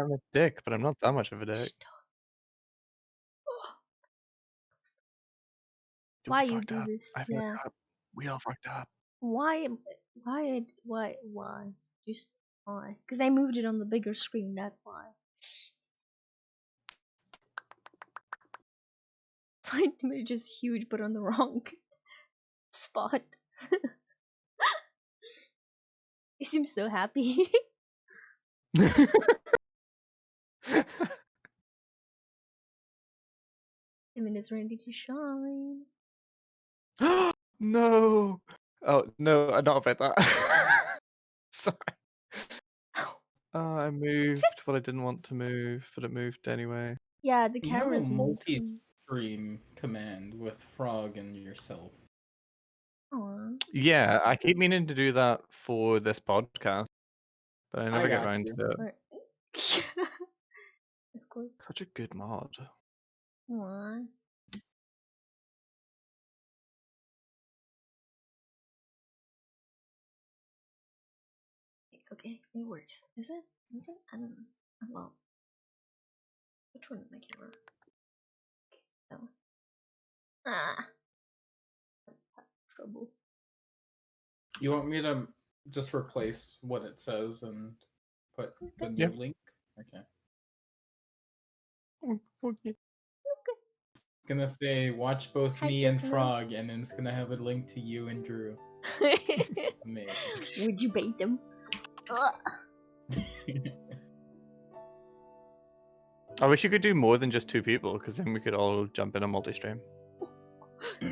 I'm a dick, but I'm not that much of a dick. Dude, Why we you fucked do up. this? I Yeah. fucked up. We all fucked up. Why? Why? Just why? Because I moved it on the bigger screen. That's why. My image is huge, but on the wrong spot. He seems so happy. I mean, it's ready to shine. No. Oh no, not about that. Sorry. I moved what I didn't want to move, but it moved anyway. Yeah, the You have a camera's moved. multi-stream command with Frog and yourself. Aww. Yeah, I keep meaning to do that for this podcast, but I never get got around you. to it. Or... of course. Such a good mod. Aww. Okay, it works. Is it? Is it? I don't know. I'm lost. Which one is my camera? Okay, that one. Ah. Trouble. You want me to just replace what it says and put the new link? Okay. Okay. It's gonna say watch both Hi, me and Gizmo. Frog, and then it's gonna have a link to you and Drew. Amazing. Would you bait them? I wish you could do more than just 2 people, because then we could all jump in a multi-stream.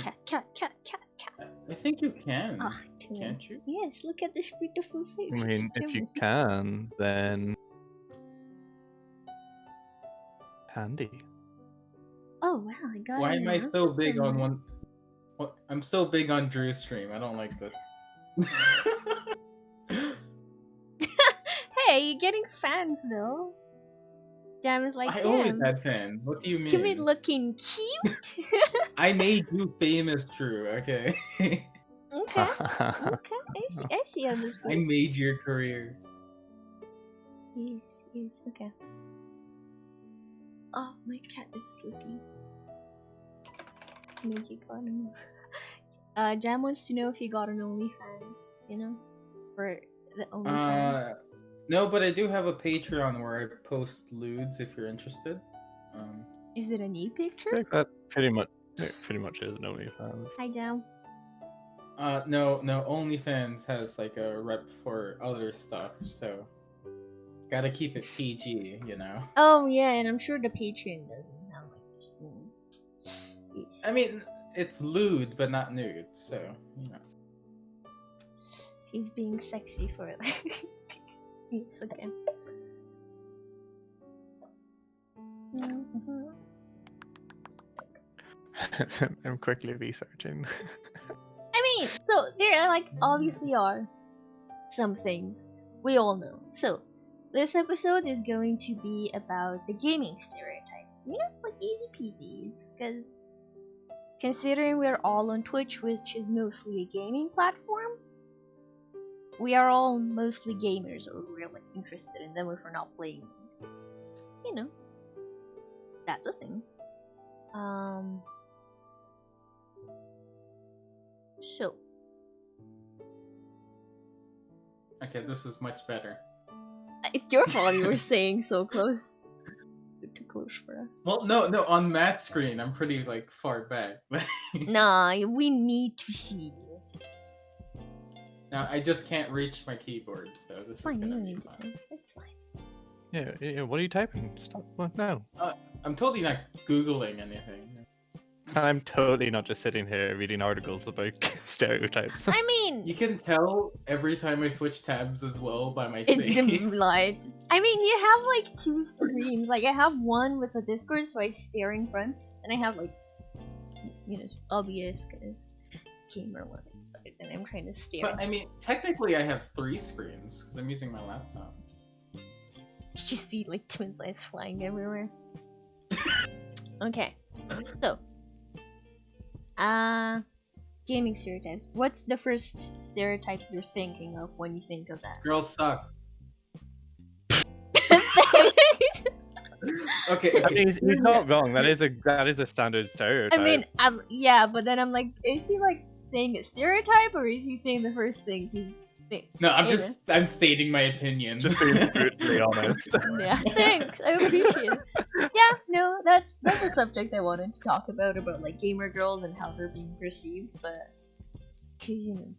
Cat. I think you can. Ah, Can't you? yes, look at this beautiful face. I mean, if you can, then handy. Oh wow, I got Why it. am I so big on one? What? I'm so big on Drew's stream. I don't like this. Hey, you're getting fans though. Jam is like, I damn. always had fans. What do you mean? Timid looking cute. I made you famous, Drew. Okay. Okay. I see how this goes. I made your career. Yes. Okay. Oh, my cat is sleeping. Magic got him. Jam wants to know if you got an OnlyFans. You know, for the OnlyFans. No, but I do have a Patreon where I post lewds if you're interested. Is it a new picture? I think that pretty much is an OnlyFans. Hi, Jam. No, OnlyFans has like a rep for other stuff, so gotta keep it PG, you know. Oh yeah, and I'm sure the Patreon doesn't have like this thing. Yes. I mean, it's lewd but not nude, so you know. He's being sexy for it. It's okay. I'm quickly researching. I mean, so there like obviously are some things we all know. So this episode is going to be about the gaming stereotypes. You know, like easy peasy. Because considering we're all on Twitch, which is mostly a gaming platform, we are all mostly gamers, or we're like interested in them if we're not playing. You know, that's a thing. So. Okay, this is much better. It's your fault you were saying so close. You're too close for us. Well, no, on Matt's screen, I'm pretty like far back. Nah, we need to see you. Now I just can't reach my keyboard, so this is gonna be fun. It's fine. Yeah, what are you typing? Stop. What? No. I'm totally not Googling anything. I'm totally not just sitting here reading articles about stereotypes. I mean, you can tell every time I switch tabs as well by my it's face. dim light. I mean, you have like 2 screens. Like I have one with a Discord, so I stare in front, and I have like, you know, obvious kind of gamer one, and I'm trying to stare. But I mean, technically, I have 3 screens because I'm using my laptop. You just see like twin lights flying everywhere. Okay, so. Gaming stereotypes. What's the first stereotype you're thinking of when you think of that? Girls suck. Okay, I okay. mean, he's not wrong. That is a standard I stereotype. mean, yeah, but then I'm like, is he like saying a stereotype or is he saying the first thing he's saying? No, Anyway. I'm stating my opinion. Just being brutally honest. Yeah, thanks. I appreciate it. Yeah, no, that's a subject I wanted to talk about like gamer girls and how they're being perceived, but cause you know.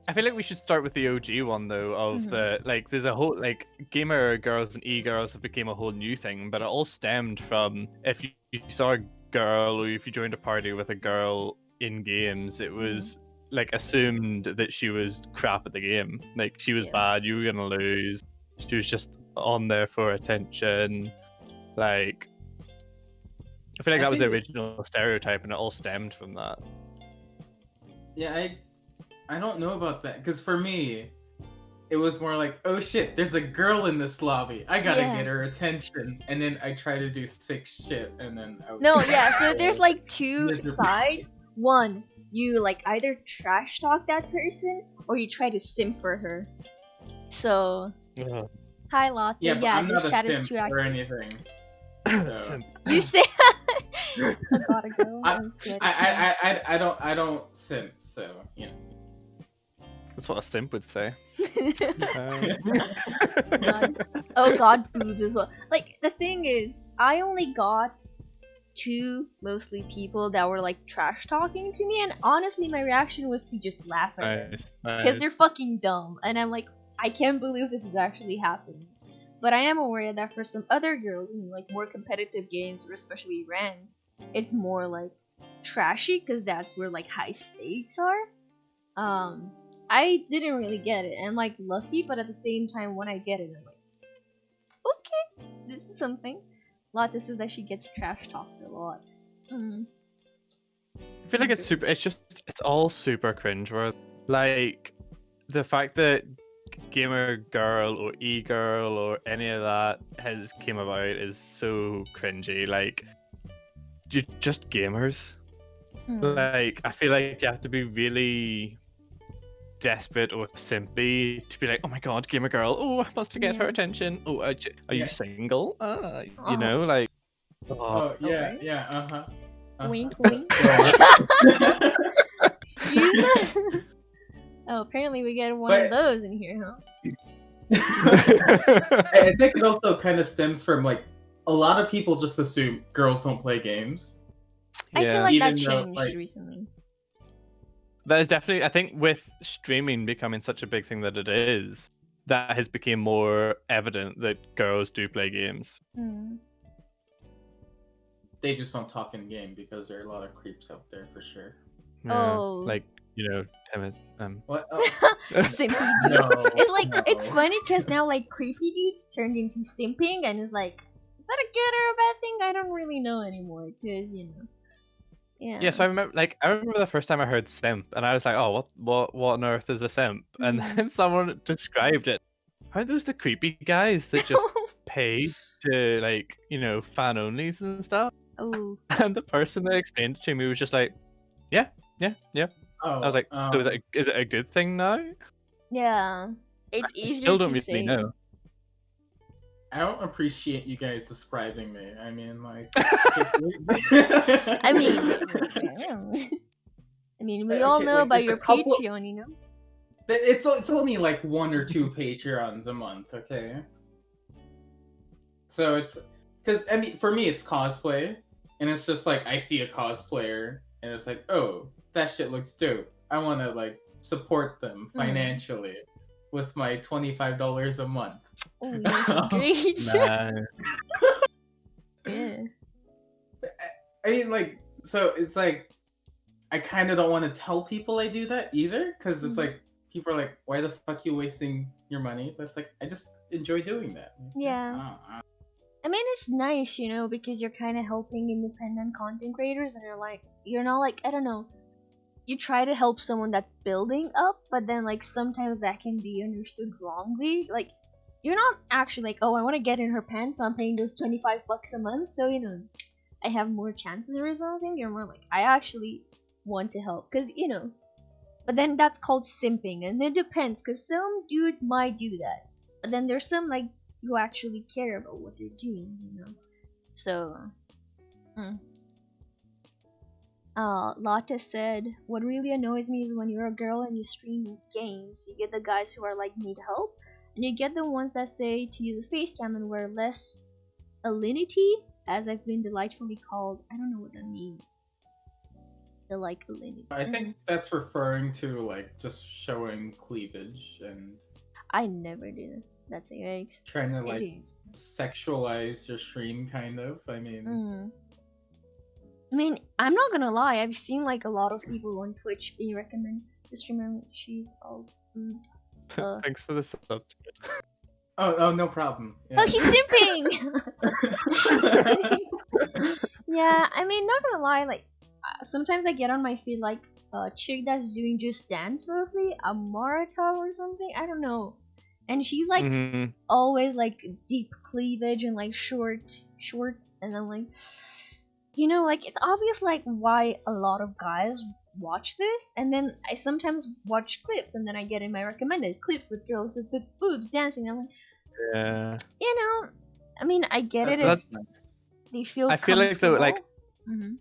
I feel like we should start with the OG one though. Of the like, there's a whole like gamer girls and e-girls have become a whole new thing, but it all stemmed from if you saw a girl or if you joined a party with a girl in games, it was like assumed that she was crap at the game. Like she was Yeah. bad, you were gonna lose. She was just on there for attention. Like I feel like that was the original stereotype, and it all stemmed from that. Yeah, I don't know about that, because for me, it was more like, oh shit, there's a girl in this lobby. I gotta get her attention, and then I try to do sick shit, and then I would No, yeah. So there's like two miserable. sides. One, you like either trash talk that person or you try to simp for her. So, hi Lotte. Yeah, but Yeah, I'm this not chat a is simp too or active. anything. So. You say I gotta go. I'm sweaty. I don't simp, so you know. That's what a simp would say. Oh god, boobs as well. Like the thing is, I only got two mostly people that were like trash talking to me, and honestly, my reaction was to just laugh at them because they're fucking dumb, and I'm like, I can't believe this is actually happening. But I am aware that for some other girls in like more competitive games, or especially ranked, it's more like trashy because that's where like high stakes are. I didn't really get it. I'm like lucky, but at the same time, when I get it, I'm like, okay, this is something. Lotte says that she gets trash talked a lot. I feel like it's super. It's all super cringe. Where like the fact that gamer girl or e-girl or any of that has came about is so cringy. Like, you're just gamers. Like, I feel like you have to be really desperate or simpy to be like, oh my god, gamer girl. Oh, I must get her attention. Oh, are you single? You know, like. Oh yeah, yeah. Wink, wink. Excuse me. Oh, apparently we get one of those in here, huh? I think it also kind of stems from like a lot of people just assume girls don't play games. I feel like that changed recently. That is definitely, I think, with streaming becoming such a big thing that it is, that has become more evident that girls do play games. They just don't talk in game because there are a lot of creeps out there for sure. Yeah, like, you know, timid. What? Oh. Simpy dude. No, it's like it's funny because now like creepy dudes turned into simping, and it's like, is that a good or a bad thing? I don't really know anymore because you know. Yeah, so I remember the first time I heard simp, and I was like, oh, what on earth is a simp? And then someone described it. Aren't those the creepy guys that just pay to, like, you know, fan onlys and stuff? Oh. And the person that explained it to me was just like, yeah. Oh, I was like, so is it a good thing now? Yeah, it's easier I still don't to really say. know. I don't appreciate you guys describing me. I mean, like. I mean, we all know about your Patreon, you know. It's only like 1 or 2 Patreons a month, okay? So it's because I mean, for me, it's cosplay, and it's just like I see a cosplayer, and it's like, oh, that shit looks dope. I want to like support them financially with my $25 a month. Oh, that's great. Yeah. I mean, like, so it's like, I kind of don't want to tell people I do that either, because it's like, people are like, why the fuck are you wasting your money? But it's like, I just enjoy doing that. Yeah. I mean, it's nice, you know, because you're kind of helping independent content creators, and you're not like, I don't know, you try to help someone that's building up, but then like sometimes that can be understood wrongly. Like, you're not actually like, oh, I want to get in her pants, so I'm paying those $25 a month, so you know, I have more chances or something. You're more like, I actually want to help, because you know. But then that's called simping, and it depends, because some dude might do that, but then there's some like who actually care about what they're doing, you know. So, mm. Lotte said, "What really annoys me is when you're a girl and you stream games. You get the guys who are like need help, and you get the ones that say to use a face cam and wear less alinity, as I've been delightfully called." I don't know what that means. The like alinity. I think that's referring to like just showing cleavage and I never did that thing. Like, trying to I like do. sexualize your stream, kind of. I mean, I mean, I'm not gonna lie. I've seen like a lot of people on Twitch being recommend the streamer. She's all food. Thanks for the sub. oh, no problem. Oh, he's simping. Yeah, I mean, not gonna lie. Like, sometimes I get on my feed like a chick that's doing Just Dance mostly, a Marata or something. I don't know. And she's like always like deep cleavage and like shorts, and I'm like, you know, like it's obvious like why a lot of guys watch this, and then I sometimes watch clips, and then I get in my recommended clips with girls with big boobs dancing. I'm like, Yeah. you know, I mean, I get it. That's If nice. they feel I feel like though, like Mhm.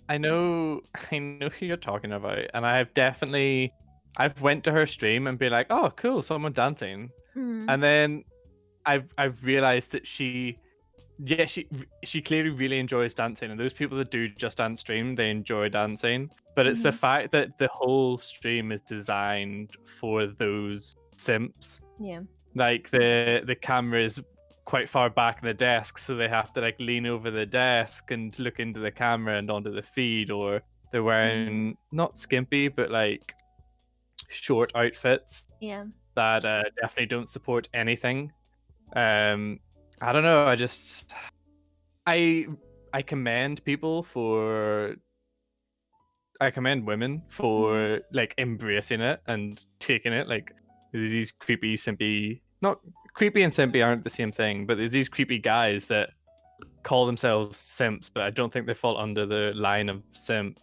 I know who you're talking about, and I've went to her stream and be like, oh, cool, someone dancing, and then I've realized that she clearly really enjoys dancing, and those people that do Just Dance stream, they enjoy dancing, but it's the fact that the whole stream is designed for those simps. Yeah. Like the camera is quite far back in the desk, so they have to like lean over the desk and look into the camera and onto the feed, or they're wearing not skimpy but like short outfits. Yeah. That definitely don't support anything. I don't know. I commend people for. I commend women for like embracing it and taking it. Like these creepy, simpy, not creepy and simpy aren't the same thing, but there's these creepy guys that call themselves simps, but I don't think they fall under the line of simp,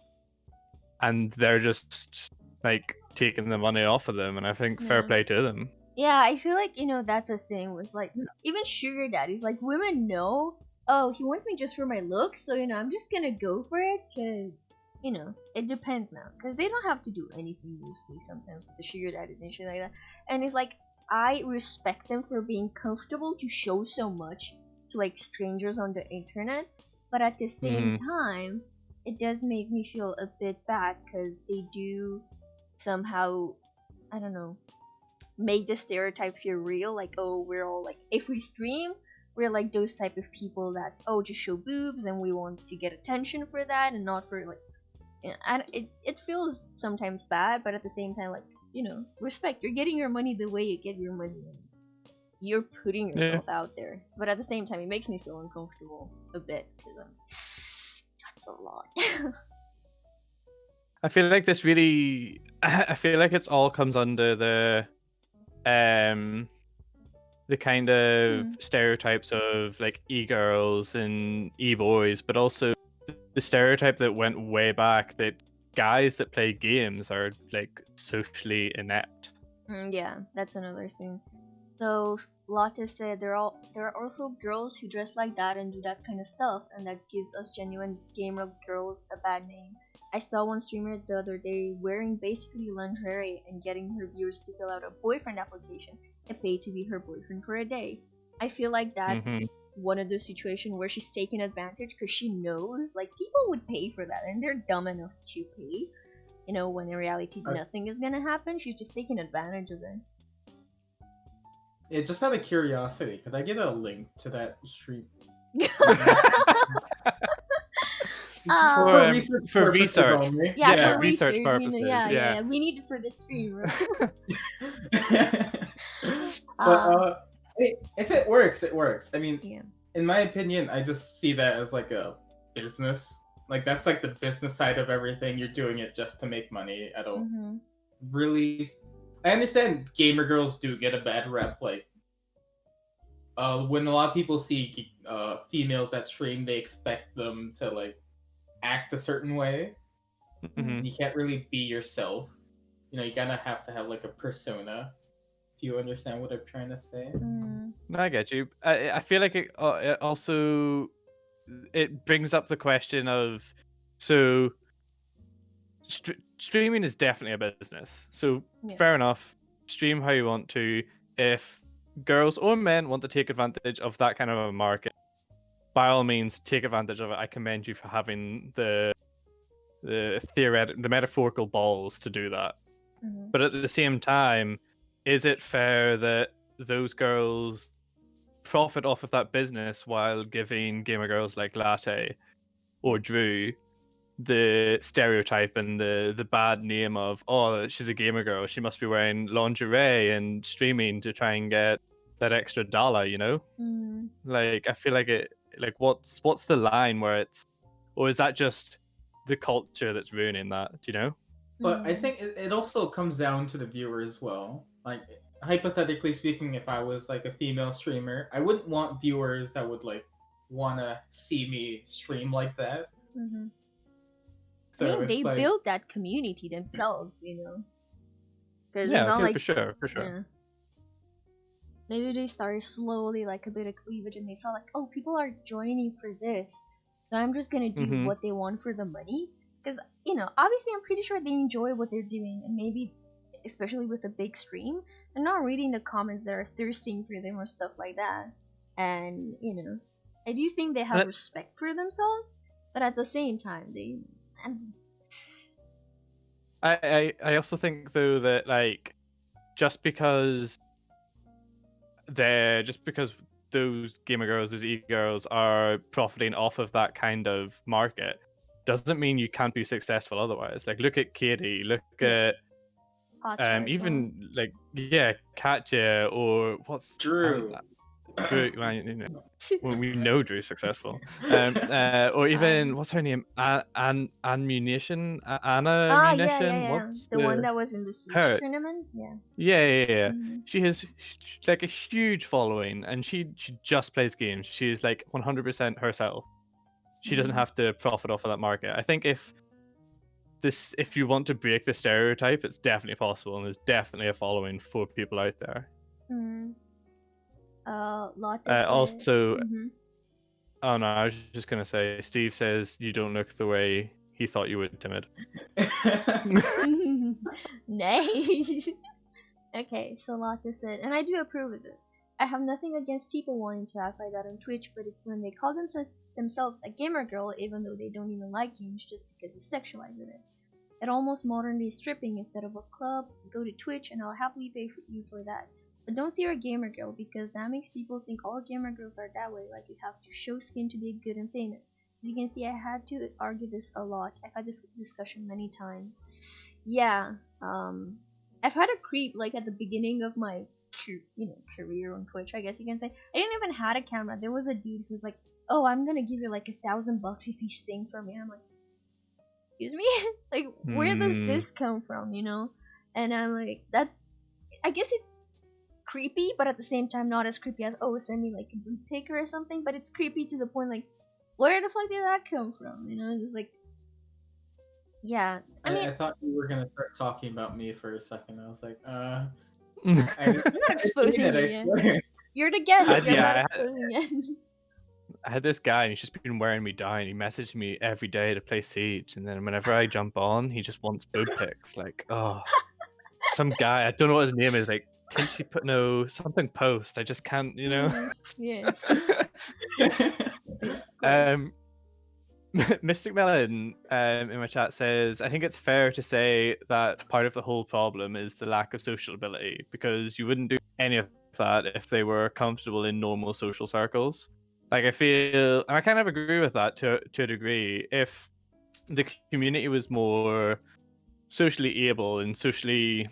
and they're just like taking the money off of them, and I think fair play to them. Yeah, I feel like, you know, that's a thing with like even sugar daddies. Like women know, oh, he wants me just for my looks, so you know, I'm just gonna go for it, cause you know, it depends now, cause they don't have to do anything mostly sometimes with the sugar daddies and shit like that. And it's like I respect them for being comfortable to show so much to like strangers on the internet, but at the same time, it does make me feel a bit bad, cause they do somehow, I don't know, make the stereotype feel real. Like, oh, we're all like, if we stream, we're like those type of people that, oh, just show boobs and we want to get attention for that and not for like, and it feels sometimes bad, but at the same time, like, you know, respect. You're getting your money the way you get your money, and you're putting yourself out there. But at the same time, it makes me feel uncomfortable a bit, because that's a lot. I feel like this really. I feel like it's all comes under the kind of stereotypes of like e-girls and e-boys, but also the stereotype that went way back that guys that play games are like socially inept. Yeah, that's another thing. So Lotte said there are also girls who dress like that and do that kind of stuff, and that gives us genuine gamer girls a bad name. I saw one streamer the other day wearing basically lingerie and getting her viewers to fill out a boyfriend application and pay to be her boyfriend for a day. I feel like that's one of those situations where she's taking advantage because she knows like people would pay for that and they're dumb enough to pay. You know, when in reality nothing is gonna happen. She's just taking advantage of it. Yeah, just out of curiosity, could I get a link to that stream? For research. only. Yeah, for research purposes. You know, yeah, we need it for the stream. But if it works, it works. I mean, in my opinion, I just see that as like a business. Like that's like the business side of everything. You're doing it just to make money. I don't really. I understand gamer girls do get a bad rep. Like when a lot of people see females that stream, they expect them to like act a certain way. You can't really be yourself. You know, you gotta have to have like a persona. If you understand what I'm trying to say. No, I get you. I feel like it also it brings up the question of so streaming is definitely a business. So Yeah. fair enough, stream how you want to. If girls or men want to take advantage of that kind of a market, by all means, take advantage of it. I commend you for having the metaphorical balls to do that. Mm-hmm. But at the same time, is it fair that those girls profit off of that business while giving gamer girls like Latte or Drew the stereotype and the bad name of, oh, she's a gamer girl, she must be wearing lingerie and streaming to try and get that extra dollar, you know? Mm-hmm. Like I feel like what's the line where it's, or is that just the culture that's ruining that, do you know? But I Mm-hmm. think it also comes down to the viewer as well. Like, hypothetically speaking, if I was like a female streamer, I wouldn't want viewers that would like want to see me stream like that. Mm-hmm. I So mean, it's they like, built that community themselves, you know? Because it's Yeah, not like, for sure. yeah. Maybe they started slowly, like a bit of cleavage, and they saw like, oh, people are joining for this, so I'm just gonna do Mhm. what they want for the money. Because obviously, I'm pretty sure they enjoy what they're doing, and maybe, especially with a big stream, they're not reading the comments that are thirsting for them or stuff like that. And I do think they have And respect for themselves, but at the same time, and I also think though that like just because those gamer girls, those e-girls are profiting off of that kind of market doesn't mean you can't be successful otherwise. Like look at Katie, look Yeah. at Hotjar as well. even like Katya or what's Drew. Drew, well, well, we know Drew's successful. Or even what's her name? Ammunition, Anna Ah, Munition. yeah. What's The one that was in the Siege her? tournament. Yeah. Yeah. Mhm. She has like a huge following, and she just plays games. She is like 100% herself. She doesn't Mhm. have to profit off of that market. I think if you want to break the stereotype, it's definitely possible, and there's definitely a following for people out there. Mhm. Lotte. Also, Mhm. oh no, I was just gonna say, Steve says you don't look the way he thought you would, Timid. Nice. Okay, so Lotte said, and I do approve of this. I have nothing against people wanting to act like that on Twitch, but it's when they call themselves a gamer girl even though they don't even like games just because they sexualize it. At almost modern day stripping instead of a club, go to Twitch and I'll happily pay for you for that. But don't say you're a gamer girl because that makes people think all gamer girls are that way, like you have to show skin to be good and famous. As you can see, I had to argue this a lot. I've had this discussion many times. Yeah, I've had a creep like at the beginning of my career on Twitch, I guess you can say. I didn't even had a camera. There was a dude who's like, "Oh, I'm gonna give you like $1,000 if you sing for me." I'm like, excuse me? Like, where does this come from, And I'm like, that, I guess it's creepy, but at the same time not as creepy as, oh, send me like a boot picker or something, but it's creepy to the point like, where the fuck did that come from? Just like, yeah. I thought you were gonna start talking about me for a second. I was like, I'm not exposing you I yet. swear. You're the guest, you're not I exposing yet. had this guy, and he's just been wearing me down. He messaged me every day to play Siege, and then whenever I jump on, he just wants boob pics. Like, oh, some guy, I don't know what his name is. Like, Tinchy put no something post. I just can't, Yes. Mystic Melon in my chat says, I think it's fair to say that part of the whole problem is the lack of social ability, because you wouldn't do any of that if they were comfortable in normal social circles. Like, I feel, and I kind of agree with that to a degree. If the community was more socially able and socially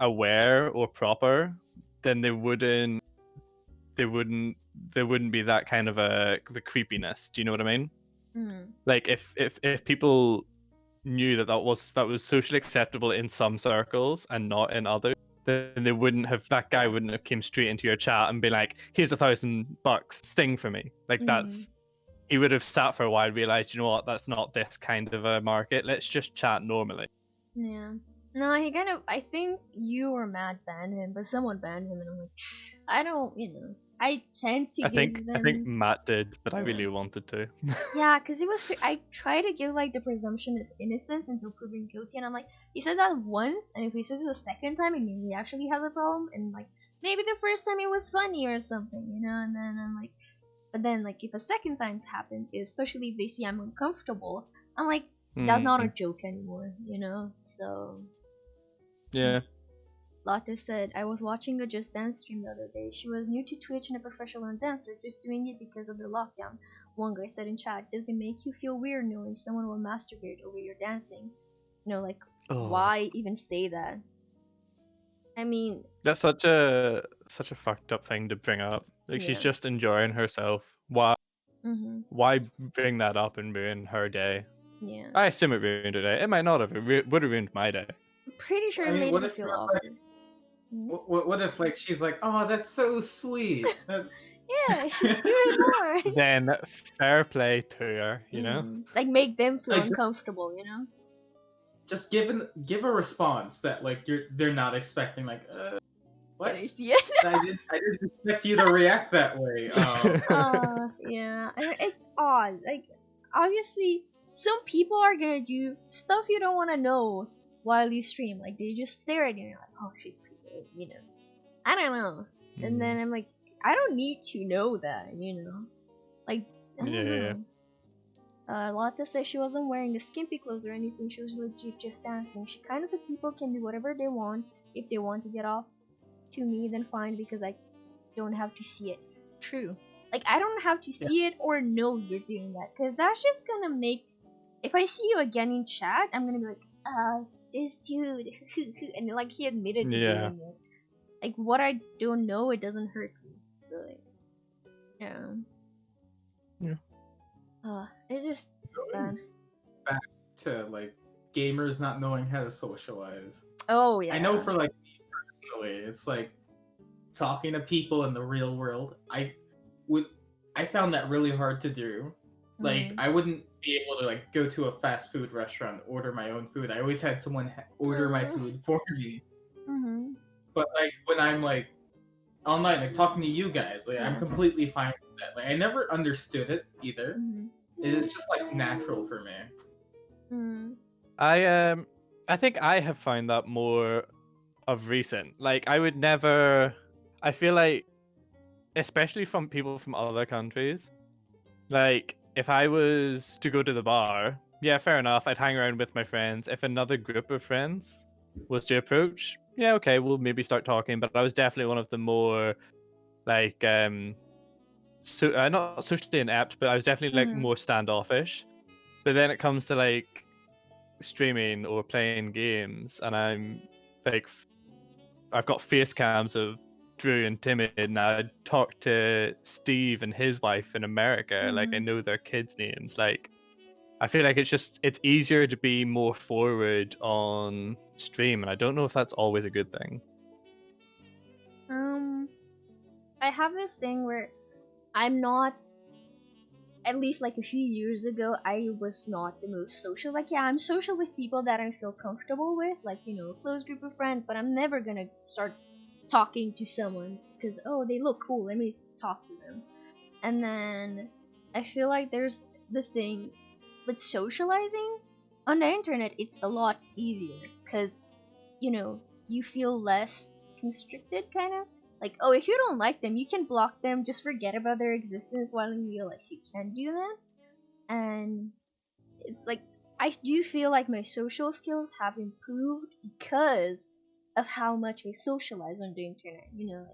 aware or proper, then there wouldn't be that kind of the creepiness. Do you know what I mean? Like if people knew that was socially acceptable in some circles and not in others, then they wouldn't have, that guy wouldn't have came straight into your chat and been like, here's $1,000, sing for me. Like he would have sat for a while, realized, you know what, that's not this kind of a market. Let's just chat normally. Yeah. No, I think you or Matt banned him, but someone banned him, and I'm like, I don't, I tend to I give think them. Matt did, but I Yeah. really wanted to. Yeah, because it was. I try to give like the presumption of innocence until proven guilty, and I'm like, he said that once, and if he says it the second time, it means he actually has a problem, and like maybe the first time it was funny or something, you know. And then I'm like, but then like if a second time's happened, especially if they see I'm uncomfortable, I'm like, that's not a Mm, joke anymore, you know. So yeah. Lotte said, I was watching a Just Dance stream the other day. She was new to Twitch and a professional dancer, just doing it because of the lockdown. One guy said in chat, does it make you feel weird knowing someone will masturbate over your dancing? You know, like, Oh, why even say that? I mean, that's such a fucked up thing to bring up. Like she's yeah. just enjoying herself. Why Mm-hmm. bring that up and ruin her day? Yeah. I assume it ruined her day. It might not have. It would have ruined my day. I'm pretty sure I it mean, made what her if she feel was like, awkward. Mhm. what if like she's like, oh, that's so sweet. Yeah, do it more. Then fair play to her, you know? Like, make them feel Like, uncomfortable, you know? just give a response that like they're not expecting. Like, Can what? I see it? I didn't expect you to react that way. Yeah, it's odd. Like, obviously, some people are gonna do stuff you don't want to know while you stream. Like, they just stare at you and you're like, oh, she's pretty, you know. I don't know. And then I'm like, I don't need to know that, you know. Like, I don't Yeah. know. Lotta said she wasn't wearing a skimpy clothes or anything. She was legit just dancing. She kind of said people can do whatever they want if they want to get off to me, then fine because I don't have to see it. True. Like, I don't have to Yeah. see it or know you're doing that, because that's just gonna make. If I see you again in chat, I'm gonna be like, it's this dude. And like, he admitted to Yeah. doing it. Like, what I don't know, it doesn't hurt me. So, like, yeah. It's just Going bad. back to like gamers not knowing how to socialize. Oh, yeah. I know for like me personally, it's like talking to people in the real world. I found that really hard to do. Like, I wouldn't be able to like go to a fast food restaurant, order my own food. I always had someone order my food for me. Mm-hmm. But like when I'm like online, like talking to you guys, like I'm Yeah. completely fine with that. Like I never understood it either. Mm-hmm. It's just like natural for me. Mm-hmm. I think I have found that more of recent. Like I would never. I feel like, especially from people from other countries, like if I was to go to the bar, yeah, fair enough. I'd hang around with my friends. If another group of friends was to approach, yeah, okay, we'll maybe start talking. But I was definitely one of the more like not socially inept, but I was definitely like more standoffish. But then it comes to like streaming or playing games, and I'm like, I've got face cams of Drew and Timid, and I talk to Steve and his wife in America. Like I know their kids' names. Like I feel like it's easier to be more forward on stream, and I don't know if that's always a good thing. I have this thing where I'm not. At least like a few years ago, I was not the most social. Like, yeah, I'm social with people that I feel comfortable with, like, you know, a close group of friends. But I'm never gonna start talking to someone because, oh, they look cool, let me talk to them. And then I feel like there's the thing with socializing on the internet. It's a lot easier because, you know, you feel less constricted, kind of. Like, oh, if you don't like them, you can block them, just forget about their existence, while in real life you can do that. And it's like, I do feel like my social skills have improved because of how much I socialize on the internet, you know.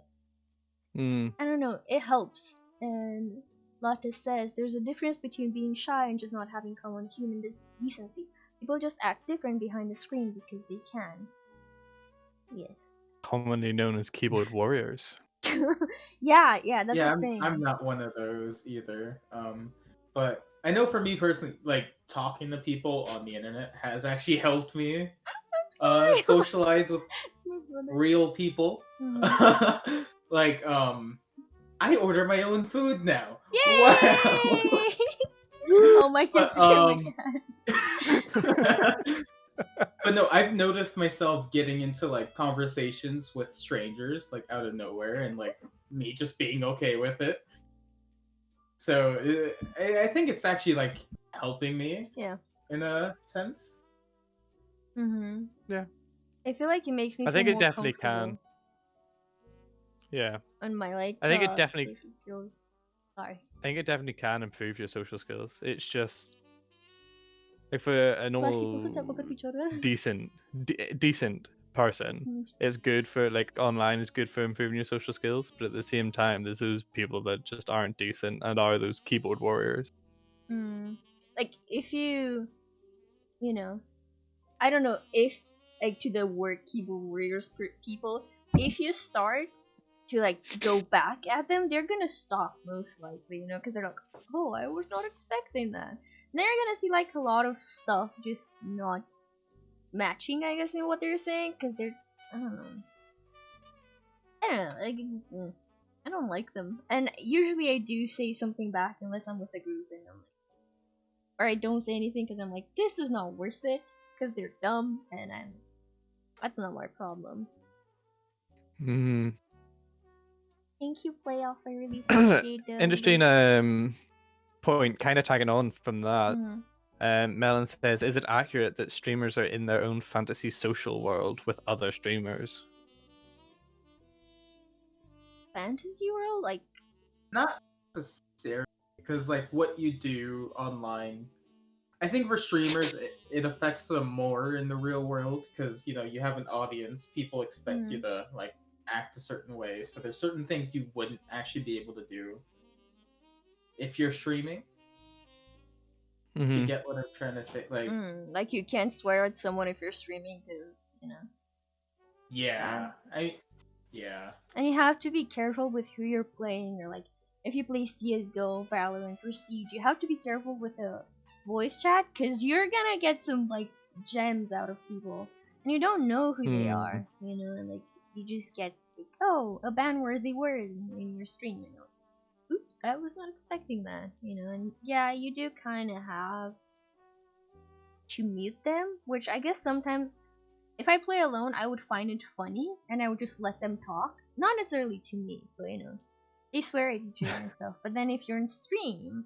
I don't know, it helps. And Lotte says there's a difference between being shy and just not having common human decency. People just act different behind the screen because they can. Yes. Commonly known as keyboard warriors. yeah, that's Yeah, the thing. I'm not one of those either. But I know for me personally, like talking to people on the internet has actually helped me socialize with real people. Like I order my own food now. Yay! Wow. Oh, my kids But no, I've noticed myself getting into like conversations with strangers like out of nowhere, and like me just being okay with it. So I think it's actually like helping me Yeah. in a sense. Mhm. Yeah. I feel like it makes me I feel think it more definitely comfortable can. Yeah. on my like I think it definitely social skills. Sorry. I think it definitely can improve your social skills. It's just like for a Plus, people should normal talk about each other. decent person, Mm. it's good for like online is good for improving your social skills, but at the same time there's those people that just aren't decent and are those keyboard warriors. Like if you know, I don't know if like to the word keyboard warriors people, if you start to like go back at them, they're gonna stop most likely, because they're like, oh, I was not expecting that. And then you're gonna see like a lot of stuff just not matching, I guess, in what they're saying, because they're, I don't know. Like I don't like them, and usually I do say something back unless I'm with a group, and I'm like, or I don't say anything because I'm like, this is not worth it, because they're dumb, and that's not my problem. Mm. Thank you, playoff. I really appreciate the Interesting point, kind of tagging on from that. Mhm. Melon says, is it accurate that streamers are in their own fantasy social world with other streamers? Fantasy world, like, Not necessarily, because like what you do online, I think for streamers it affects them more in the real world because you have an audience. People expect you to like act a certain way, so there's certain things you wouldn't actually be able to do if you're streaming. If you get what I'm trying to say, like you can't swear at someone if you're streaming, because yeah, yeah. And you have to be careful with who you're playing, or like if you play CS:GO, Valorant, or Siege, you have to be careful with the voice chat, because you're gonna get some like gems out of people, and you don't know who they are, and like you just get like, oh, a ban-worthy word in your stream, Oops, I was not expecting that, and yeah, you do kind of have to mute them, which I guess sometimes if I play alone, I would find it funny, and I would just let them talk. Not necessarily to me, but they swear at each other and stuff. But then if you're in stream,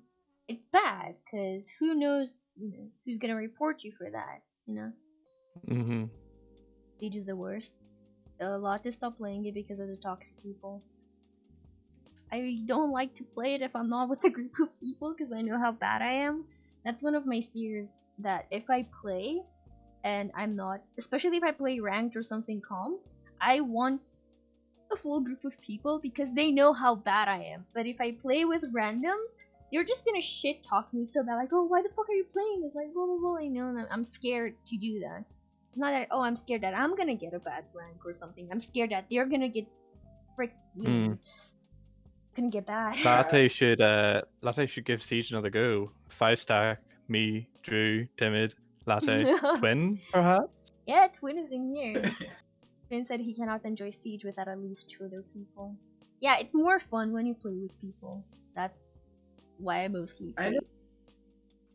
it's bad, because who knows, who's gonna report you for that, Siege is the worst. A lot to stop playing it because of the toxic people. I don't like to play it if I'm not with a group of people, because I know how bad I am. That's one of my fears, that if I play and I'm not, especially if I play ranked or something calm, I want a full group of people because they know how bad I am. But if I play with randoms, they're just gonna shit talk me so bad, like, oh, why the fuck are you playing? It's like, blah blah blah. And I'm scared to do that. It's not that, oh, I'm scared that I'm gonna get a bad rank or something. I'm scared that they're gonna get gonna get bad. Latte should give Siege another go. 5-stack, me, Drew, Timid, Latte, Twin, perhaps? Yeah, Twin is in here. Twin said he cannot enjoy Siege without at least 2 other people. Yeah, it's more fun when you play with people. That's why I mostly play. I know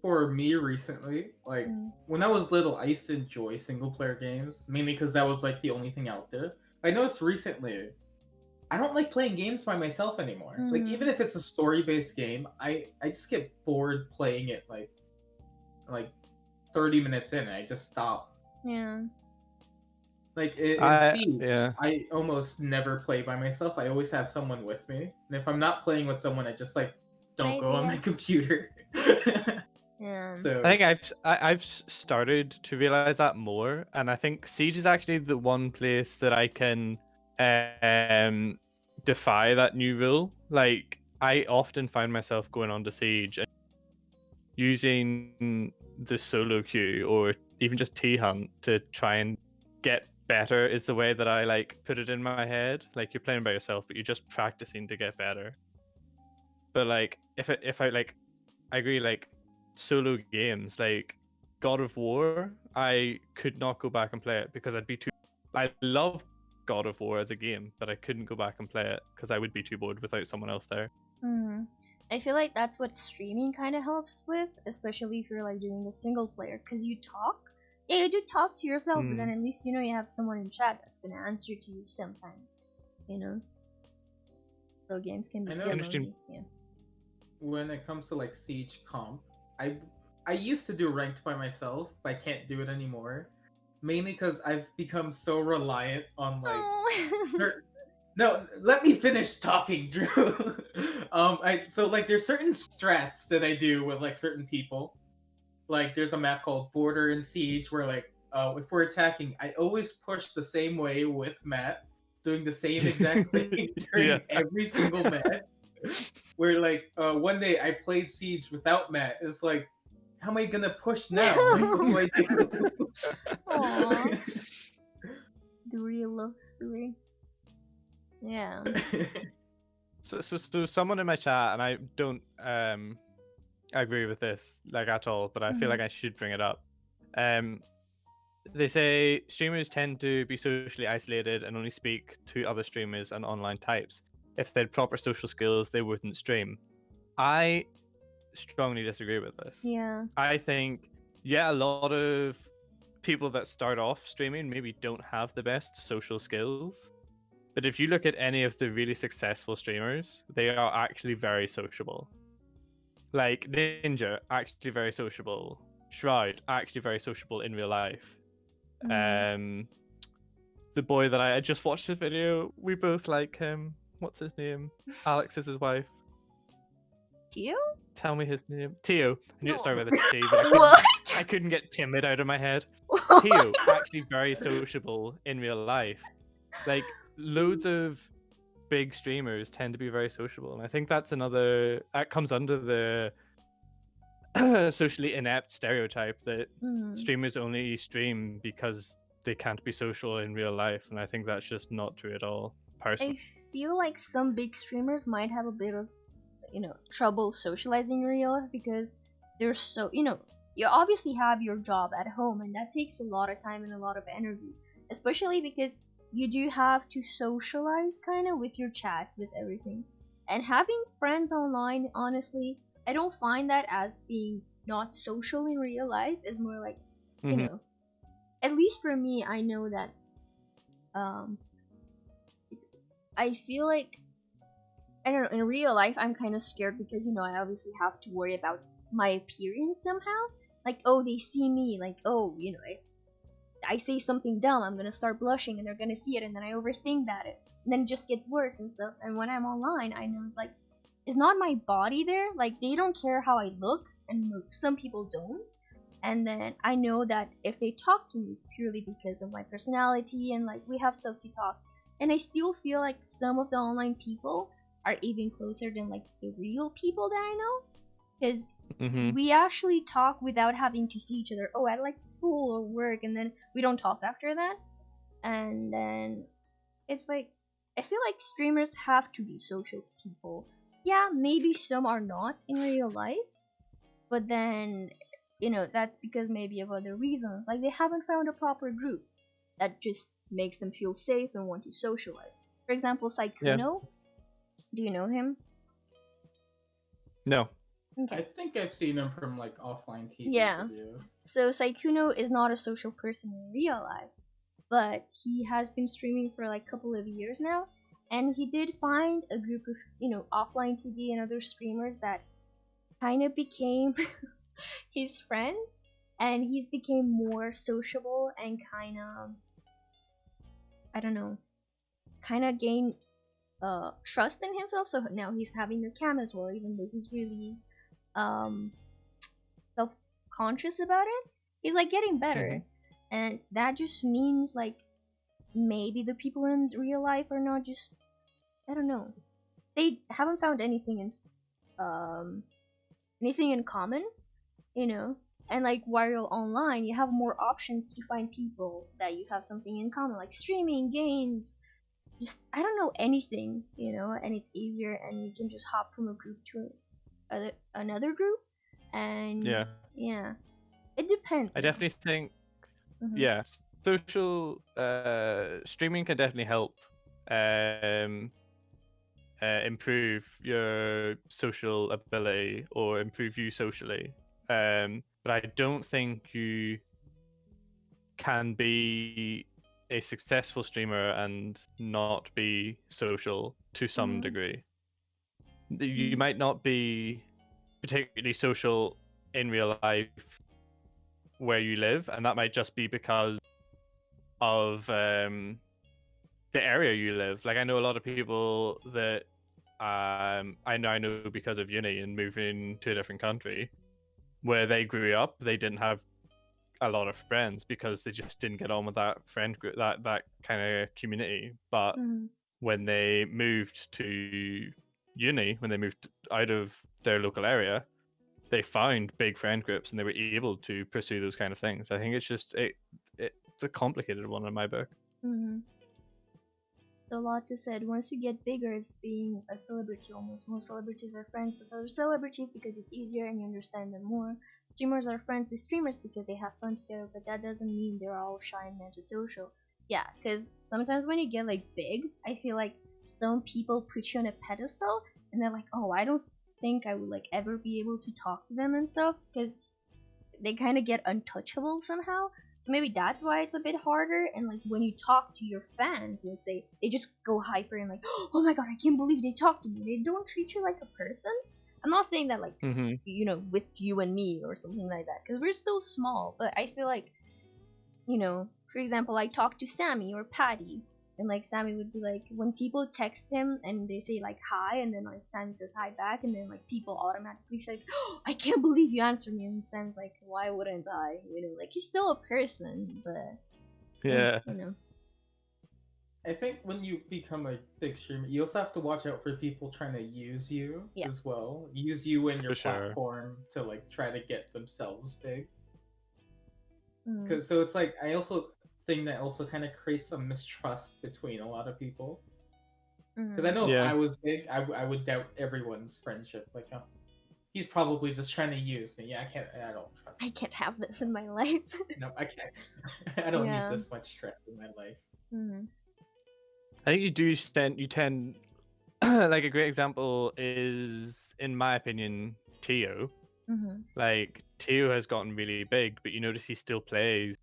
for me recently, like when I was little, I used to enjoy single player games, mainly because that was like the only thing out there. I noticed recently, I don't like playing games by myself anymore. Like even if it's a story based game, I just get bored playing it like 30 minutes in, and I just stop. Yeah. Like in Siege, I almost never play by myself. I always have someone with me, and if I'm not playing with someone, I just like don't go on my computer. Yeah. So I think I've started to realize that more, and I think Siege is actually the one place that I can defy that new rule. Like I often find myself going on to Siege and using the solo queue or even just T hunt to try and get better is the way that I like put it in my head. Like you're playing by yourself, but you're just practicing to get better. But like if I like, I agree, like solo games like God of War, I could not go back and play it because I'd be too. I love God of War as a game, but I couldn't go back and play it because I would be too bored without someone else there. I feel like that's what streaming kind of helps with, especially if you're like doing a single player, because you talk. Yeah, you do talk to yourself, but then at least you have someone in chat that's gonna answer to you sometimes. So games can be I know- feel Interesting. lonely. Yeah. When it comes to like Siege comp, I used to do ranked by myself, but I can't do it anymore. Mainly because I've become so reliant on like Oh. certain. No, let me finish talking, Drew. So like there's certain strats that I do with like certain people. Like there's a map called Border and Siege where like if we're attacking, I always push the same way with Matt, doing the same exact thing during Yeah. every single match. Where like one day I played Siege without Matt. It's like, how am I gonna push now? Like, what do I do? Aw. The real love story. Yeah. So someone in my chat, and I don't agree with this like at all, but I feel like I should bring it up. They say streamers tend to be socially isolated and only speak to other streamers and online types. If they had proper social skills, they wouldn't stream. I strongly disagree with this. Yeah. I think, yeah, a lot of people that start off streaming maybe don't have the best social skills. But if you look at any of the really successful streamers, they are actually very sociable. Like Ninja, actually very sociable. Shroud, actually very sociable in real life. Mhm. The boy that I just watched his video, we both like him. What's his name? Alex is his wife. Tio? Tell me his name. Tio. I knew it started No. with a T, but What? I couldn't get timid out of my head. Tio, actually very sociable in real life. Like, loads of big streamers tend to be very sociable, and I think that's another that comes under the socially inept stereotype that Mhm. streamers only stream because they can't be social in real life, and I think that's just not true at all, personally. I feel like some big streamers might have a bit of, trouble socializing in real life because they're so, you obviously have your job at home and that takes a lot of time and a lot of energy, especially because you do have to socialize kind of with your chat, with everything. And having friends online, honestly, I don't find that as being not social in real life. Is more like, you Mhm. know, at least for me, I know that um I feel like, I don't know, in real life I'm kind of scared because I obviously have to worry about my appearance somehow. Like, oh, they see me, like, oh, if I say something dumb, I'm gonna start blushing and they're gonna see it, and then I overthink that, and then it just gets worse and stuff. And when I'm online, I know it's like, it's not my body there. Like, they don't care how I look, and some people don't. And then I know that if they talk to me, it's purely because of my personality, and like we have stuff to talk. And I still feel like some of the online people are even closer than like the real people that I know, because Mhm. we actually talk without having to see each other. Oh, at like school or work, and then we don't talk after that. And then it's like, I feel like streamers have to be social people. Yeah, maybe some are not in real life, but then that's because maybe of other reasons. Like they haven't found a proper group that just makes them feel safe and want to socialize. For example, Yeah. Saikuno. Do you know him? No. I Okay. think I've seen him from like offline TV Yeah. videos. So Saikuno is not a social person in real life, but he has been streaming for like a couple of years now, and he did find a group of offline TV and other streamers that kind of became his friend, and he's became more sociable and kind of, I don't know, kind of gain trust in himself. So now he's having a cam as well, even though he's really um self conscious about it. He's like getting better, and that just means like maybe the people in real life are not just, I don't know, they haven't found um anything in common, you know. And like while you're online, you have more options to find people that you have something in common, like streaming, games, just, I don't know, anything, and it's easier, and you can just hop from a group to another group, and Yeah. yeah, it depends. I definitely think, Mhm. yeah, social streaming can definitely help um improve your social ability or improve you socially. But I don't think you can be a successful streamer and not be social to some Mhm. degree. You might not be particularly social in real life where you live, and that might just be because of the area you live. Like I know a lot of people that I know because of uni and moving to a different country where they grew up, they didn't have a lot of friends because they just didn't get on with that friend group, that kind of community. But Mhm. when they moved to uni, when they moved out of their local area, they found big friend groups and they were able to pursue those kind of things. I think it's just it's a complicated one in my book. Mhm. A lot to said. Once you get bigger, it's being a celebrity almost. Most celebrities are friends with other celebrities because it's easier and you understand them more. Streamers are friends with streamers because they have fun together, but that doesn't mean they're all shy and antisocial. Yeah, because sometimes when you get like big, I feel like some people put you on a pedestal and they're like, oh, I don't think I would like ever be able to talk to them and stuff because they kind of get untouchable somehow. So maybe that's why it's a bit harder. And like when you talk to your fans, let's say they just go hyper and like, oh my god, I can't believe they talked to me. They don't treat you like a person. I'm not saying that like Mm-hmm. with you and me or something like that because we're still small. But I feel like for example, I talk to Sammy or Patty, and like Sammy would be like, when people text him and they say like hi, and then like Sammy says hi back, and then like people automatically say, oh, I can't believe you answered me, and Sammy's like, why wouldn't I? Like he's still a person, but Yeah. I think when you become a big streamer, you also have to watch out for people trying to use you Yeah. as well. Use you and your For sure. platform to like try to get themselves big. Mm. So it's like I also think that also kind of creates a mistrust between a lot of people. Because I know if Yeah. I was big, I would doubt everyone's friendship. Like, oh, he's probably just trying to use me. Yeah, I don't trust I him. can't have this in my life. No, I can't. I don't Yeah. need this much stress in my life. Mm. I think you tend like a great example is, in my opinion, Tio. Mhm. Like Tio has gotten really big, but you notice he still plays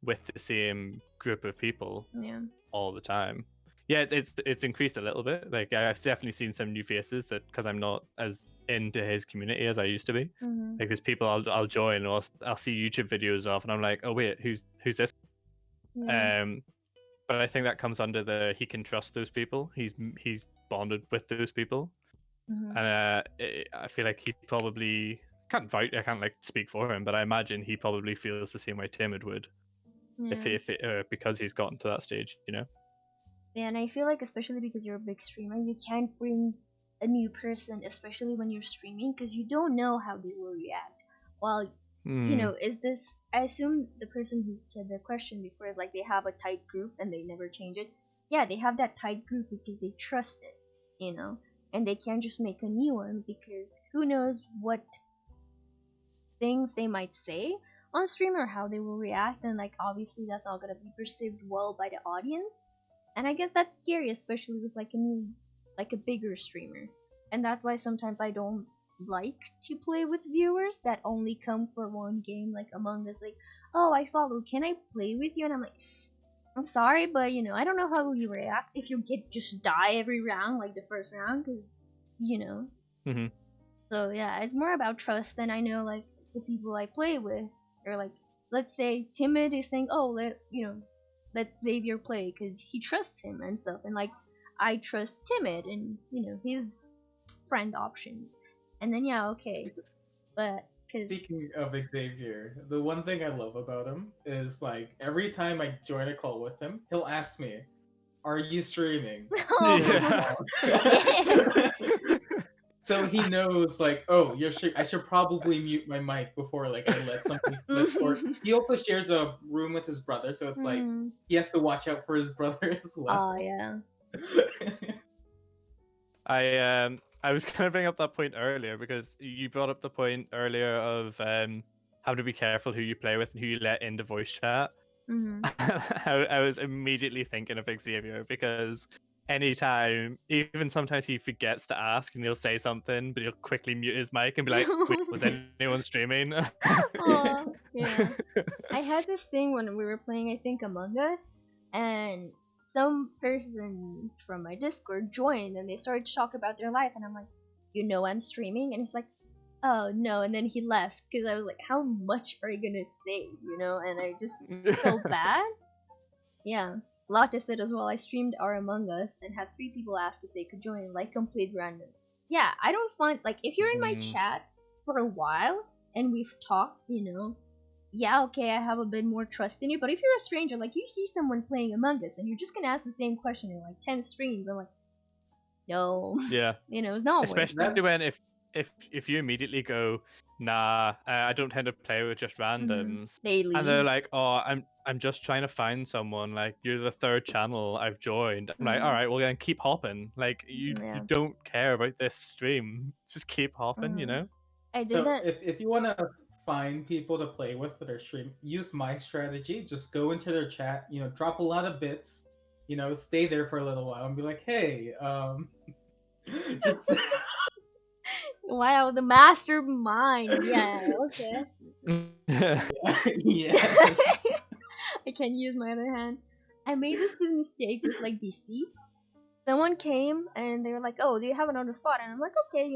with the same group of people Yeah. all the time. Yeah, it's increased a little bit. Like I've definitely seen some new faces that because I'm not as into his community as I used to be. Mhm. Like there's people I'll join or I'll see YouTube videos of, and I'm like, oh wait, who's this? Yeah. But I think that comes under the he can trust those people. He's bonded with those people, Mhm. and I feel like he probably I can't like speak for him, but I imagine he probably feels the same way Timid would Yeah. because he's gotten to that stage, you know. Yeah, and I feel like especially because you're a big streamer, you can't bring a new person, especially when you're streaming, because you don't know how they will react. Well, Hmm. is this? I assume the person who said the question before is like they have a tight group and they never change it. Yeah, they have that tight group because they trust it, and they can't just make a new one because who knows what things they might say on stream or how they will react, and like obviously that's not gonna be perceived well by the audience. And I guess that's scary, especially with like a bigger streamer. And that's why sometimes I don't like to play with viewers that only come for one game, like Among Us. Like, oh, I follow. Can I play with you? And I'm like, I'm sorry, but I don't know how you react if you just die every round, like the first round, because you know. Mm-hmm. So yeah, it's more about trust. And I know like the people I play with, or like let's say Timid is saying, oh, let Xavier play because he trusts him and stuff, and like I trust Timid and his friend options, and then yeah, okay, but because Speaking of Xavier, the one thing I love about him is like every time I join a call with him, he'll ask me, "Are you streaming?" Yeah. yeah. So he knows, like, oh, I should probably mute my mic before like I let something slip. Or he also shares a room with his brother, so it's like Mm. he has to watch out for his brother as well. Oh yeah. I was gonna bring up that point earlier because you brought up the point earlier of how to be careful who you play with and who you let into voice chat. Mm-hmm. I was immediately thinking of Xavier because anytime, even sometimes he forgets to ask and he'll say something, but he'll quickly mute his mic and be like, "Wait, was anyone streaming?" Oh yeah. I had this thing when we were playing, I think, Among Us, and some person from my Discord joined and they started to talk about their life, and I'm like, you know I'm streaming? And it's like, oh no, and then he left because I was like, how much are you gonna say, And I just felt bad. Yeah. Lotte said as well, I streamed our Among Us and had 3 people ask if they could join, like complete randoms. Yeah, I don't find, like, if you're in my chat for a while and we've talked, yeah, okay, I have a bit more trust in you, but if you're a stranger, like, you see someone playing Among Us and you're just gonna ask the same question in, like, 10 streams, I'm like, no. Yeah. It's not worth it. Especially when if you immediately go, nah, I don't tend to play with just randoms, They and they're leave. like, oh, I'm just trying to find someone. Like, you're the 3rd channel I've joined. I'm like, all right, well then keep hopping. Like, you Yeah. don't care about this stream. Just keep hopping, I did So that. if you want to find people to play with that are stream, use my strategy. Just go into their chat, drop a lot of bits, stay there for a little while and be like, hey, just Wow, the mastermind. Yeah, okay. yes. I can use my other hand. I made this mistake with like deceit. Someone came and they were like, "Oh, do you have another spot?" And I'm like, "Okay,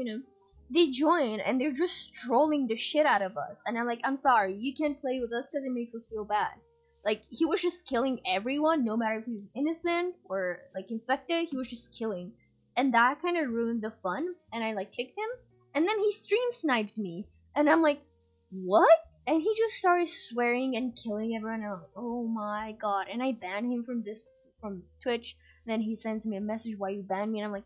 They join and they're just trolling the shit out of us. And I'm like, "I'm sorry, you can't play with us because it makes us feel bad." Like he was just killing everyone, no matter if he was innocent or like infected. He was just killing, and that kind of ruined the fun. And I like kicked him, and then he stream sniped me, and I'm like, "What?" And he just started swearing and killing everyone. And I'm like, oh my god! And I banned him from Twitch. And then he sends me a message, "Why you banned me?" And I'm like,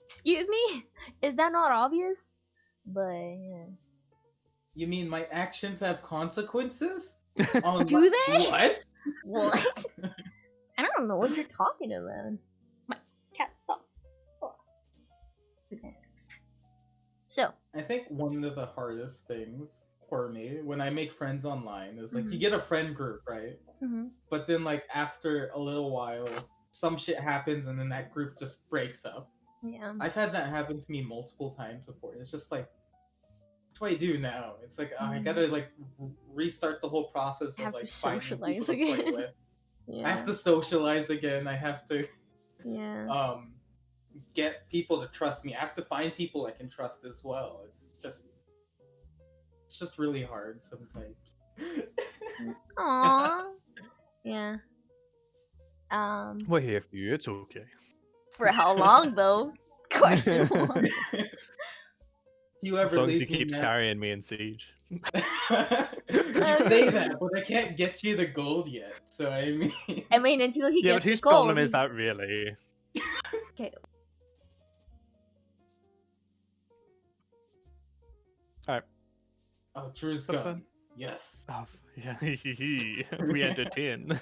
"Excuse me, is that not obvious?" But yeah. You mean my actions have consequences? Do they? What? What? I don't know what you're talking about. My cat, stop. Oh. Okay. So. I think one of the hardest things for me when I make friends online is like Mhm. you get a friend group, right? Mhm. But then like after a little while, some shit happens and then that group just breaks up. Yeah. I've had that happen to me multiple times before. It's just like, what do I do now? It's like I gotta like restart the whole process of like finding people to play with. Yeah. I have to socialize again. I have to get people to trust me. I have to find people I can trust as well. It's just really hard sometimes. Aww. Yeah. We're here for you. It's okay. For how long though? Question mark. You As ever long as he leave me keeps now? carrying me in Siege. You say that, but I can't get you the gold yet. So I mean, until he Yeah, gets but whose the gold. problem is that really? Okay. Alright. Oh, Drew's gone. Yes. Oh, yeah, we entertain.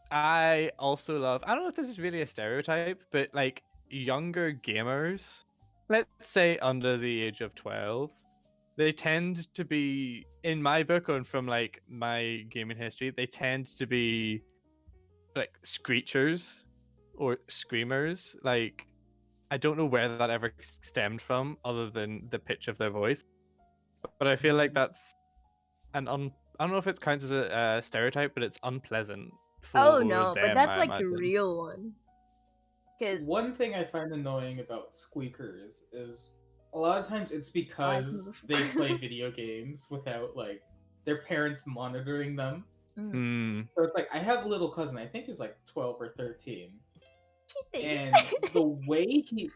I also love, I don't know if this is really a stereotype, but like younger gamers, let's say under the age of 12, they tend to be, in my book and from like my gaming history, they tend to be like screechers or screamers. Like, I don't know where that ever stemmed from other than the pitch of their voice. But I feel like that's I don't know if it counts as a stereotype, but it's unpleasant for Oh no, but them, that's I like the imagine. real one. One thing I find annoying about squeakers is a lot of times it's because they play video games without like their parents monitoring them. So it's like I have a little cousin, I think he's like 12 or 13. And the way he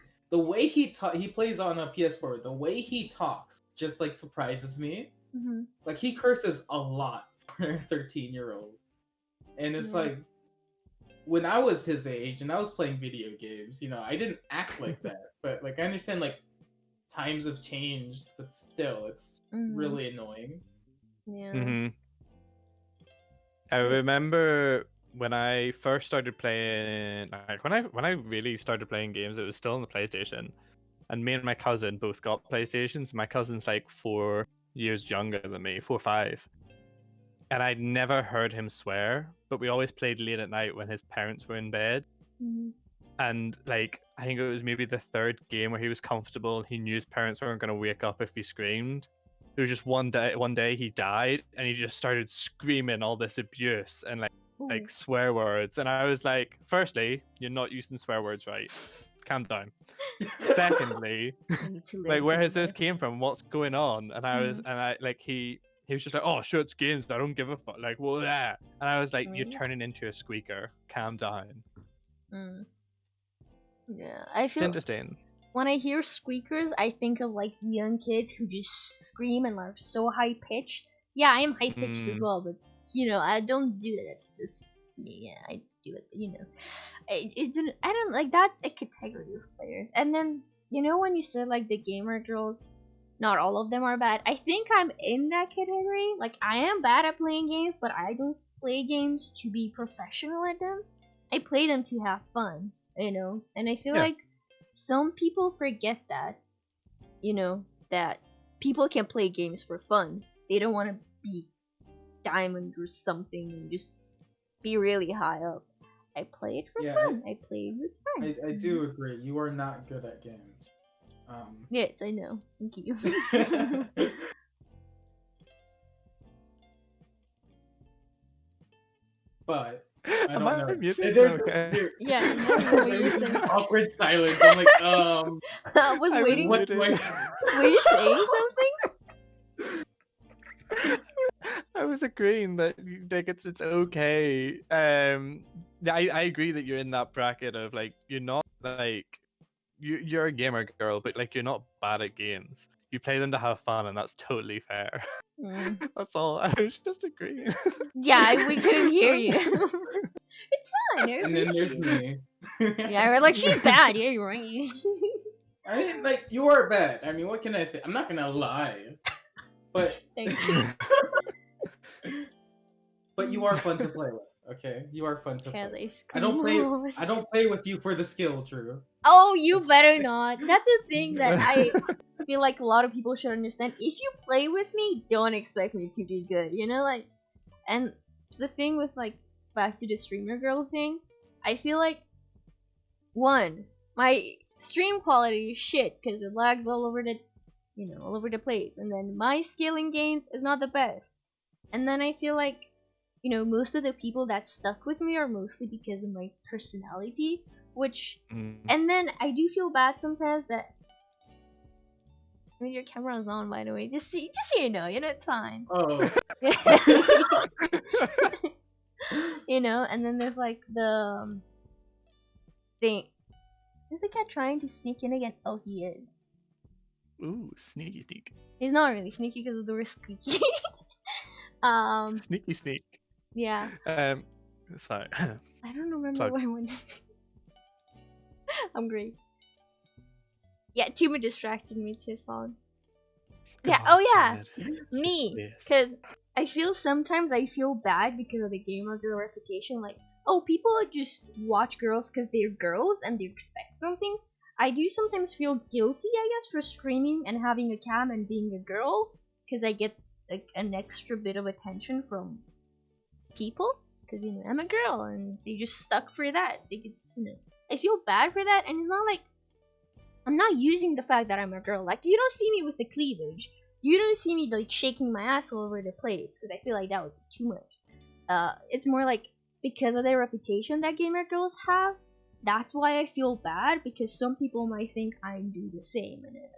plays on a PS4, the way he talks just like surprises me. Like he curses a lot for a 13-year-old. And it's like when I was his age and I was playing video games, I didn't act like that. But like I understand like times have changed, but still it's really annoying. Yeah. I remember when I first started playing, like when I really started playing games, it was still on the PlayStation, and me and my cousin both got PlayStations. My cousin's like 4 years younger than me, 4 or 5, and I'd never heard him swear. But we always played late at night when his parents were in bed, and like I think it was maybe the 3rd game where he was comfortable and he knew his parents weren't going to wake up if he screamed. It was just one day he died and he just started screaming all this abuse and like like swear words, and I was like, firstly, you're not using swear words right. Calm down. Secondly, I need to like live where with has this that. came from? What's going on? And I was, Mhm. and I like he was just like, oh, sure, it's games. I don't give a fuck. Like, well, yeah. And I was like, you're Right? turning into a squeaker. Calm down. Mm. Yeah, I It's feel interesting. when I hear squeakers, I think of like young kids who just scream and are so high pitched. Yeah, I am high pitched as Mm, well, but I don't do that. This, yeah, I do it. I don't like that a category of players. And then when you said like the gamer girls, not all of them are bad. I think I'm in that category. Like I am bad at playing games, but I don't play games to be professional at them. I play them to have fun, And I feel Yeah. like some people forget that people can play games for fun. They don't want to be diamond or something and just be really high up. I play it for Yeah, fun. I play it with friends. I do agree. You are not good at games. Yes, I know. Thank you. But I Am don't I know. muted? There's Okay. Yeah, no, what you're there's saying. an awkward silence. I'm like, I was I was waiting. what do I muted. say? Were you saying something? I was agreeing that like it's okay. Yeah, I agree that you're in that bracket of like you're not like you're a gamer girl, but like you're not bad at games. You play them to have fun, and that's totally fair. Mm. That's all. I was just agreeing. Yeah, we couldn't hear you. It's fine. I And then there's appreciate it. me. Yeah, we're like she's bad. Yeah, you're right. I mean, like you are bad. I mean, what can I say? I'm not gonna lie, but Thank you. but you are fun to play with. Okay, you are fun to play. Cause I With. scream. I don't play with you for the skill, Drew. Oh, you better not. That's the thing that I feel like a lot of people should understand. If you play with me, don't expect me to be good. Like, and the thing with like back to the streamer girl thing, I feel like one, my stream quality is shit because it lags all over all over the place, and then my scaling gains is not the best. And then I feel like most of the people that stuck with me are mostly because of my personality, which Mm. and then I do feel bad sometimes that your camera is on, by the way. Just so you know, it's fine. Oh, And then there's like the thing. Is the cat trying to sneak in again? Oh, he is. Ooh, sneaky sneak. He's not really sneaky because of the door is squeaky. Sneaky sneak. Yeah. Sorry. I don't remember Plug. what I wanted. I'm great. Yeah, Tuma distracted me to his phone. Yeah. God Oh yeah. damn it. Me. Yes. Because I feel sometimes I feel bad because of the gamer girl reputation. Like, oh, people just watch girls because they're girls and they expect something. I do sometimes feel guilty, I guess, for streaming and having a cam and being a girl because I get like an extra bit of attention from people because I'm a girl and they just stuck for that. They get, I feel bad for that, and it's not like I'm not using the fact that I'm a girl. Like, you don't see me with the cleavage. You don't see me like shaking my ass all over the place because I feel like that would be too much. It's more like because of the reputation that gamer girls have. That's why I feel bad, because some people might think I do the same, and it's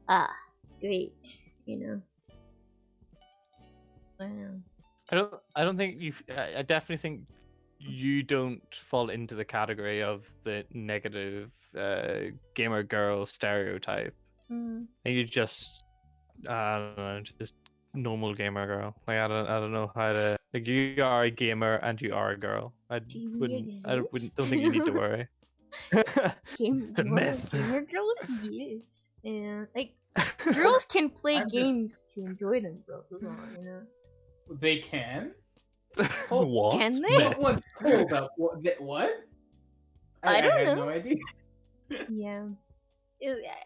like, great, I don't think I definitely think you don't fall into the category of the negative gamer girl stereotype. Mm. And you just I don't know, just normal gamer girl. Like I don't know how to like you are a gamer and you are a girl. I don't think you need to worry. It's a myth. Gamer girls, yes, and like girls can play I'm just- games to enjoy themselves as well, they can. What? Can they? Myth. Hold up. What? I don't had know. no idea. Yeah.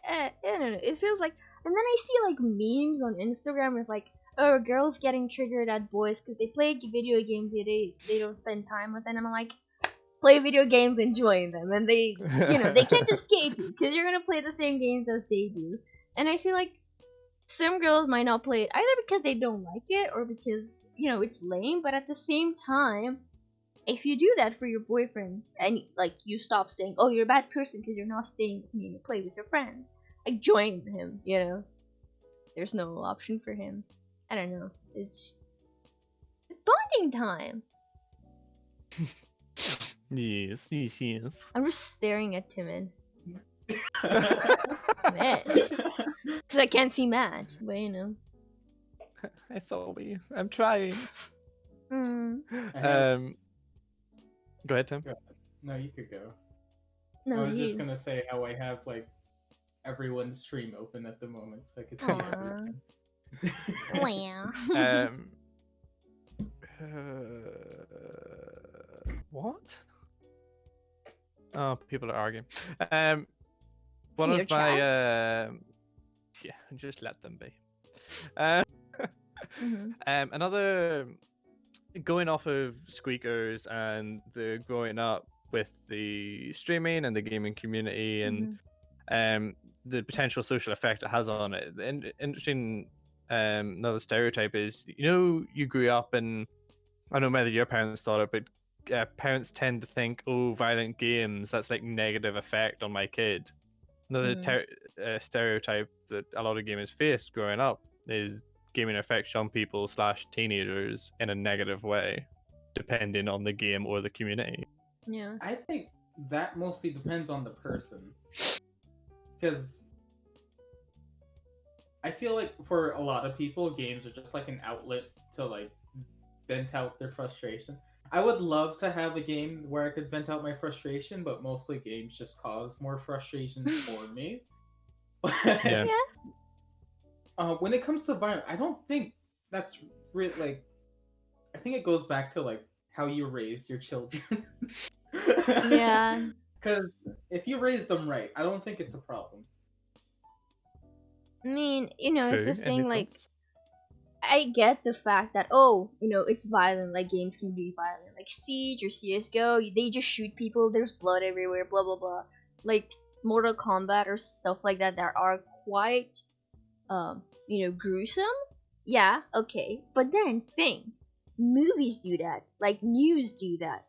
I don't know. It feels like, and then I see like memes on Instagram with like, oh, girls getting triggered at boys because they play video games they don't spend time with, and I'm like, play video games, enjoying them, and they they can't escape you because you're gonna play the same games as they do, and I feel like some girls might not play it either because they don't like it or because it's lame, but at the same time, if you do that for your boyfriend and like you stop saying, "Oh, you're a bad person because you're not staying with me and you play with your friends," like join him, There's no option for him. I don't know. It's bonding time. Yes. I'm just staring at Timon. Man. Because I can't see Matt, but I saw you. I'm trying. Mm, Go ahead, Tim. No, you could go. no, I was you. just gonna say how I have like everyone's stream open at the moment, so I could see Aw. everything. Wow. What? Oh, people are arguing. One In of your my chat? yeah, just let them be. Another going off of Squeakers and the growing up with the streaming and the gaming community and the potential social effect it has on it. The interesting another stereotype is, you grew up and I don't know whether your parents thought it, but parents tend to think, oh, violent games, that's like negative effect on my kid. Another stereotype that a lot of gamers face growing up is gaming affects young people / teenagers in a negative way, depending on the game or the community. Yeah. I think that mostly depends on the person, because I feel like for a lot of people, games are just like an outlet to like vent out their frustration. I would love to have a game where I could vent out my frustration, but mostly games just cause more frustration for me. Yeah. When it comes to violence, I don't think that's really like. I think it goes back to like how you raise your children. Yeah. Because if you raise them right, I don't think it's a problem. I mean, it's the True. Any thing, like, thoughts? I get the fact that, oh, it's violent, like, games can be violent. Like, Siege or CSGO, they just shoot people, there's blood everywhere, blah, blah, blah. Like, Mortal Kombat or stuff like that are quite, gruesome. Yeah, okay. But then, movies do that. Like, news do that.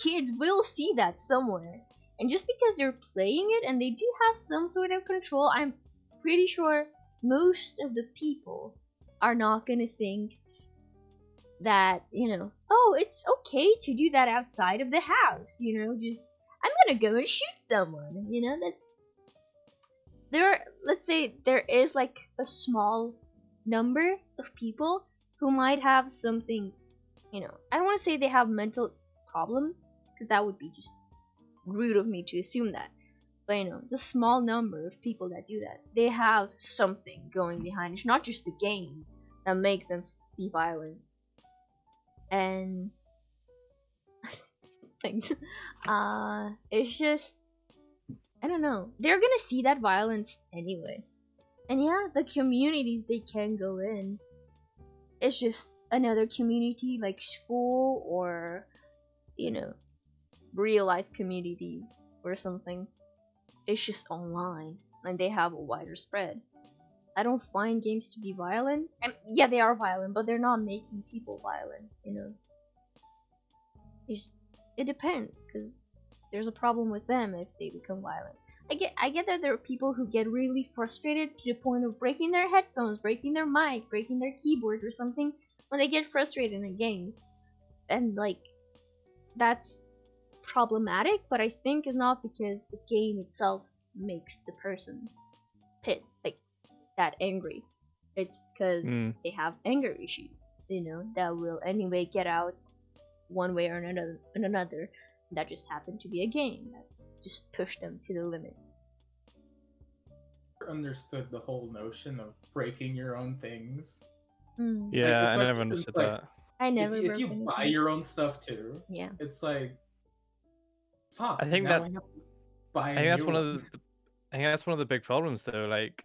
Kids will see that somewhere. And just because they're playing it and they do have some sort of control, I'm pretty sure most of the people are not gonna think that, oh, it's okay to do that outside of the house, just, I'm gonna go and shoot someone, let's say there is like a small number of people who might have something, I don't want to say they have mental problems, because that would be just rude of me to assume that. But the small number of people that do that, they have something going behind. It's not just the game that make them be violent. And things. It's just, I don't know. They're gonna see that violence anyway. And yeah, the communities they can go in. It's just another community like school or, real life communities or something. It's just online and they have a wider spread. I don't find games to be violent. And yeah, they are violent, but they're not making people violent, It depends, because there's a problem with them if they become violent. I get that there are people who get really frustrated to the point of breaking their headphones, breaking their mic, breaking their keyboard or something when they get frustrated in a game. And like, that's problematic, but I think it's not because the game itself makes the person pissed, like that angry. It's because they have anger issues, that will anyway get out one way or another. That just happened to be a game that just pushed them to the limit. I understood the whole notion of breaking your own things. Yeah, Like, I never understood that. I never. If you buy your own stuff too, yeah, it's like, fuck. I think now that I have to buy I think that's one one. of the I think that's one of the big problems though. Like,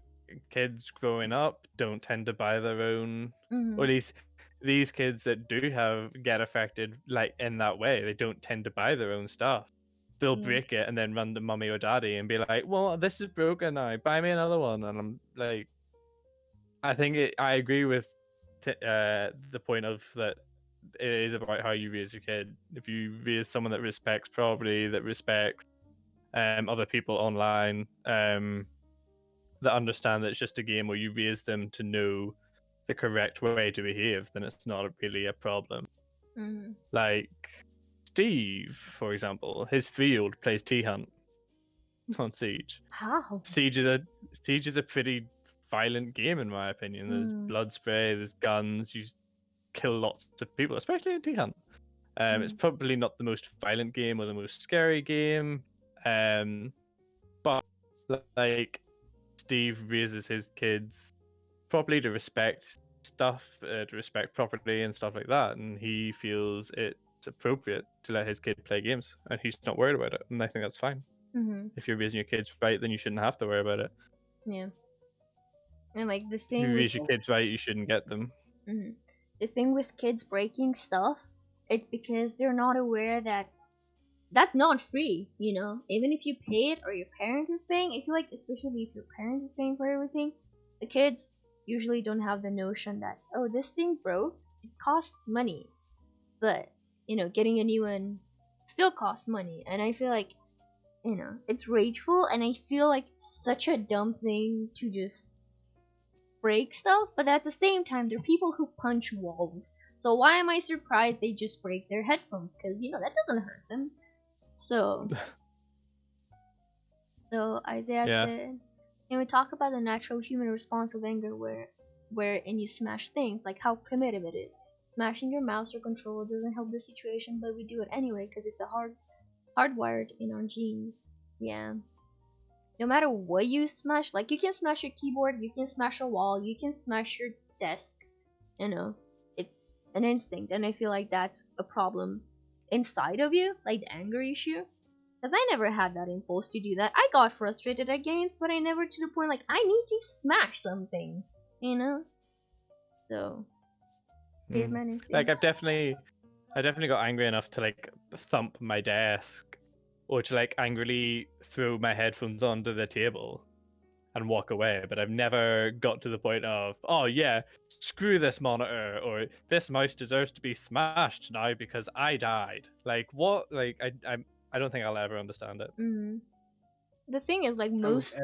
kids growing up don't tend to buy their own, or at least these kids that do get affected like in that way, they don't tend to buy their own stuff. They'll break it and then run to mommy or daddy and be like, well, this is broken now, buy me another one. And I'm like, I agree with the point of that it is about how you raise your kid. If you raise someone that respects property, that respects other people online, that understand that it's just a game where you raise them to know the correct way to behave, then it's not really a problem. Mm-hmm. Like Steve, for example, his 3-year-old plays T-Hunt on Siege. How? Siege is a pretty violent game in my opinion. There's blood spray, there's guns, you kill lots of people, especially in T-Hunt. It's probably not the most violent game or the most scary game, but like Steve raises his kids properly to respect stuff, to respect property and stuff like that, and he feels it's appropriate to let his kid play games, and he's not worried about it, and I think that's fine. Mm-hmm. If you're raising your kids right, then you shouldn't have to worry about it. Yeah. And like the If thing you with raise your kids right, you shouldn't get them. the thing with kids breaking stuff, it's because they're not aware that that's not free, you know. Even if you pay it or your parent is paying, I feel like especially if your parent is paying for everything, the kids usually don't have the notion that, oh, this thing broke, it costs money, but you know, getting a new one still costs money. And I feel like, you know, it's rageful, and I feel like such a dumb thing to just break stuff, but at the same time there are people who punch walls, so why am I surprised they just break their headphones? Because you know that doesn't hurt them. So Isaiah Yeah. said, and we talk about the natural human response of anger wherein you smash things, like how primitive it is. Smashing your mouse or controller doesn't help the situation, but we do it anyway because it's hardwired in our genes. Yeah. No matter what you smash, like you can smash your keyboard, you can smash a wall, you can smash your desk. You know, it's an instinct, and I feel like that's a problem inside of you, like the anger issue. Because I never had that impulse to do that. I got frustrated at games, but I never to the point like I need to smash something, you know. So, caveman instinct. Like I definitely got angry enough to like thump my desk, or to like angrily throw my headphones onto the table and walk away, but I've never got to the point of, oh yeah, screw this monitor, or this mouse deserves to be smashed now because I died. Like what? Like I don't think I'll ever understand it. The thing is, like most.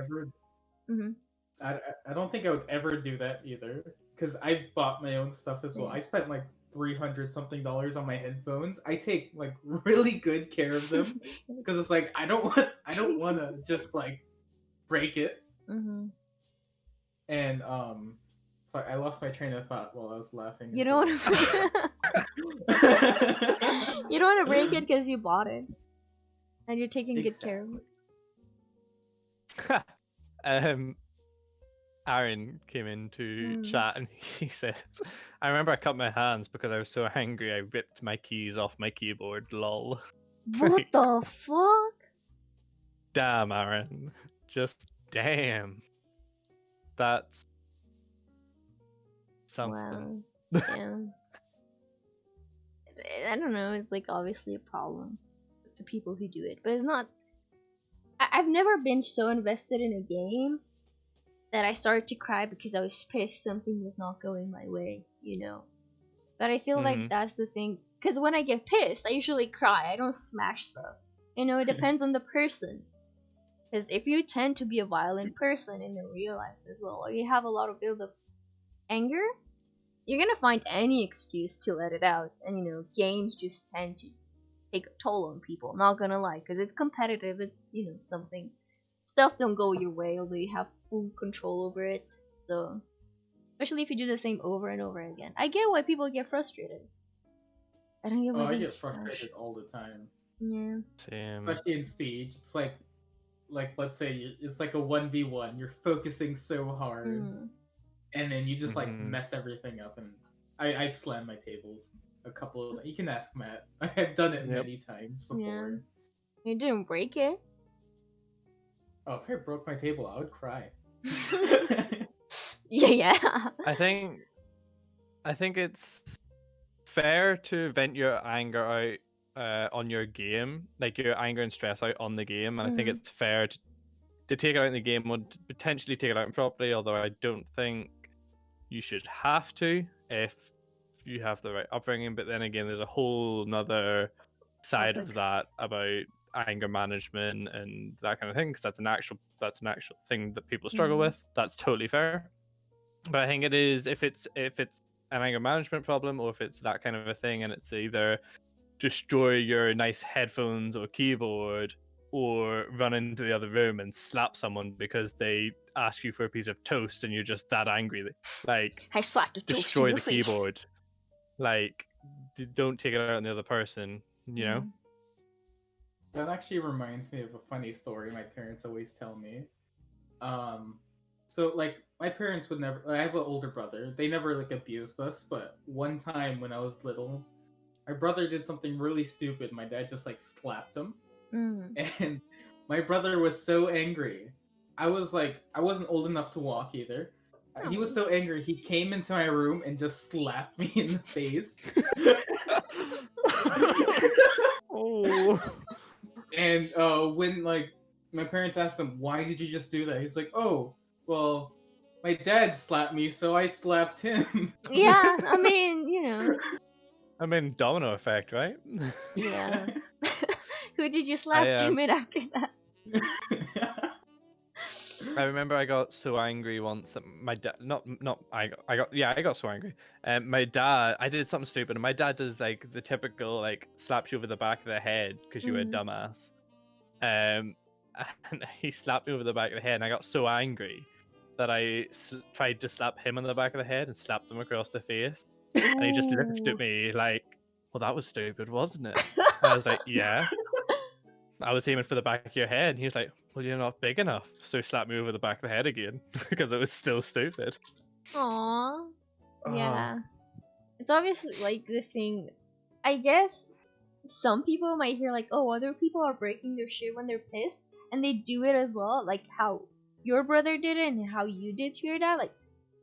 I don't think I would ever do that either, because I bought my own stuff as well. I spent like $300 something on my headphones. I take like really good care of them because it's like I don't want to just like break it. And I lost my train of thought while I was laughing. You don't want to. You don't want to break it because you bought it, and you're taking good care of it. Aaron came into chat and he says, I remember I cut my hands because I was so angry I ripped my keys off my keyboard, lol. What the fuck? Damn, Aaron. Just damn. That's something. Wow. Yeah. I don't know, it's like obviously a problem with the people who do it, but it's not. I've never been so invested in a game that I started to cry because I was pissed something was not going my way, you know. But I feel like that's the thing, because when I get pissed, I usually cry. I don't smash stuff. You know, it depends on the person. Because if you tend to be a violent person in the real life as well, or you have a lot of build-up anger, you're gonna find any excuse to let it out. And you know, games just tend to take a toll on people. Not gonna lie, because it's competitive. It's, you know, something. Stuff don't go your way, although you have full control over it. So, especially if you do the same over and over again. I get why people get frustrated. I don't get why I get frustrated all the time. Yeah. Same. Especially in Siege, it's like let's say it's like a 1v1. You're focusing so hard, and then you just like mess everything up. And I've slammed my tables a couple of. You can ask Matt. I have done it many times before. Yeah. You didn't break it. Oh, if I broke my table, I would cry. Yeah. I think it's fair to vent your anger out on your game, like your anger and stress out on the game, and I think it's fair to take it out in the game or potentially take it out in property, although I don't think you should have to if you have the right upbringing. But then again, there's a whole nother side of Topic. that about anger management and that kind of thing, because that's an actual thing that people struggle Mhm. with. That's totally fair. But I think it is, if it's an anger management problem, or if it's that kind of a thing, and it's either destroy your nice headphones or keyboard, or run into the other room and slap someone because they ask you for a piece of toast and you're just that angry, like I slapped a toast in destroy your the face. keyboard. Like, don't take it out on the other person, you know? Mhm. That actually reminds me of a funny story my parents always tell me. So like my parents would never. I have an older brother. They never like abused us, but one time when I was little, my brother did something really stupid. My dad just like slapped him, Mm. and my brother was so angry. I wasn't old enough to walk either. He was so angry. He came into my room and just slapped me in the face. Oh. And when like my parents asked him, "Why did you just do that?" He's like, "Oh, well, my dad slapped me, so I slapped him." Yeah, I mean, you know. I mean, domino effect, right? Yeah. Who did you I slap, Timid, after that? I remember I got so angry once that my dad, I got so angry. My dad, I did something stupid, and my dad does like the typical like slaps you over the back of the head because you were a Mhm. dumbass. And he slapped me over the back of the head, and I got so angry that I tried to slap him on the back of the head and slapped him across the face, and he just looked Ooh. at me like, "Well, that was stupid, wasn't it?" And I was like, "Yeah." I was aiming for the back of your head. And he was like, "Well, you're not big enough." So he slapped me over the back of the head again because it was still stupid. Aw. Oh. Yeah. It's obviously like the thing. I guess some people might hear like, oh, other people are breaking their shit when they're pissed, and they do it as well, like how your brother did it and how you did to your dad. Like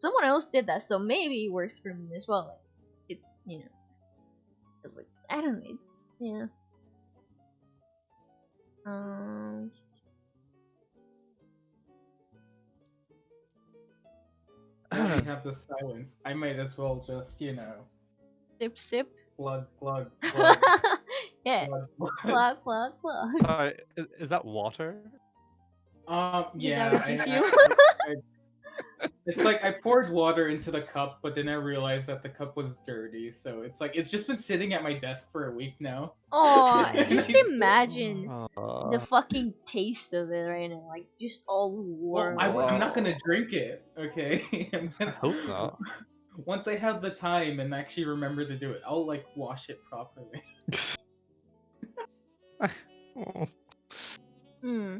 someone else did that, so maybe it works for me as well. Like it, you know, it's like I don't know. Yeah. Um. Now we have the silence. I might as well just, Sip sip. glug, glug, glug, Yeah. glug, glug. Plug plug plug. Sorry, is that water? Did Yeah, that make you feel? it's like I poured water into the cup, but then I realized that the cup was dirty. So it's like it's just been sitting at my desk for a week now. Oh, just It's- imagine the Oh. fucking taste of it right now, like just all well, warm. I'm not gonna drink it. Okay. I hope not. Once I have the time and actually remember to do it, I'll like wash it properly. Oh.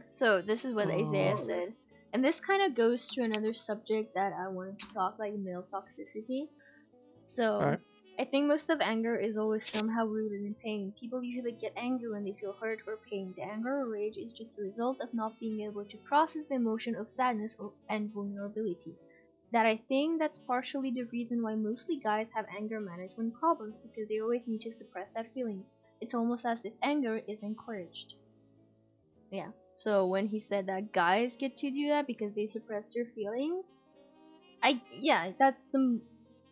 So this is what Isaiah Oh. said, and this kind of goes to another subject that I wanted to talk, like male toxicity. So Alright. I think most of anger is always somehow rooted in pain. People usually get angry when they feel hurt or pain. The anger or rage is just a result of not being able to process the emotion of sadness and vulnerability. That I think that's partially the reason why mostly guys have anger management problems, because they always need to suppress that feeling. It's almost as if anger is encouraged. Yeah. So when he said that guys get to do that because they suppress their feelings, that's some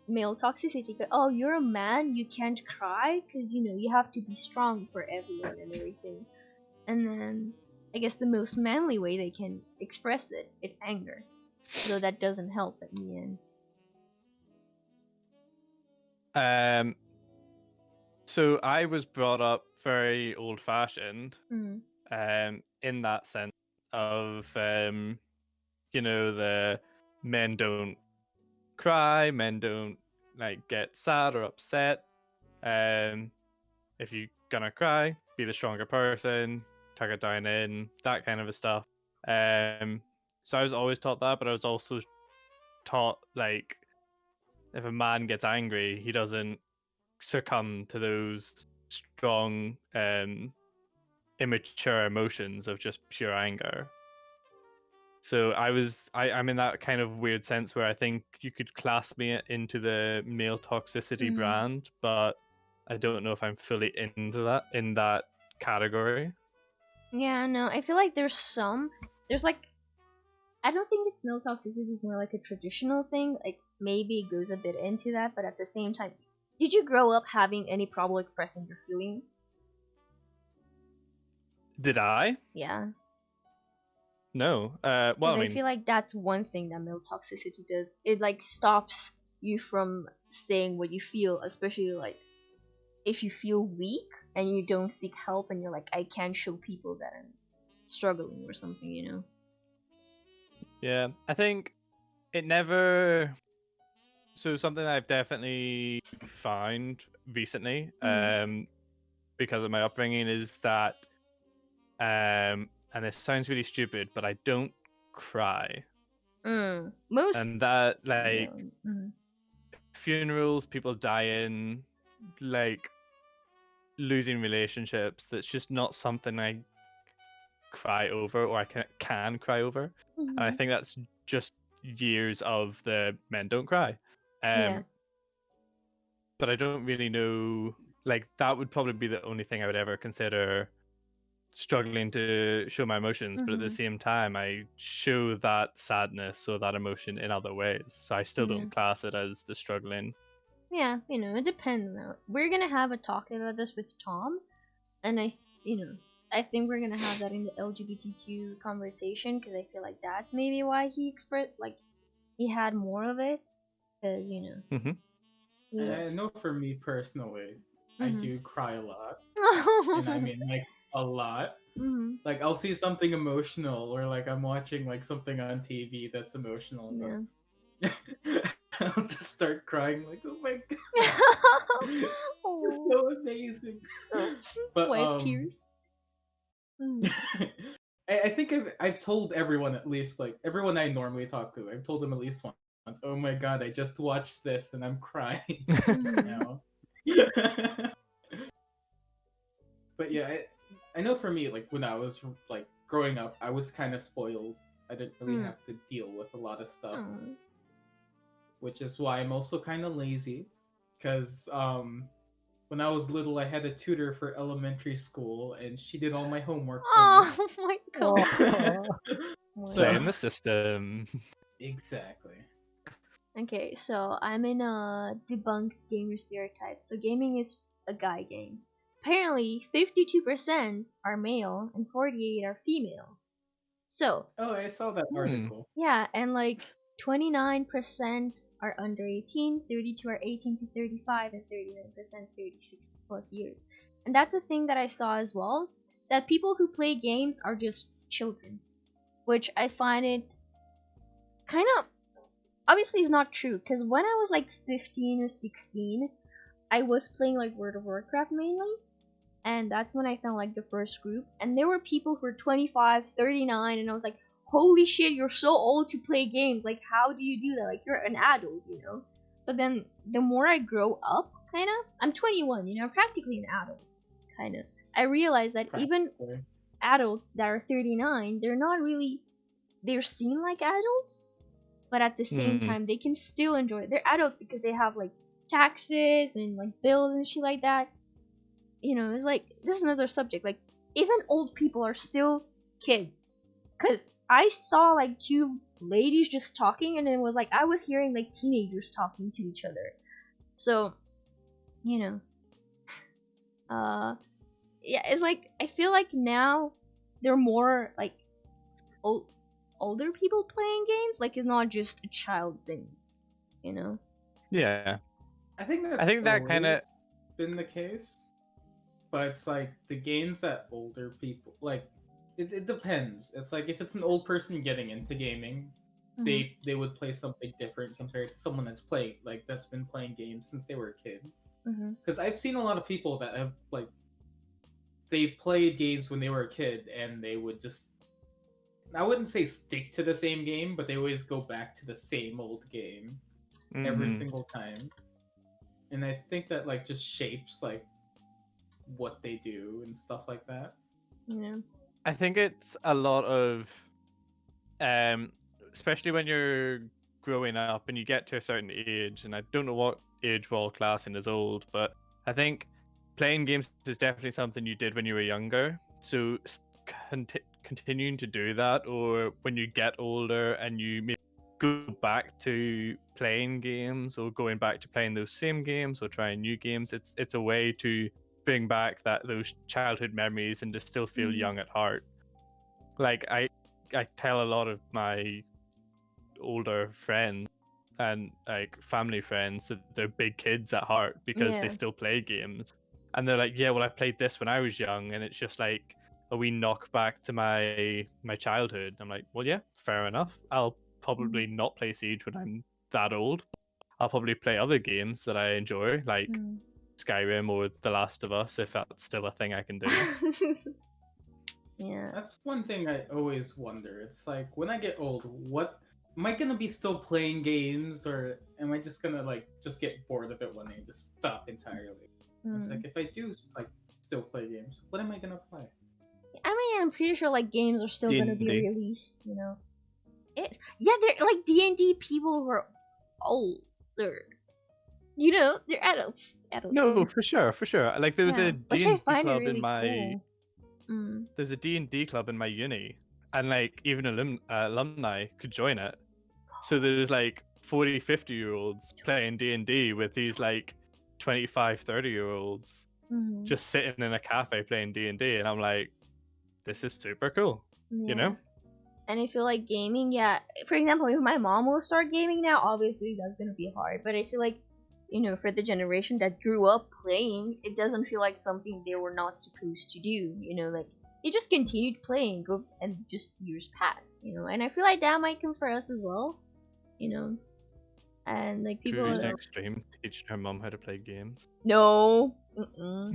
male toxicity. But, oh, you're a man, you can't cry because you have to be strong for everyone and everything. And then I guess the most manly way they can express it is anger, though that doesn't help at the end. So I was brought up very old-fashioned, Mm. in that sense of, the men don't cry, men don't like get sad or upset. If you're gonna cry, be the stronger person, tuck it down in, that kind of a stuff. So I was always taught that, but I was also taught like if a man gets angry, he doesn't succumb to those strong, immature emotions of just pure anger. So I'm in that kind of weird sense where I think you could class me into the male toxicity Mm. brand, but I don't know if I'm fully in that category. Yeah, no, I feel like there's like, I don't think it's male toxicity is more like a traditional thing. Like maybe it goes a bit into that, but at the same time, did you grow up having any trouble expressing your feelings? Did I? Yeah. No. Well, Because I I mean, feel like that's one thing that male toxicity does. It like stops you from saying what you feel, especially like if you feel weak and you don't seek help and you're like, I can't show people that I'm struggling or something, you know? yeah. I think it never. So something I've definitely found recently, because of my upbringing, is that, and it sounds really stupid, but I don't cry, Most, and that yeah. like funerals, people dying, like losing relationships. That's just not something I cry over, or I can cry over, and I think that's just years of the men don't cry. Yeah. But I don't really know. Like that would probably be the only thing I would ever consider struggling to show my emotions. But at the same time, I show that sadness or that emotion in other ways. So I still Yeah. don't class it as the struggling. Yeah, you know, it depends now. We're gonna have a talk about this with Tom, and I think we're gonna have that in the LGBTQ conversation because I feel like that's maybe why he expressed like he had more of it, because Mm-hmm. I know for me personally, I do cry a lot, and I mean like a lot. Like I'll see something emotional, or like I'm watching like something on TV that's emotional, and I'll just start crying like, oh my god, it's so amazing. But Wet tears. I think I've told everyone, at least like everyone I normally talk to, I've told them at least once. Oh my god, I just watched this and I'm crying now. But yeah, I know for me, like when I was like growing up, I was kind of spoiled. I didn't really have to deal with a lot of stuff, which is why I'm also kind of lazy. Because when I was little, I had a tutor for elementary school, and she did all my homework for me. Oh my god. So Playing the system. exactly. Okay, so I'm in a debunked gamer stereotype. So gaming is a guy game. Apparently, 52% are male and 48 are female. So, Oh, I saw that article. yeah, and like 29% are under 18, 32 are 18 to 35, and 39% 36 plus years. And that's a thing that I saw as well, that people who play games are just children, which I find it kind of obviously it's not true because when I was like 15 or 16, I was playing like World of Warcraft mainly, and that's when I found like the first group, and there were people who were 25, 39, and I was like, holy shit, you're so old to play games, like how do you do that, like you're an adult, you know? But then the more I grow up, kind of, I'm 21, you know, practically an adult, kind of, I realized that even adults that are 39, they're not really, they're seen like adults, but at the same time they can still enjoy it. They're adults because they have like taxes and like bills and shit like that. You know, it's like this is another subject. Like even old people are still kids. Cause I saw like two ladies just talking, and it was like I was hearing like teenagers talking to each other. So, you know, yeah, it's like I feel like now they're more like older people playing games. Like it's not just a child thing, you know. Yeah. I think that kind of been the case, but it's like the games that older people like. It depends. It's like if it's an old person getting into gaming, they would play something different compared to someone that's been playing games since they were a kid. Because I've seen a lot of people that have like they played games when they were a kid, and they would just, I wouldn't say stick to the same game, but they always go back to the same old game every single time. And I think that like just shapes like what they do and stuff like that. Yeah. I think it's a lot of, especially when you're growing up and you get to a certain age, and I don't know what age we're all classing as old, but I think playing games is definitely something you did when you were younger. So continuing to do that, or when you get older and you maybe go back to playing games or going back to playing those same games or trying new games. It's a way to bring back those childhood memories and to still feel young at heart. Like I tell a lot of my older friends and like family friends that they're big kids at heart because they still play games, and they're like, yeah, well, I played this when I was young, and it's just like a wee knock back to my childhood. I'm like, well, yeah, fair enough. I'll probably not play Siege when I'm that old. I'll probably play other games that I enjoy, like Skyrim or The Last of Us, if that's still a thing I can do. Yeah. That's one thing I always wonder. It's like, when I get old, what am I gonna be still playing games, or am I just gonna like just get bored of it one day and just stop entirely? It's like, if I do like still play games, what am I gonna play? I mean, I'm pretty sure like games are still gonna be D&D. released, you know. They're like D&D people who are older. You know, they're adults. No, for sure. Like there was a which I D&D find club really in my cool. there's a D&D club in my uni, and like even alumni could join it. So there's like 40, 50-year-olds playing D&D with these like 25, 30-year-olds just sitting in a cafe playing D&D, and I'm like, this is super cool, you know? And I feel like gaming, for example, if my mom will start gaming now, obviously that's gonna be hard. But I feel like, you know, for the generation that grew up playing, it doesn't feel like something they were not supposed to do. You know, like they just continued playing, and just years passed. You know, and I feel like that might come for us as well. You know, and like people. Drew's next stream teaching her mom how to play games. No. No.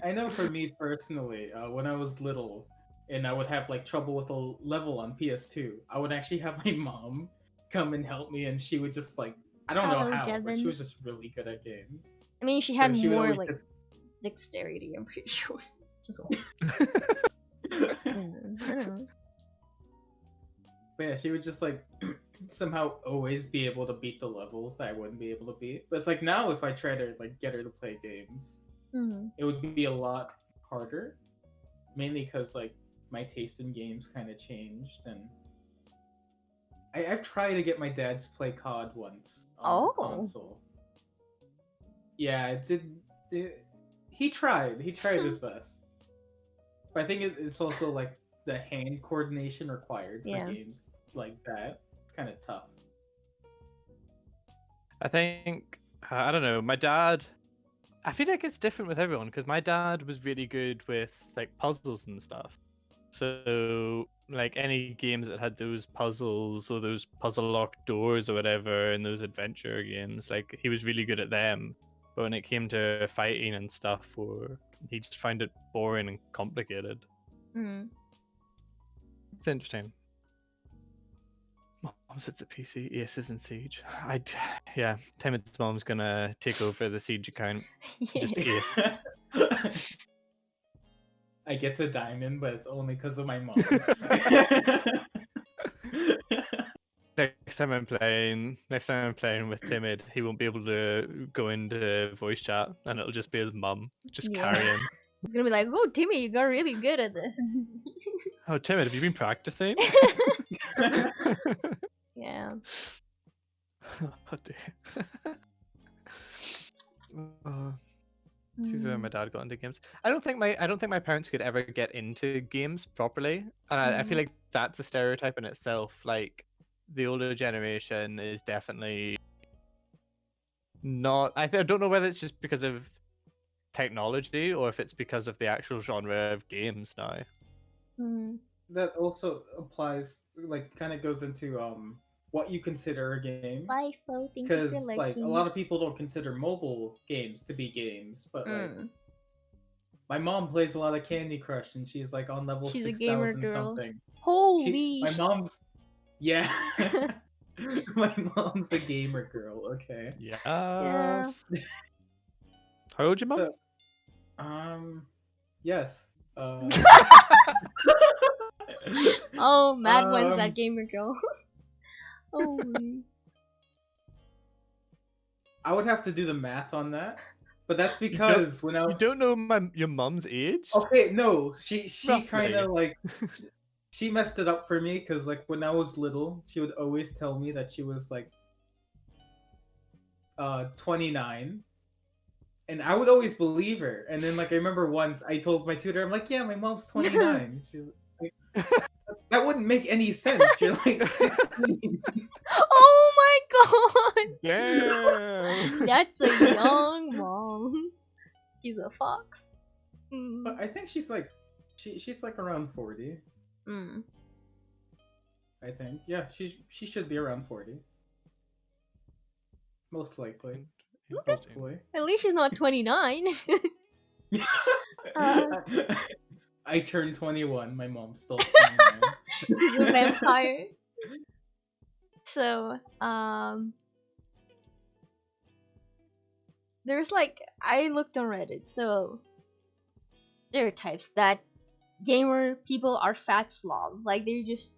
I know for me personally, when I was little, and I would have like trouble with a level on PS2, I would actually have my mom come and help me, and she would just like, I don't know how, but she was just really good at games. I mean, she had more like dexterity, I'm pretty sure. Just I don't know. But yeah, she would just like somehow always be able to beat the levels I wouldn't be able to beat. But it's like now if I try to like get her to play games, it would be a lot harder. Mainly because like my taste in games kind of changed, and I've tried to get my dad to play COD once on the console. Yeah, he tried his best. But I think it's also like the hand coordination required for games like that. It's kind of tough. I think, I don't know, my dad, I feel like it's different with everyone, because my dad was really good with like puzzles and stuff. So like any games that had those puzzles or those puzzle locked doors or whatever, and those adventure games, like he was really good at them. But when it came to fighting and stuff, or he just found it boring and complicated. It's interesting. Mom sits at PC, Aces and Siege. Timid's mom's gonna take over the Siege account. Just Ace. I get to diamond, but it's only because of my mom. Next time I'm playing with Timid, he won't be able to go into voice chat, and it'll just be his mum just carrying. He's gonna be like, "Oh, Timmy, you got really good at this." Oh, Timid, have you been practicing? Yeah. Oh dear. My dad got into games. I don't think my parents could ever get into games properly, and I feel like that's a stereotype in itself. Like the older generation is definitely not. I don't know whether it's just because of technology or if it's because of the actual genre of games now. That also applies, like, kind of goes into what you consider a game. Because like a lot of people don't consider mobile games to be games, but like my mom plays a lot of Candy Crush, and she's like on level 6,000 something. Holy! My mom's my mom's a gamer girl. Okay. Yeah. How old your mom? So, yes. Oh, Mad One's that gamer girl. Holy. I would have to do the math on that, but that's because you don't know your mom's age. Okay, no, she kind of like she messed it up for me because like when I was little, she would always tell me that she was like 29, and I would always believe her. And then like I remember once I told my tutor, I'm like, yeah, my mom's 29. She's like, that wouldn't make any sense. You're like 16. Oh my god! Damn. That's a young mom. He's a fox. But I think she's like she's like around 40. Mm. I think. Yeah, she should be around 40. Most likely. Hopefully. At least she's not 29. Uh. I turned 21. My mom's still 29. She's a vampire. So, there's like, I looked on Reddit, so stereotypes that gamer people are fat slobs. Like, they're just,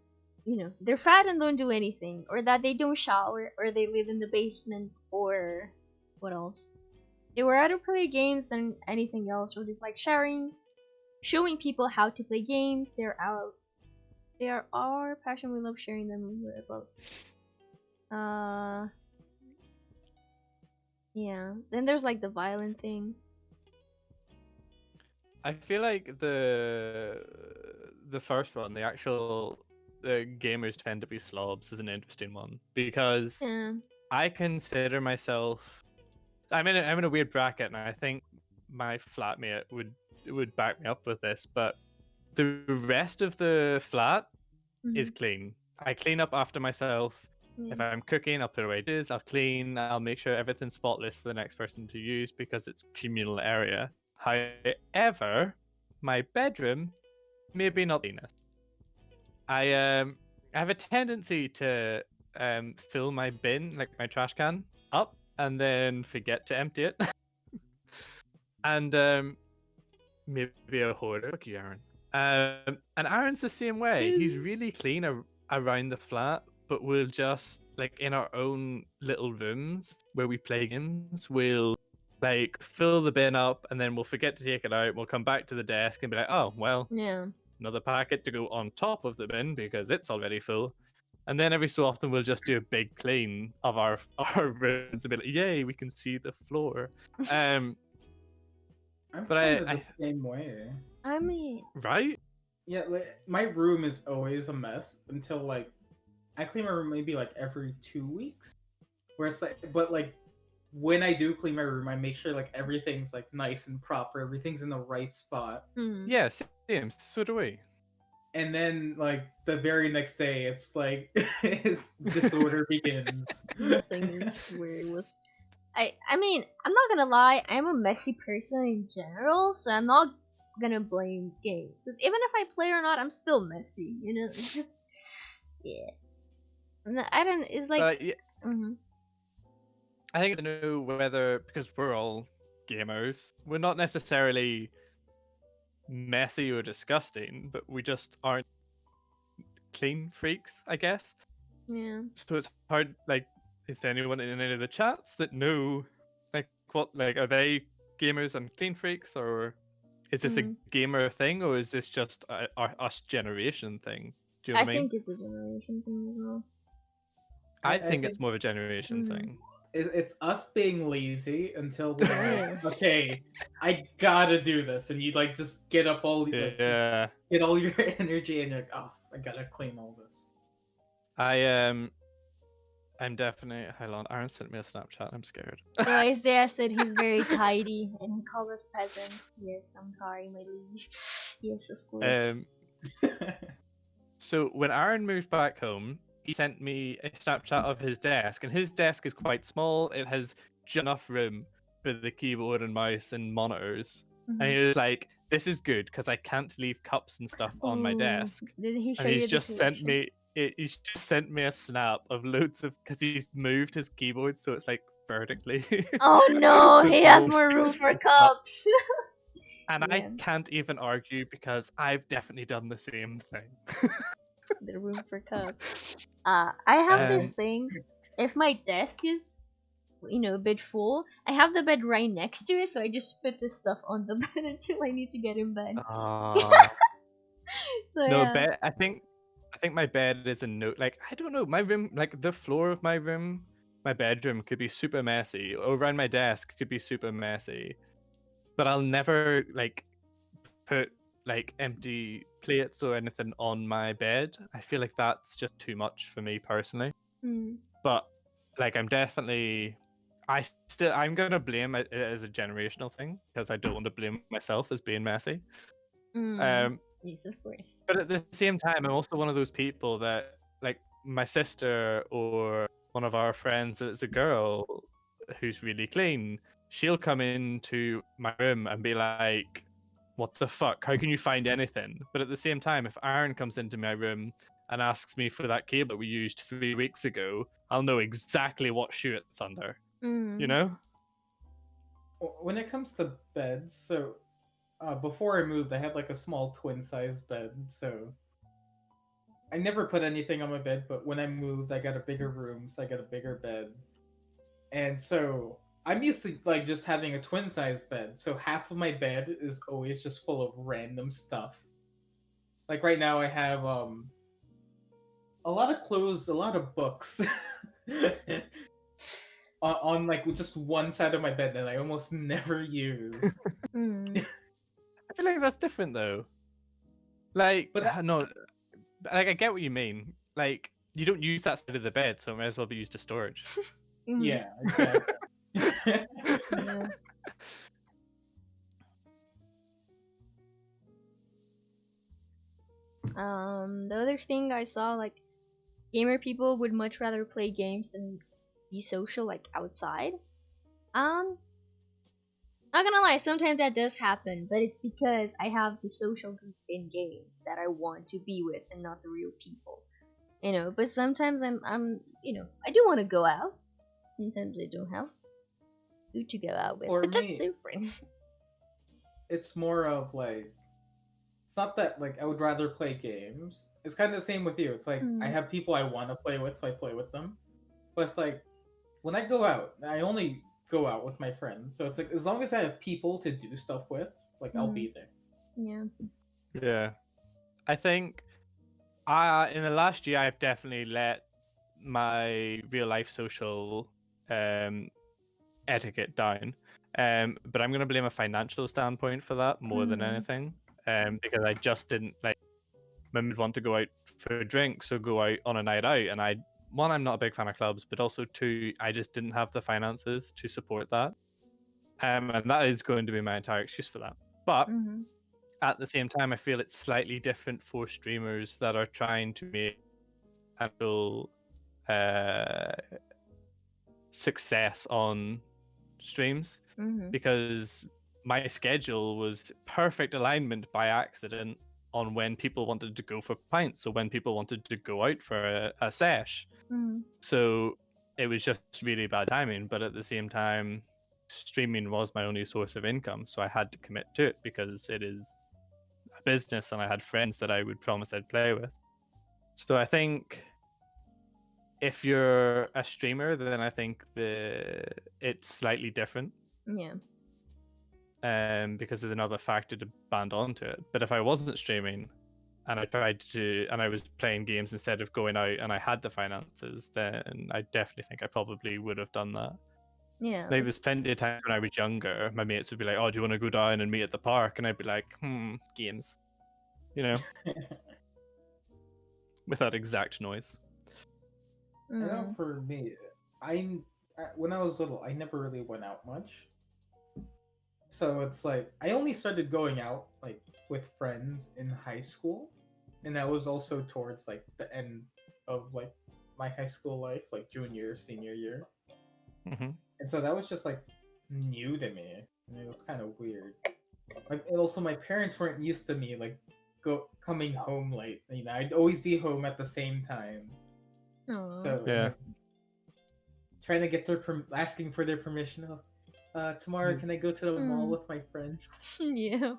they're fat and don't do anything. Or that they don't shower, or they live in the basement, or what else? They would rather play games than anything else, or just like showing people how to play games. They are our passion. We love sharing them. We're above. Yeah. Then there's like the violent thing. I feel like the first one, the gamers tend to be slobs, is an interesting one because Yeah. I consider myself. I'm in a weird bracket, and I think my flatmate would back me up with this. But the rest of the flat is clean. I clean up after myself. Yeah. If I'm cooking, I'll put away dishes. I'll clean. I'll make sure everything's spotless for the next person to use because it's a communal area. However, my bedroom, maybe not the cleanest. I have a tendency to fill my bin, like my trash can, up and then forget to empty it. And maybe a hoarder. Look, you, Aaron. And Aaron's the same way. He's really clean around the flat, but we'll just like in our own little rooms where we play games, we'll like fill the bin up and then we'll forget to take it out. We'll come back to the desk and be like, oh well, Yeah. another packet to go on top of the bin because it's already full. And then every so often we'll just do a big clean of our rooms and be like, yay, we can see the floor. I'm But kind of the same way. I mean, right? Yeah, like, my room is always a mess until like I clean my room maybe like every 2 weeks. Where it's like, but like when I do clean my room, I make sure like everything's like nice and proper, everything's in the right spot. Yeah, same. So do we. And then like the very next day, it's like it's disorder begins. nothing is where it was. I mean, I'm not gonna lie. I'm a messy person in general, so I'm not gonna blame games. Because even if I play or not, I'm still messy. It's just yeah. I don't. It's like. Yeah. I think I know whether, because we're all gamers, we're not necessarily messy or disgusting, but we just aren't clean freaks, I guess. Yeah. So it's hard, like, is there anyone in any of the chats that know, like, are they gamers and clean freaks, or is this a gamer thing, or is this just our us generation thing? Do you know what I mean? I think it's a generation thing as well. I think it's more of a generation thing. It's us being lazy until we're like, okay, I gotta do this, and you like just get up all like, get all your energy, and you're like, oh, I gotta clean all this. I'm definitely. Hold on, Aaron sent me a Snapchat. I'm scared. So Isaiah said he's very tidy, and he calls us peasants. Yes, I'm sorry, my liege. Yes, of course. So when Aaron moved back home, he sent me a Snapchat of his desk, and his desk is quite small. It has just enough room for the keyboard and mouse and monitors. And he was like, "This is good because I can't leave cups and stuff on my desk." Did he show and he's you just sent me. He's just sent me a snap of loads of, because he's moved his keyboard so it's like vertically. Oh no, he has more room for cups. And I can't even argue because I've definitely done the same thing. The room for cups. I have this thing. If my desk is, a bit full, I have the bed right next to it, so I just put the stuff on the bed until I need to get in bed. So So No, yeah. bed. I think my bed is a no. Like I don't know. My room, like the floor of my room, my bedroom could be super messy. Or around my desk could be super messy. But I'll never like put like empty plates or anything on my bed. I feel like that's just too much for me personally. Mm. But like I'm gonna blame it as a generational thing because I don't want to blame myself as being messy. Mm. Um, Yes, of course. but at the same time, I'm also one of those people that like my sister or one of our friends that's a girl who's really clean. She'll come into my room and be like, "What the fuck? How can you find anything?" But at the same time, if Aaron comes into my room and asks me for that cable we used 3 weeks ago, I'll know exactly what shoe it's under. You Mm. know? When it comes to beds, so before I moved, I had like a small twin size bed, so I never put anything on my bed. But when I moved, I got a bigger room, so I got a bigger bed, and so I'm used to like just having a twin size bed. So half of my bed is always just full of random stuff. Like right now, I have a lot of clothes, a lot of books. On like just one side of my bed that I almost never use. Mm. I feel like that's different though. Like, But that, no, like I get what you mean. Like, you don't use that side of the bed, so it may as well be used as storage. Mm. yeah, exactly. Yeah. The other thing I saw, like, gamer people would much rather play games than be social, like, outside. Um, not gonna lie, sometimes that does happen, but it's because I have the social group in games that I want to be with and not the real people. But sometimes I do want to go out. Sometimes I don't have who to go out with, For but that's me, different. it's more of like it's not that like I would rather play games. It's kind of the same with you. It's like I Mm. have people I want to play with, so I play with them. But it's like when I go out, I only go out with my friends. So it's like as long as I have people to do stuff with, like I'll Mm. be there. Yeah. Yeah. I think in the last year I've definitely let my real life social um etiquette down. But I'm gonna blame a financial standpoint for that more than Mm. anything. Because I just didn't like women would want to go out for drinks or go out on a night out, and I'm not a big fan of clubs, but also two, I just didn't have the finances to support that. And that is going to be my entire excuse for that. But Mhm. at the same time, I feel it's slightly different for streamers that are trying to make actual uh, success on streams, Mhm. because my schedule was perfect alignment by accident on when people wanted to go for pints, so when people wanted to go out for a sesh. Mhm. So it was just really bad timing, but at the same time, streaming was my only source of income, so I had to commit to it because it is a business and I had friends that I would promise I'd play with. So I think if you're a streamer, then I think it's slightly different, Yeah. because there's another factor to band onto it. But if I wasn't streaming and I was playing games instead of going out and I had the finances, then I definitely think I probably would have done that. Yeah. Like, there's plenty of times when I was younger, my mates would be like, "Oh, do you want to go down and meet at the park?" And I'd be like, games," you know, with that exact noise. I know Mm. for me, when I was little, I never really went out much. So it's like I only started going out like with friends in high school, and that was also towards like the end of like my high school life, like junior, senior year. Hmm. And so that was just like new to me, and it was kind of weird. Like, and also my parents weren't used to me like coming home late. I'd always be home at the same time. Aw. So and Yeah. like trying to get asking for their permission. Oh, tomorrow can I go to the mall Mm. with my friends? Yeah.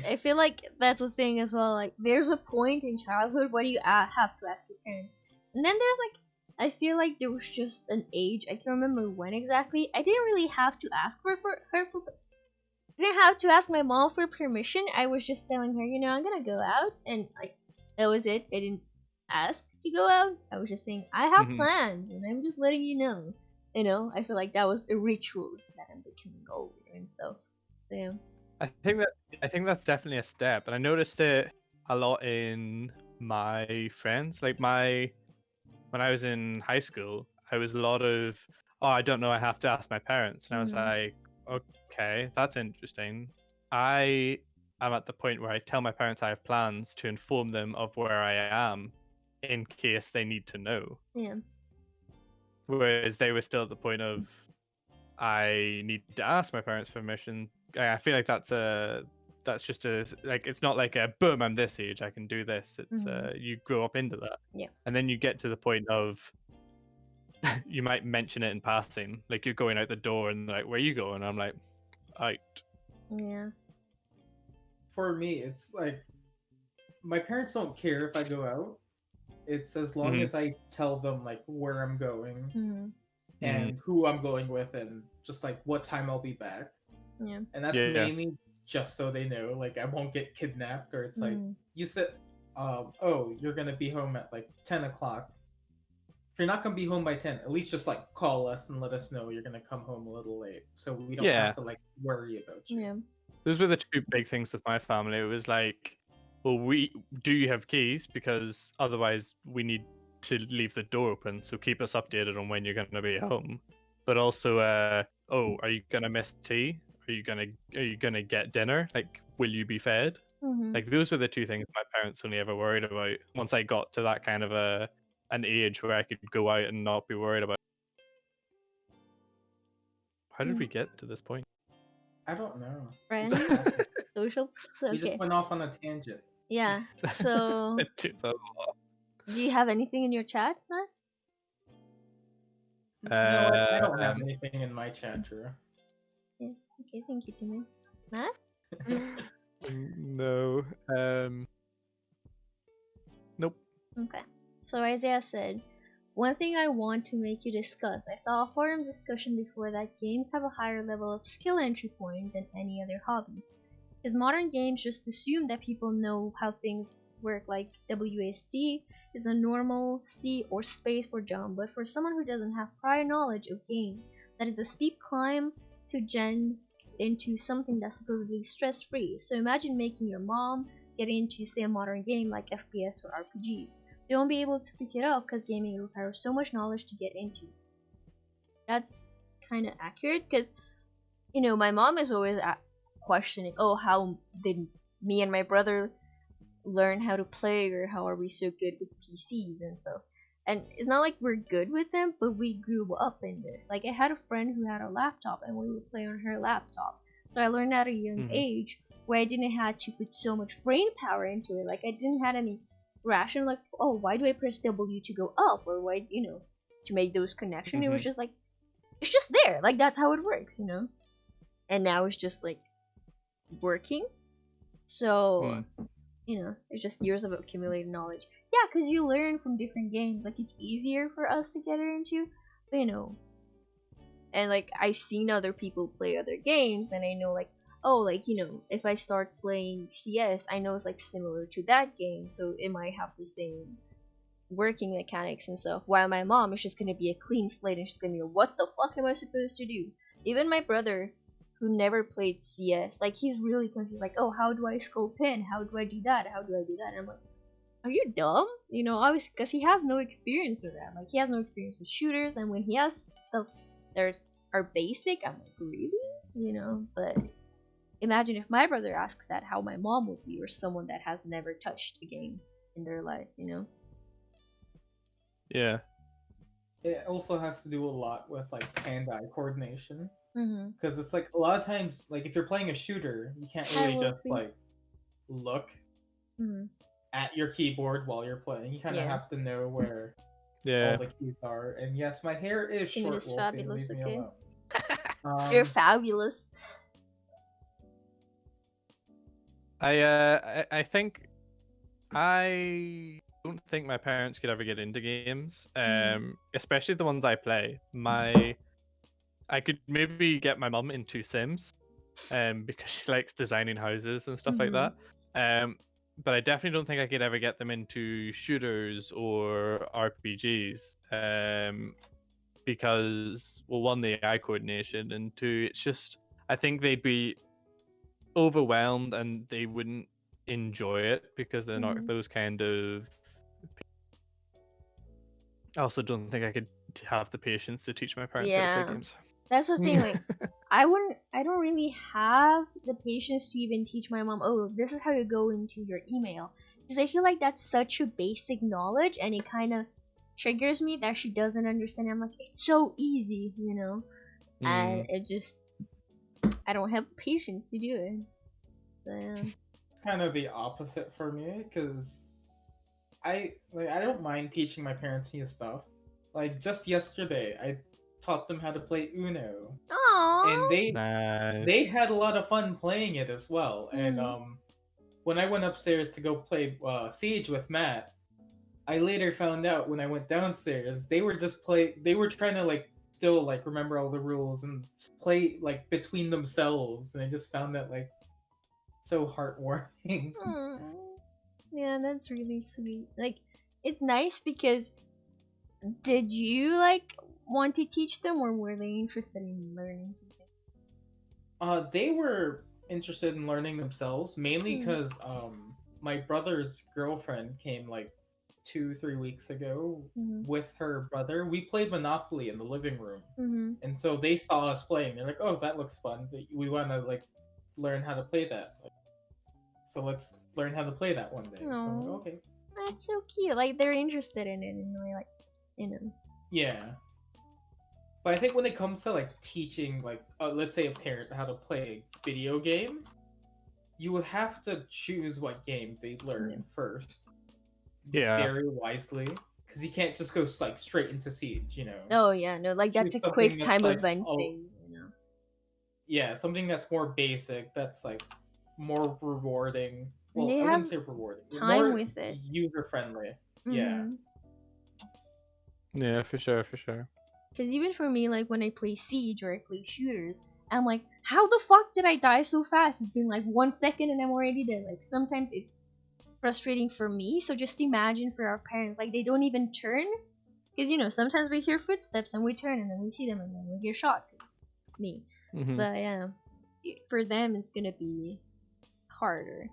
I feel like that's a thing as well. Like, there's a point in childhood where you have to ask your parents, and then there's like, I feel like there was just an age. I can't remember when exactly. I didn't really have to ask for her for didn't have to ask my mom for permission. I was just telling her, I'm gonna go out, and like that was it. I didn't ask to go out. I was just saying I have Mhm. plans, and I'm just letting you know. I feel like that was a ritual that I'm becoming older and stuff. So yeah. I think that's definitely a step, and I noticed it a lot in my friends. Like when I was in high school, I was a lot of, oh, I don't know, I have to ask my parents, and I was Mhm. like, okay, that's interesting. I am at the point where I tell my parents I have plans to inform them of where I am, in case they need to know. Yeah. Whereas they were still at the point of, I need to ask my parents' permission. I feel like that's just a like it's not like a boom, I'm this age, I can do this. It's Mhm. you grow up into that. Yeah. And then you get to the point of you might mention it in passing, like you're going out the door and they're like, where are you going? And I'm like, out. Yeah. For me, it's like my parents don't care if I go out. It's as long Mhm. as I tell them like where I'm going Mhm. and who I'm going with and just like what time I'll be back. Yeah. And that's Yeah. mainly just so they know like I won't get kidnapped or it's like Mhm. you said oh, you're gonna be home at like 10 o'clock. If you're not gonna be home by 10, at least just like call us and let us know you're gonna come home a little late so we don't Yeah. have to like worry about you. Yeah. Those were the two big things with my family. It was like, well, do you have keys? Because otherwise we need to leave the door open. So keep us updated on when you're going to be home. But also, oh, are you gonna miss tea? Are you gonna get dinner? Like, will you be fed? Mhm. Like those were the two things my parents only ever worried about. Once I got to that kind of an age where I could go out and not be worried about. How did Yeah. we get to this point? I don't know. It Friends, just happened. social. We just Okay. went off on a tangent. Yeah. So, It took that do you have anything in your chat, Matt? No, I don't have Um, anything in my chat, Drew. Yeah. Okay. Thank you, Timmy. Matt? no. Nope. Okay. So Isaiah said, one thing I want to make you discuss. I saw a forum discussion before that games have a higher level of skill entry point than any other hobby. Because modern games just assume that people know how things work, like WASD is a normal C or space for jump, but for someone who doesn't have prior knowledge of games, that is a steep climb to gen into something that's supposedly stress free. So imagine making your mom get into, say, a modern game like FPS or RPG. They won't be able to pick it up because gaming requires so much knowledge to get into. That's kind of accurate because my mom is always questioning, oh, how did me and my brother learn how to play, or how are we so good with PCs and stuff. And it's not like we're good with them, but we grew up in this. Like, I had a friend who had a laptop, and we would play on her laptop. So I learned at a young Mhm. age where I didn't have to put so much brain power into it. Like, I didn't have any ration, like, oh, why do I press W to go up, or why, to make those connections. It was Mhm. just like, it's just there. Like, that's how it works. And now it's just like working. So, Mm. it's just years of accumulated knowledge. Yeah, because you learn from different games. Like, it's easier for us to get into, but, and like, I've seen other people play other games, and I know, like, oh, like, if I start playing CS, I know it's like similar to that game, so it might have the same working mechanics and stuff. While my mom is just gonna be a clean slate, and she's gonna be, what the fuck am I supposed to do? Even my brother, who never played CS, like, he's really confused. Like, oh, how do I scope in? How do I do that? How do I do that? And I'm like, are you dumb? Obviously, because he has no experience with that. Like, he has no experience with shooters, and when he has stuff that are basic, I'm like, really? But imagine if my brother asks that, how my mom would be, or someone that has never touched a game in their life. Yeah. It also has to do a lot with like hand-eye coordination Mm-hmm. because it's like a lot of times like if you're playing a shooter, you can't Hi, really just Wolfie. like look Mm-hmm. at your keyboard while you're playing. You kind of Yeah. have to know where Yeah. all the keys are. And yes, my hair is Timmy short, is Wolfie. fabulous, Leave me okay? alone. You're fabulous. I think I don't think my parents could ever get into games. Especially the ones I play. I could maybe get my mum into Sims, because she likes designing houses and stuff like Mhm. that. But I definitely don't think I could ever get them into shooters or RPGs. Because, well, one, the eye coordination, and two, it's just, I think they'd be overwhelmed and they wouldn't enjoy it because they're not Mhm. those kind of. I also don't think I could have the patience to teach my parents how to play Yeah. games. That's the thing, like I don't really have the patience to even teach my mom, oh, this is how you go into your email. Because I feel like that's such a basic knowledge and it kind of triggers me that she doesn't understand. I'm like, it's so easy, you know? And it just, I don't have patience to do it. So, yeah. It's kind of the opposite for me because I don't mind teaching my parents new stuff. Like just yesterday, I taught them how to play Uno, and Aww. they Nice. had a lot of fun playing it as well. And Mhm. when I went upstairs to go play Siege with Matt, I later found out when I went downstairs they were they were trying to like still like remember all the rules and play like between themselves, and I just found that like so heartwarming. Mm. Yeah, that's really sweet. Like, it's nice because did you like want to teach them, or were they interested in learning something? They were interested in learning themselves, mainly Mm. because my brother's girlfriend came like 2-3 weeks ago Mhm. with her brother. We played Monopoly in the living room, Mhm. and so they saw us playing. They're like, "Oh, that looks fun. We want to like learn how to play that. Like, so let's learn how to play that one day." So I'm like, Oh, "Okay, that's so cute. Like they're interested in it, and they're like, you know. yeah." But I think when it comes to like teaching, like let's say a parent how to play a video game, you would have to choose what game they Yeah. learn first, Yeah. very wisely, because you can't just go like straight into Siege. You know, Oh yeah, no, like that's choose a something quick that's time like event oh thing, you know. yeah, something that's more basic, that's like more rewarding. And Well, they I have wouldn't say rewarding, time more with it. user friendly. Yeah. Mhm. Yeah, for sure, for sure. Because even for me, like when I play Siege or I play shooters, I'm like, how the fuck did I die so fast? It's been like 1 second and I'm already dead. Like sometimes it's frustrating for me. So just imagine for our parents, like they don't even turn, because you know sometimes we hear footsteps and we turn and then we see them and then we hear shots. Me, but yeah, for them it's gonna be harder,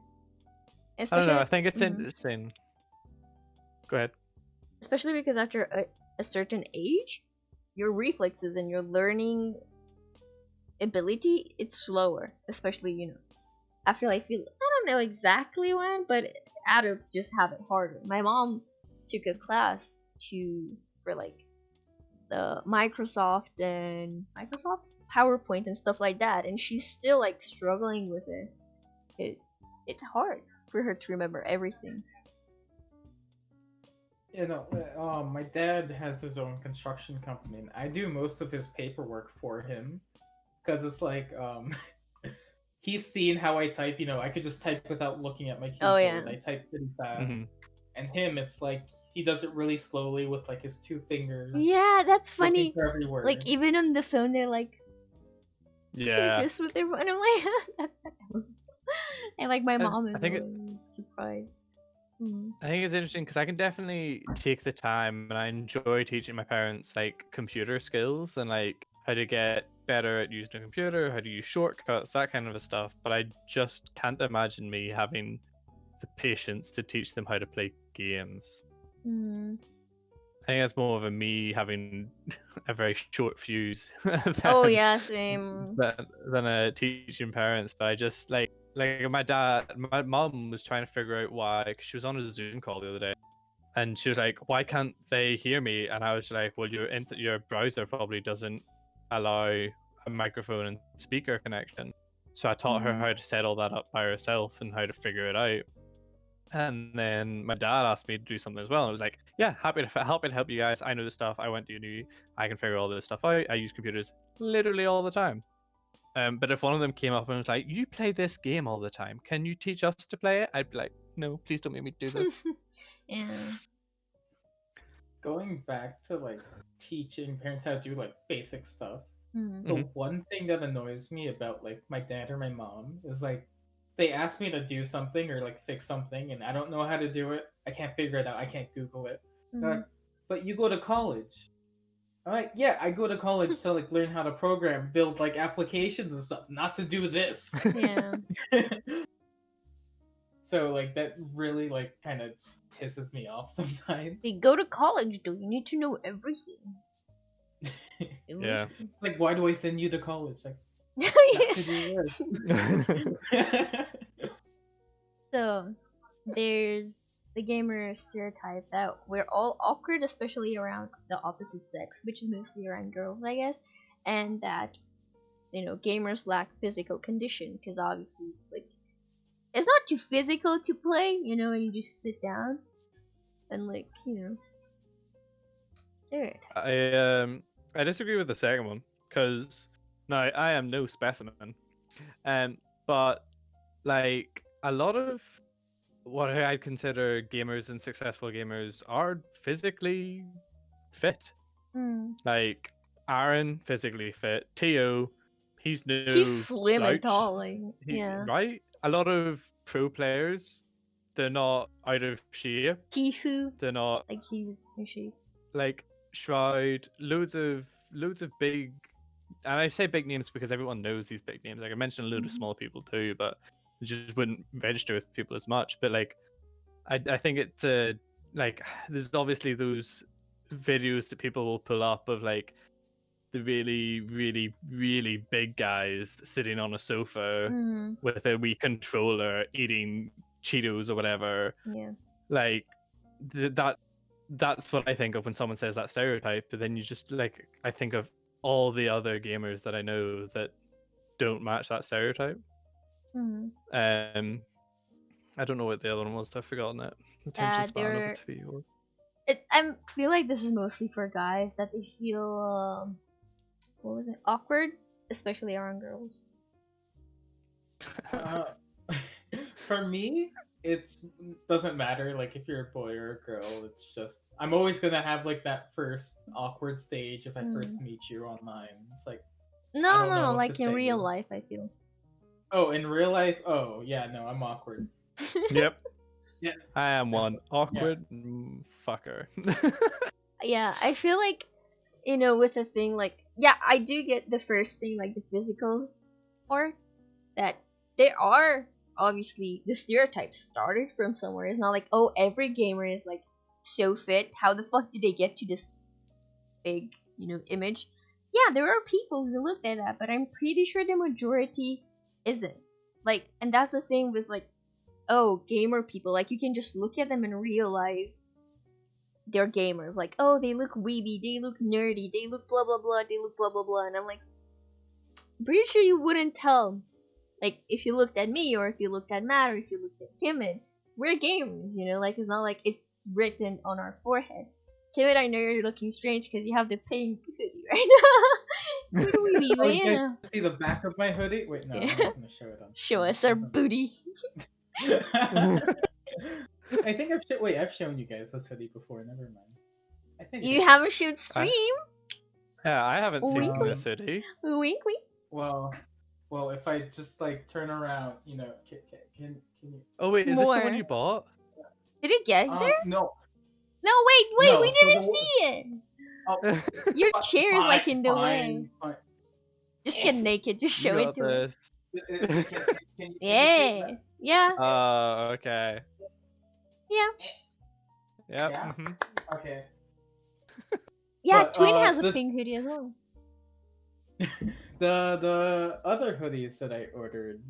I don't know. especially I think it's interesting. Go ahead. especially because after a certain age, your reflexes and your learning ability it's slower, especially after like feel I don't know exactly when, but adults just have it harder. My mom took a class to for like the Microsoft PowerPoint and stuff like that, and she's still like struggling with it because it's hard for her to remember everything. You know, my dad has his own construction company, and I do most of his paperwork for him because it's like he's seen how I type. You know, I could just type without looking at my Oh keyboard. yeah, I type pretty fast, Mm-hmm. and him, it's like he does it really slowly with like his two fingers, yeah, that's looking funny. for every Like word. even on the phone, they're like Yeah. this with their phone. And I'm like, that's adorable. And like my I, mom I is think it, always surprised. Mm. I think it's interesting because I can definitely take the time and I enjoy teaching my parents like computer skills and like how to get better at using a computer, how to use shortcuts, that kind of a stuff. But I just can't imagine me having the patience to teach them how to play games. Mm. I think that's more of a me having a very short fuse Oh than yeah, same. than a teaching parents. But I just like my mom was trying to figure out why, because she was on a Zoom call the other day, and she was like, "Why can't they hear me?" And I was like, "Well, your browser probably doesn't allow a microphone and speaker connection." So I taught her Mm. how to set all that up by herself and how to figure it out. And then my dad asked me to do something as well. And I was like, "Yeah, happy to help you guys. I know the stuff. I went to uni. I can figure all this stuff out. I use computers literally all the time." But if one of them came up and was like, "You play this game all the time. Can you teach us to play it?" I'd be like, "No, please don't make me do this." Yeah. Going back to like teaching parents how to do like basic stuff. Mm. The one thing that annoys me about like my dad or my mom is like they ask me to do something or like fix something and I don't know how to do it. I can't figure it out. I can't Google it. They're Mm. like, but you go to college. I'm like, yeah, I go to college to like learn how to program, build like applications and stuff, not to do this. Yeah. So like that really like kind of pisses me off sometimes. They go to college, though. You need to know everything. Yeah. Like, why do I send you to college? Like, not to Yeah. do this. So there's the gamer stereotype that we're all awkward, especially around the opposite sex, which is mostly around girls, I guess, and that gamers lack physical condition because obviously, like, it's not too physical to play, and you just sit down and like stereotypes. I disagree with the second one because now I am no specimen, but like a lot of what I'd consider gamers and successful gamers are physically fit. Mm. Like Aaron, physically fit. Tio, he's no He's slim and slouch. tall, like, yeah. Right? A lot of pro players, they're not out of shape. Tifu, They're not like he's in shape. like Shroud. Loads of big, and I say big names because everyone knows these big names. Like I mentioned a load of small people too, but it just wouldn't register with people as much. But like, I think it's like there's obviously those videos that people will pull up of like the really, really, really big guys sitting on a sofa with a wee controller eating Cheetos or whatever. Yeah. Like that's what I think of when someone says that stereotype. But then you just like I think of all the other gamers that I know that don't match that stereotype. I don't know what the other one was. I've forgotten it. Attention span of a 3-year-old. I feel like this is mostly for guys that they feel awkward, especially around girls. For me, it doesn't matter like if you're a boy or a girl. It's just I'm always gonna have like that first awkward stage if I first meet you online. It's like no, like in real life, I feel. Oh, in real life? Oh, yeah, no, I'm awkward. Yep. Yeah. I am one awkward fucker. Yeah, I feel like with a thing like I do get the first thing like the physical part that there are obviously the stereotypes started from somewhere. It's not like every gamer is like so fit. How the fuck did they get to this big image? Yeah, there are people who look at that, but I'm pretty sure the majority isn't. Like, and that's the thing with like gamer people, like you can just look at them and realize they're gamers. Like, they look weeby, they look nerdy, they look blah blah blah, they look blah blah blah, and I'm like, pretty sure you wouldn't tell. Like, if you looked at me, or if you looked at Matt, or if you looked at Timid, we're gamers, like it's not like it's written on our forehead. Timid, I know you're looking strange because you have the pink hoodie right now. Who do we be? You guys see the back of my hoodie? Wait, no, I'm not gonna show it on. Show us our booty. I think I've shown you guys this hoodie before. Never mind. I think you haven't shown stream. Yeah, I haven't seen this hoodie. Wink, wink. Well, if I just like turn around, can you? Oh wait, is this the one you bought? Did it get there? No. No, wait, No, we didn't see it. Oh, your chair is like in the way. Just get naked, just show it to us. Yeah. Yeah. Oh, okay. Yeah. Yep. Yeah? Mm-hmm. Okay. Yeah, But, Twin has a pink hoodie as well. The other hoodies that I ordered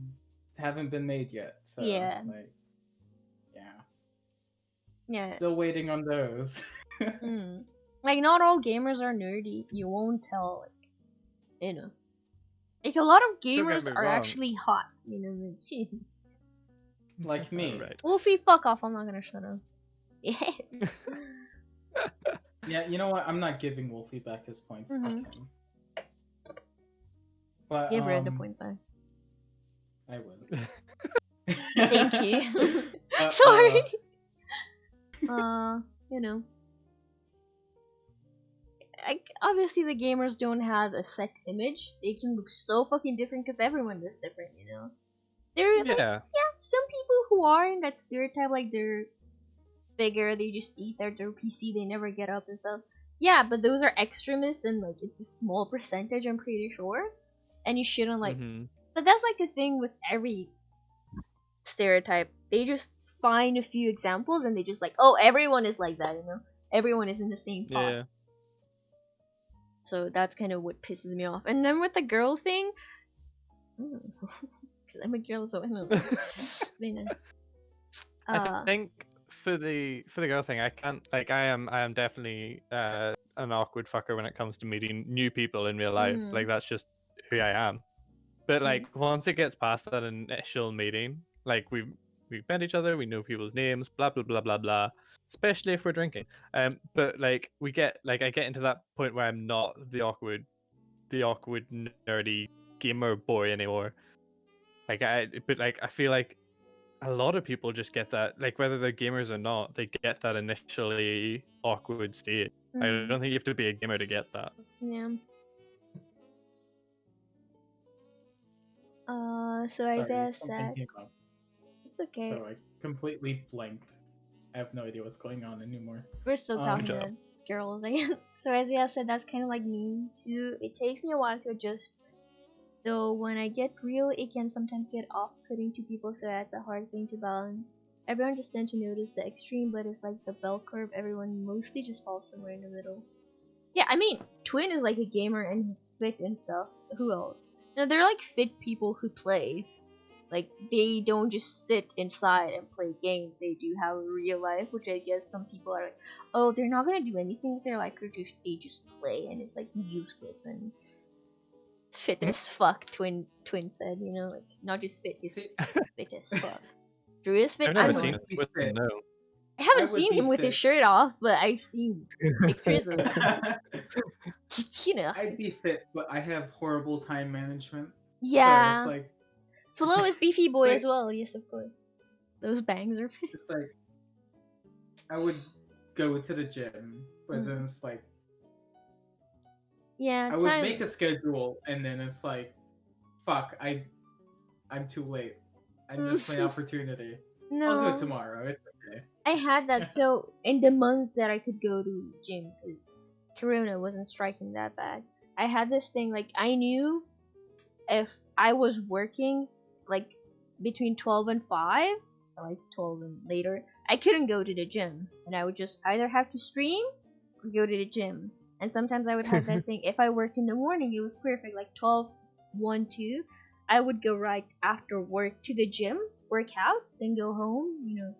haven't been made yet. So yeah. Like, yeah. Still waiting on those. Like, not all gamers are nerdy. You won't tell, like, like a lot of gamers are actually hot, Like me. Right. Wolfie, fuck off! I'm not gonna shut up. Yeah. Yeah, you know what? I'm not giving Wolfie back his points. Fuck him. But, give Red the point back. I will. Thank you. Sorry. like obviously the gamers don't have a set image. They can look so fucking different because everyone is different, you know. There are like Yeah. some people who are in that stereotype, like they're bigger, they just eat their PC, they never get up and stuff. Yeah, but those are extremists and like it's a small percentage, I'm pretty sure. And you shouldn't like. Hmm. But that's like the thing with every stereotype. They just find a few examples and they just like, oh, everyone is like that, you know. Everyone is in the same pot. Yeah. So that's kind of what pisses me off. And then with the girl thing, because I'm a girl, so I don't know. You know. I think for the girl thing, I can't like I am definitely an awkward fucker when it comes to meeting new people in real life. Mhm. Like that's just who I am. But like once it gets past that initial meeting, like we've met each other, we know people's names, blah blah blah blah blah. Especially if we're drinking. But like we get like I get into that point where I'm not the awkward nerdy gamer boy anymore. Like I feel like a lot of people just get that, like whether they're gamers or not, they get that initially awkward state. I Mhm. don't think you have to be a gamer to get that. Yeah. So Sorry, Isaiah something said, came up, it's okay. so I completely blanked. I have no idea what's going on anymore. We're still talking Good to job. girls again. So Isaiah said that's kind of like me too. It takes me a while to adjust. Though when I get real, it can sometimes get off-putting to people, so that's a hard thing to balance. Everyone just tends to notice the extreme, but it's like the bell curve. Everyone mostly just falls somewhere in the middle. Yeah, I mean, Twin is like a gamer and he's fit and stuff. Who else? No, they're like fit people who play. Like they don't just sit inside and play games. They do have a real life, which I guess some people are like, oh, they're not gonna do anything with their life. They just play, and it's like useless and fit as fuck. Twin said, you know, like not just fit, he's See, fit as fuck. Drew is fit. I've I never don't seen know. would be with fit. no. I I haven't would seen be him with his fit. shirt off, but I've seen pictures of you know. I'd be fit, but I have horrible time management. So Yeah. it's like Flo is beefy boy like- as well. Yes, of course. Those bangs are. it's like I would go to the gym, but then it's like Yeah, I would time. make a schedule, and then it's like, fuck, I'm too late. I missed my opportunity. I'll do No. it tomorrow. It's okay. I had that. So in the month that I could go to gym, because Corona wasn't striking that bad, I had this thing. Like I knew if I was working like between 12 and 5, or like 12 and later, I couldn't go to the gym, and I would just either have to stream or go to the gym. And sometimes I would have that thing. If I worked in the morning, it was perfect. Like 12, 1, 2, I would go right after work to the gym, work out, then go home. You know,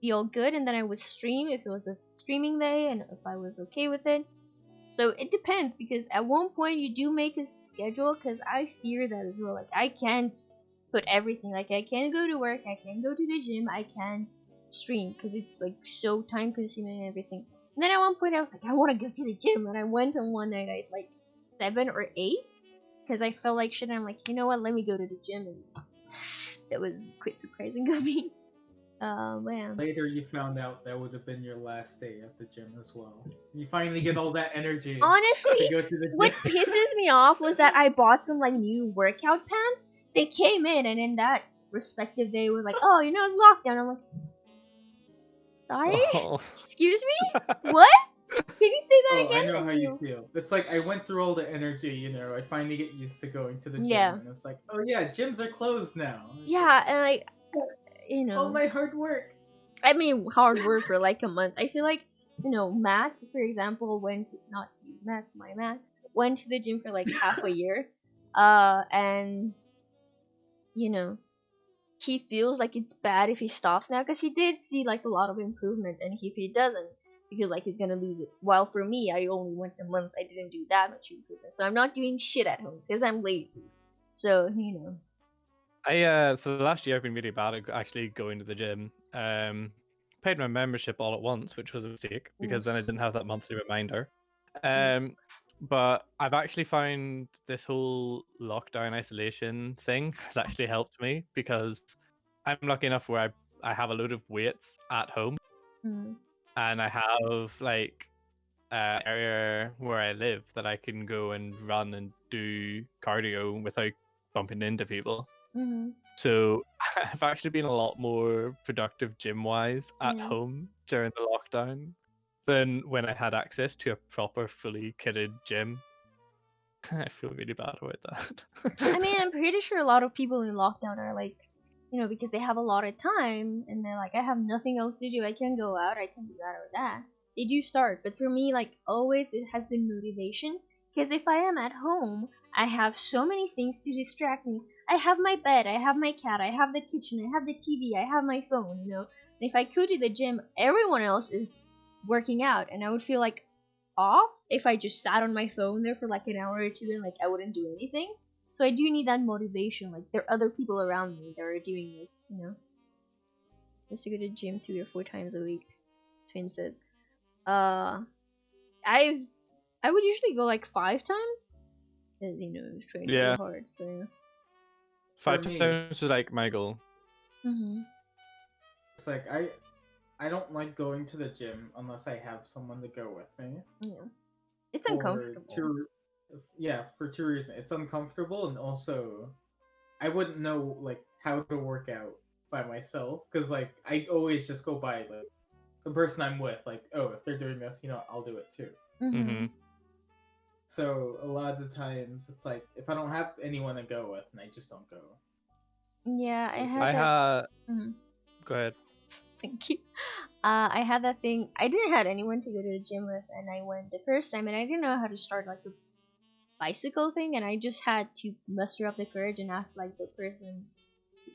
be all good, and then I would stream if it was a streaming day and if I was okay with it. So it depends because at one point you do make a schedule because I fear that as well. Like I can't put everything. Like I can't go to work, I can't go to the gym, I can't stream because it's like so time consuming and everything. And then at one point I was like, I want to go to the gym, and I went on one night at like 7 or 8 because I felt like shit. And I'm like, you know what? Let me go to the gym, and that was quite surprising of me. Man. Later, you found out that would have been your last day at the gym as well. You finally get all that energy to Honestly, go to the what gym. pisses me off was that I bought some like new workout pants. They came in, and in that respective day was like, oh, you know, it's lockdown. I'm like, sorry? Oh. Excuse me? What? Can you say that Oh, again? I know how you feel. It's like I went through all the energy, you know. I finally get used to going to the gym, Yeah. and it's like, oh yeah, gyms are closed now. It's Yeah, and like, you like, all know, my hard work. I mean, hard work for like a month. I feel like, you know, Matt, for example, went to, not you, Matt, my Matt, went to the gym for like half a year. And, you know, he feels like it's bad if he stops now because he did see like a lot of improvement, and if he doesn't, he feels like he's gonna lose it. While for me, I only went a month, I didn't do that much improvement, so I'm not doing shit at home because I'm lazy. So you know, I for the last year I've been really bad at actually going to the gym. Paid my membership all at once, which was a mistake because then I didn't have that monthly reminder. But I've actually found this whole lockdown isolation thing has actually helped me because I'm lucky enough where I have a load of weights at home mm. and I have like area where I live that I can go and run and do cardio without bumping into people. Mm-hmm. So I've actually been a lot more productive gym-wise at Yeah. home during the lockdown than when I had access to a proper fully kitted gym. I feel really bad about that. I mean, I'm pretty sure a lot of people in lockdown are like, because they have a lot of time and they're like, I have nothing else to do. I can go out. I can do that or that. They do start, but for me, like always, it has been motivation. Because if I am at home, I have so many things to distract me. I have my bed, I have my cat, I have the kitchen, I have the TV, I have my phone. And if I go to the gym, everyone else is working out, and I would feel like off if I just sat on my phone there for like an hour or two and like I wouldn't do anything. So I do need that motivation. Like there are other people around me that are doing this. Just to go to the gym 3 or 4 times a week. Twin says. I I would usually go like 5 times. Cause I was training Yeah. real hard. So yeah. 5 For me, times was like my goal. Mhm. it's like I don't like going to the gym unless I have someone to go with me. Yeah. It's For uncomfortable. for two reasons. It's uncomfortable, and also I wouldn't know like how to work out by myself because like I always just go by like the person I'm with. Like, oh, if they're doing this, I'll do it too. Mhm. So a lot of the times it's like if I don't have anyone to go with, and I just don't go. Yeah, I Which had I that. had. Mhm. Go ahead. Thank you. I had that thing. I didn't have anyone to go to the gym with, and I went the first time, and I didn't know how to start like a bicycle thing, and I just had to muster up the courage and ask like the person,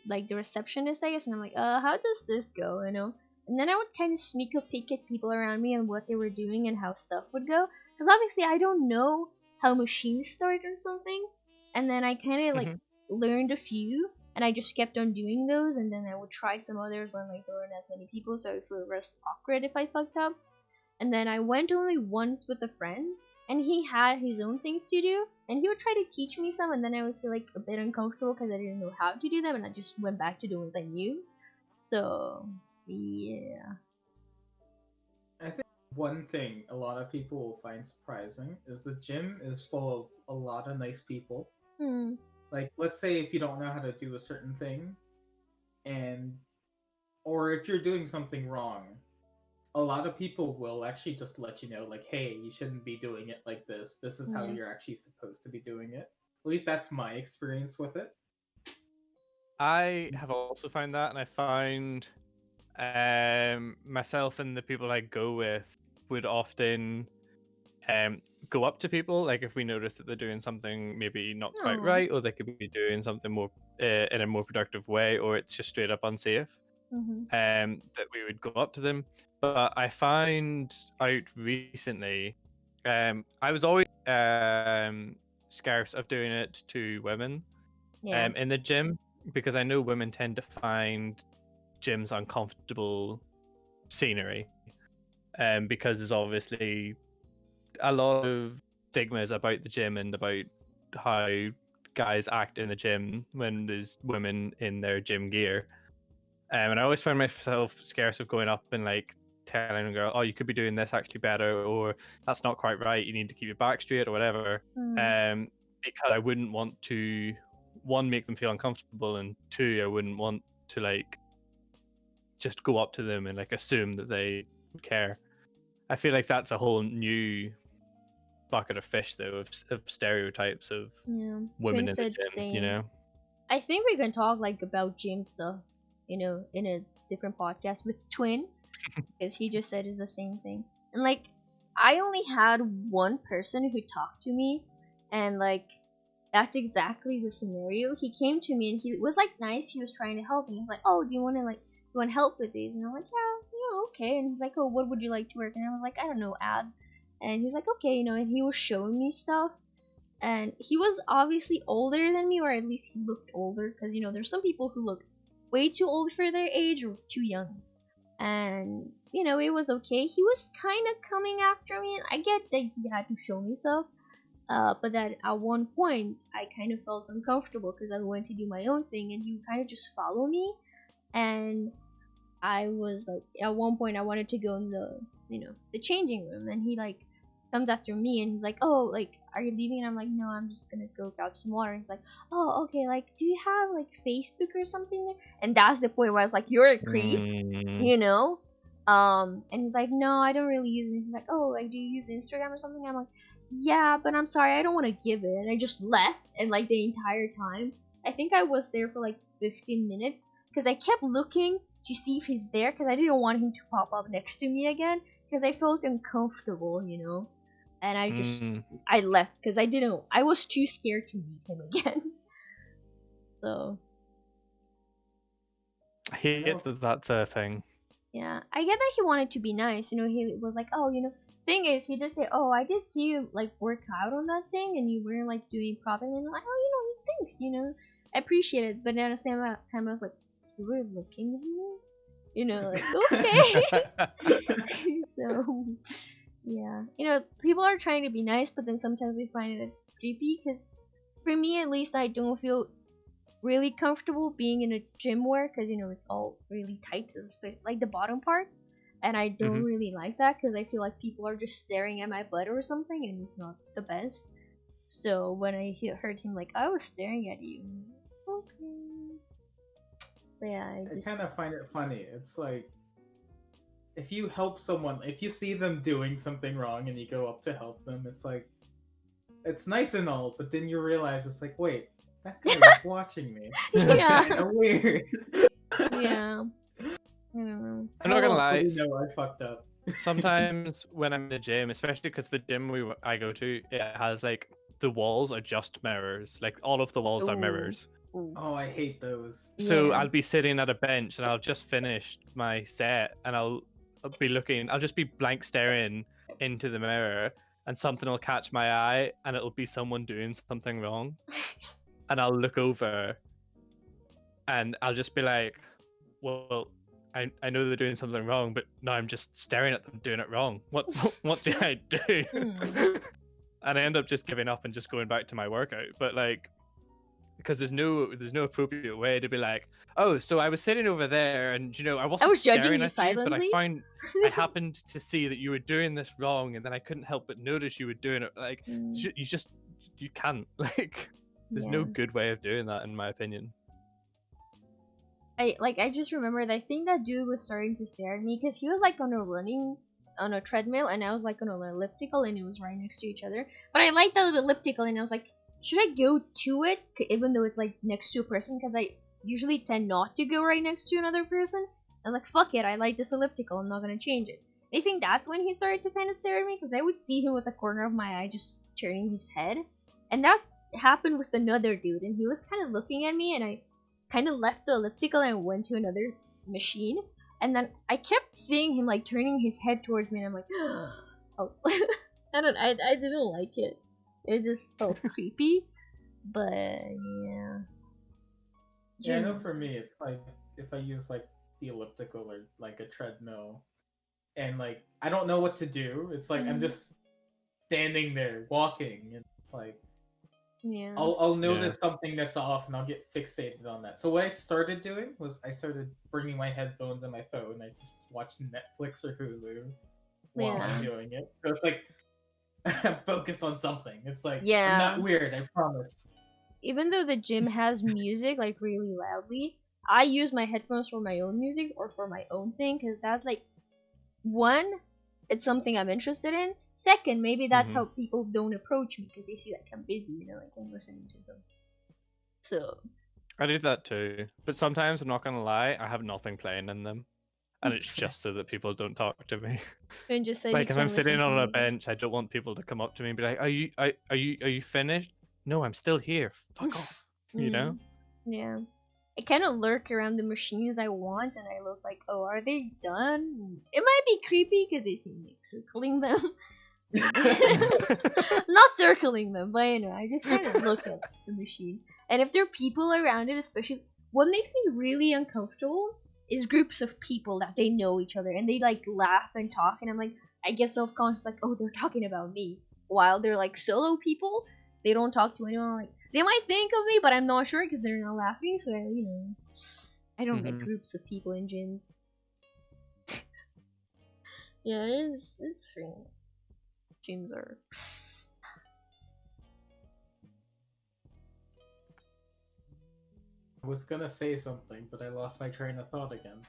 like the receptionist, I guess, and I'm like, how does this go, And then I would kind of sneak a peek at people around me and what they were doing and how stuff would go, because obviously I don't know how machines start or something, and then I kind of like Mhm. learned a few, and I just kept on doing those, and then I would try some others when like there weren't as many people, so it would less awkward if I fucked up. And then I went only once with a friend, and he had his own things to do, and he would try to teach me some, and then I would feel like a bit uncomfortable because I didn't know how to do them, and I just went back to the ones I knew. So yeah. I think one thing a lot of people will find surprising is the gym is full of a lot of nice people. Hmm. Like, let's say if you don't know how to do a certain thing, and or if you're doing something wrong, a lot of people will actually just let you know, like, hey, you shouldn't be doing it like this. This is how Yeah. you're actually supposed to be doing it. At least that's my experience with it. I have also found that, and I found myself and the people I go with would often go up to people, like if we notice that they're doing something maybe not quite Aw. right, or they could be doing something more in a more productive way, or it's just straight up unsafe. Mhm. That we would go up to them. But I found out recently, I was always scarce of doing it to women Yeah. in the gym because I know women tend to find gyms uncomfortable scenery, because there's obviously a lot of stigmas about the gym and about how guys act in the gym when there's women in their gym gear. And I always find myself scarce of going up and like telling a girl, "Oh, you could be doing this actually better," or "That's not quite right. You need to keep your back straight," or whatever. Mhm. Because I wouldn't want to, one, make them feel uncomfortable, and two, I wouldn't want to like just go up to them and like assume that they would care. I feel like that's a whole new bucket of fish, though, of stereotypes of Yeah. women Twin in the said gym. same. I think we can talk like about gym stuff, in a different podcast with Twin, because he just said it's the same thing. And like, I only had one person who talked to me, and like, that's exactly the scenario. He came to me and he was like nice. He was trying to help me. He's like, "Oh, do you want to help with these?" And I'm like, "Yeah, okay." And he's like, "Oh, what would you like to work?" And I was like, "I don't know, abs." And he's like, "Okay, And he was showing me stuff, and he was obviously older than me, or at least he looked older, because there's some people who look way too old for their age or too young. And it was okay. He was kind of coming after me, and I get that he had to show me stuff. But then at one point, I kind of felt uncomfortable because I went to do my own thing, and he would kind of just follow me. And I was like, at one point, I wanted to go in the changing room, and he like comes after me, and he's like, oh, like, are you leaving? And I'm like, no, I'm just gonna go grab some water. And he's like, oh, okay, like, do you have like Facebook or something there? And that's the point where I was like, you're a creep, you know? And he's like, no, I don't really use it. He's like, oh, like, do you use Instagram or something? I'm like, yeah, but I'm sorry, I don't want to give it. And I just left, and like the entire time, I think I was there for like 15 minutes, because I kept looking to see if he's there, because I didn't want him to pop up next to me again, because I felt uncomfortable, you know? And I left, because I was too scared to meet him again. So. I hate that that's a thing. Yeah, I get that he wanted to be nice, you know, he was like, oh, you know, thing is, he did say, oh, I did see you, like, work out on that thing, and you weren't, like, doing properly, and I'm like, oh, you know, thanks, you know, I appreciate it, but at the same time, I was like, you were looking at me? You know, like, okay. So, yeah, you know, people are trying to be nice, but then sometimes we find it creepy, because for me, at least, I don't feel really comfortable being in a gym wear, because you know it's all really tight, like the bottom part, and I don't really like that, because I feel like people are just staring at my butt or something, and it's not the best. So when I heard him like, I was staring at you, okay, but yeah, I kind of find it funny. It's like, if you help someone, if you see them doing something wrong and you go up to help them, it's like, it's nice and all, but then you realize it's like, wait, that guy was watching me. That's Yeah. kind of weird. Yeah. I don't know. I'm not gonna lie. No, I fucked up. Sometimes when I'm in the gym, especially because the gym I go to, it has like the walls are just mirrors. Like all of the walls are mirrors. Ooh. Oh, I hate those. So Yeah. I'll be sitting at a bench and I'll just finish my set and I'll be looking. I'll just be blank staring into the mirror, and something will catch my eye, and it'll be someone doing something wrong, and I'll look over, and I'll just be like, well. I know they're doing something wrong, but now I'm just staring at them doing it wrong. What do I do? And I end up just giving up and just going back to my workout. But like, because there's no appropriate way to be like, oh, so I was sitting over there, and you know I wasn't judging staring you at you, but silently. I happened to see that you were doing this wrong, and then I couldn't help but notice you were doing it. Like you can't like. There's no good way of doing that, in my opinion. I just remembered, I think that dude was starting to stare at me, because he was like on a treadmill, and I was like on an elliptical, and it was right next to each other. But I liked that elliptical, and I was like, should I go to it, even though it's like next to a person, because I usually tend not to go right next to another person. I'm like, fuck it, I like this elliptical, I'm not gonna change it. I think that's when he started to kind of stare at me, because I would see him with the corner of my eye just turning his head, and that happened with another dude, and he was kind of looking at me, and I kind of left the elliptical and went to another machine, and then I kept seeing him like turning his head towards me, and I'm like, oh, I didn't like it. It just felt creepy, but yeah. Yeah, I know for me, it's like if I use like the elliptical or like a treadmill, and like I don't know what to do. It's like I'm just standing there walking, and it's like. Yeah. I'll notice something that's off, and I'll get fixated on that. So what I started doing was I started bringing my headphones and my phone. I just watched Netflix or Hulu while I'm doing it. So it's like I'm focused on something. It's like I'm not weird, I promise. Even though the gym has music like really loudly, I use my headphones for my own music or for my own thing, because that's like, one, it's something I'm interested in. Second, maybe that's how people don't approach me, because they see like I'm busy, you know, like I'm listening to them. So I do that too, but sometimes I'm not gonna lie, I have nothing playing in them, and it's just so that people don't talk to me. And just say like if I'm sitting on a bench, I don't want people to come up to me and be like, "Are you finished?" No, I'm still here. Fuck off. You know? Yeah. I kind of lurk around the machines I want, and I look like, oh, are they done? It might be creepy because they seem like circling them. Not circling them, but you know, I just kind of look at the machine. And if there are people around it, especially, what makes me really uncomfortable is groups of people that they know each other, and they like laugh and talk, and I'm like, I get self-conscious, like, oh, they're talking about me. While they're like solo people, they don't talk to anyone. Like, they might think of me, but I'm not sure because they're not laughing. So you know, I don't like groups of people in gyms. Yeah, it's strange. Gyms are. I was gonna say something, but I lost my train of thought again.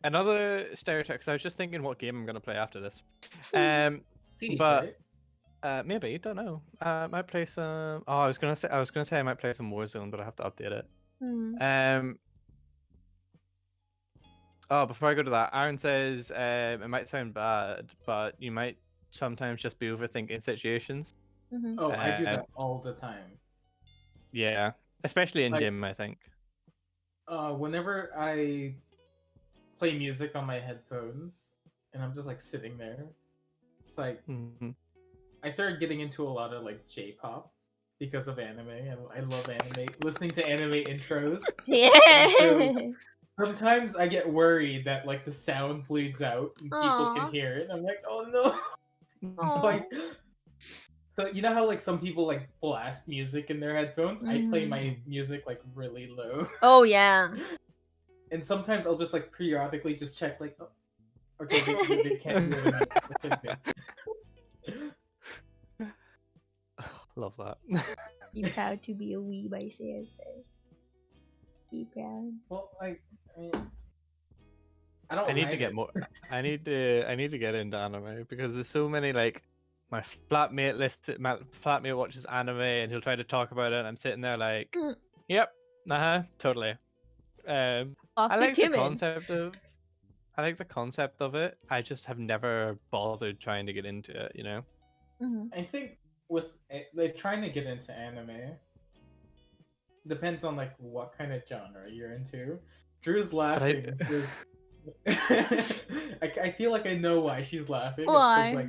Another stereotype. Because I was just thinking what game I'm gonna play after this. Siege, But right? maybe don't know. I might play some. Oh, I was gonna say I might play some Warzone, but I have to update it. Hmm. Oh, before I go to that, Aaron says it might sound bad, but you might sometimes just be overthinking situations. Mhm. Oh, I do Um, that all the time. yeah, especially in Like, gym, I think. whenever I play music on my headphones and I'm just like sitting there, it's like Mhm. I started getting into a lot of like J-pop because of anime, and I love anime, listening to anime intros. Yeah. And so sometimes I get worried that like the sound bleeds out and people can Aw. hear it. And I'm like, oh no. So Aw. like, so you know how like some people like blast music in their headphones? I play Mhm. my music like really low. Oh yeah. And sometimes I'll just like periodically just check like, oh, okay, they can't hear the music. Okay, good. Love that. Be proud to be a weeb, I say. Be proud. Well, like, I mean, I don't I need hide to get it. more. I need to get into anime because there's so many like my flatmate watches anime and he'll try to talk about it and I'm sitting there like, Mm. yep, totally. I Awfully like the timid. concept of it. I just have never bothered trying to get into it, you know. Mhm. I think with like trying to get into anime depends on like what kind of genre you're into. Drew's But I laughing because I feel like I know why she's laughing. It's because Why? like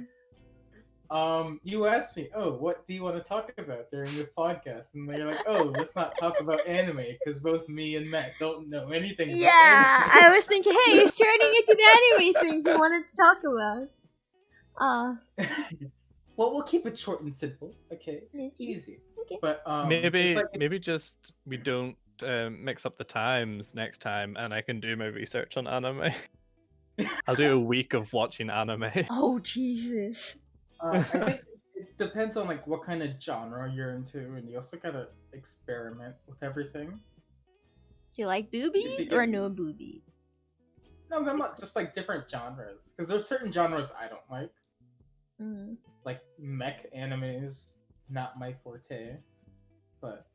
you asked me, oh, what do you want to talk about during this podcast? And you're like, oh, let's not talk about anime because both me and Matt don't know anything about anime. Yeah, I was thinking, hey, he's turning into the anime thing he wanted to talk about. Well, we'll keep it short and simple. Okay, it's Okay. easy. Okay. But it's like maybe just we don't mix up the times next time, and I can do my research on anime. I'll do a week of watching anime. Oh Jesus. I think it depends on like what kind of genre you're into, and you also gotta experiment with everything. Do you like If you boobies get or no boobies? no, I'm not just like different genres because there's certain genres I don't like. Mm. Like mech anime is not my forte, but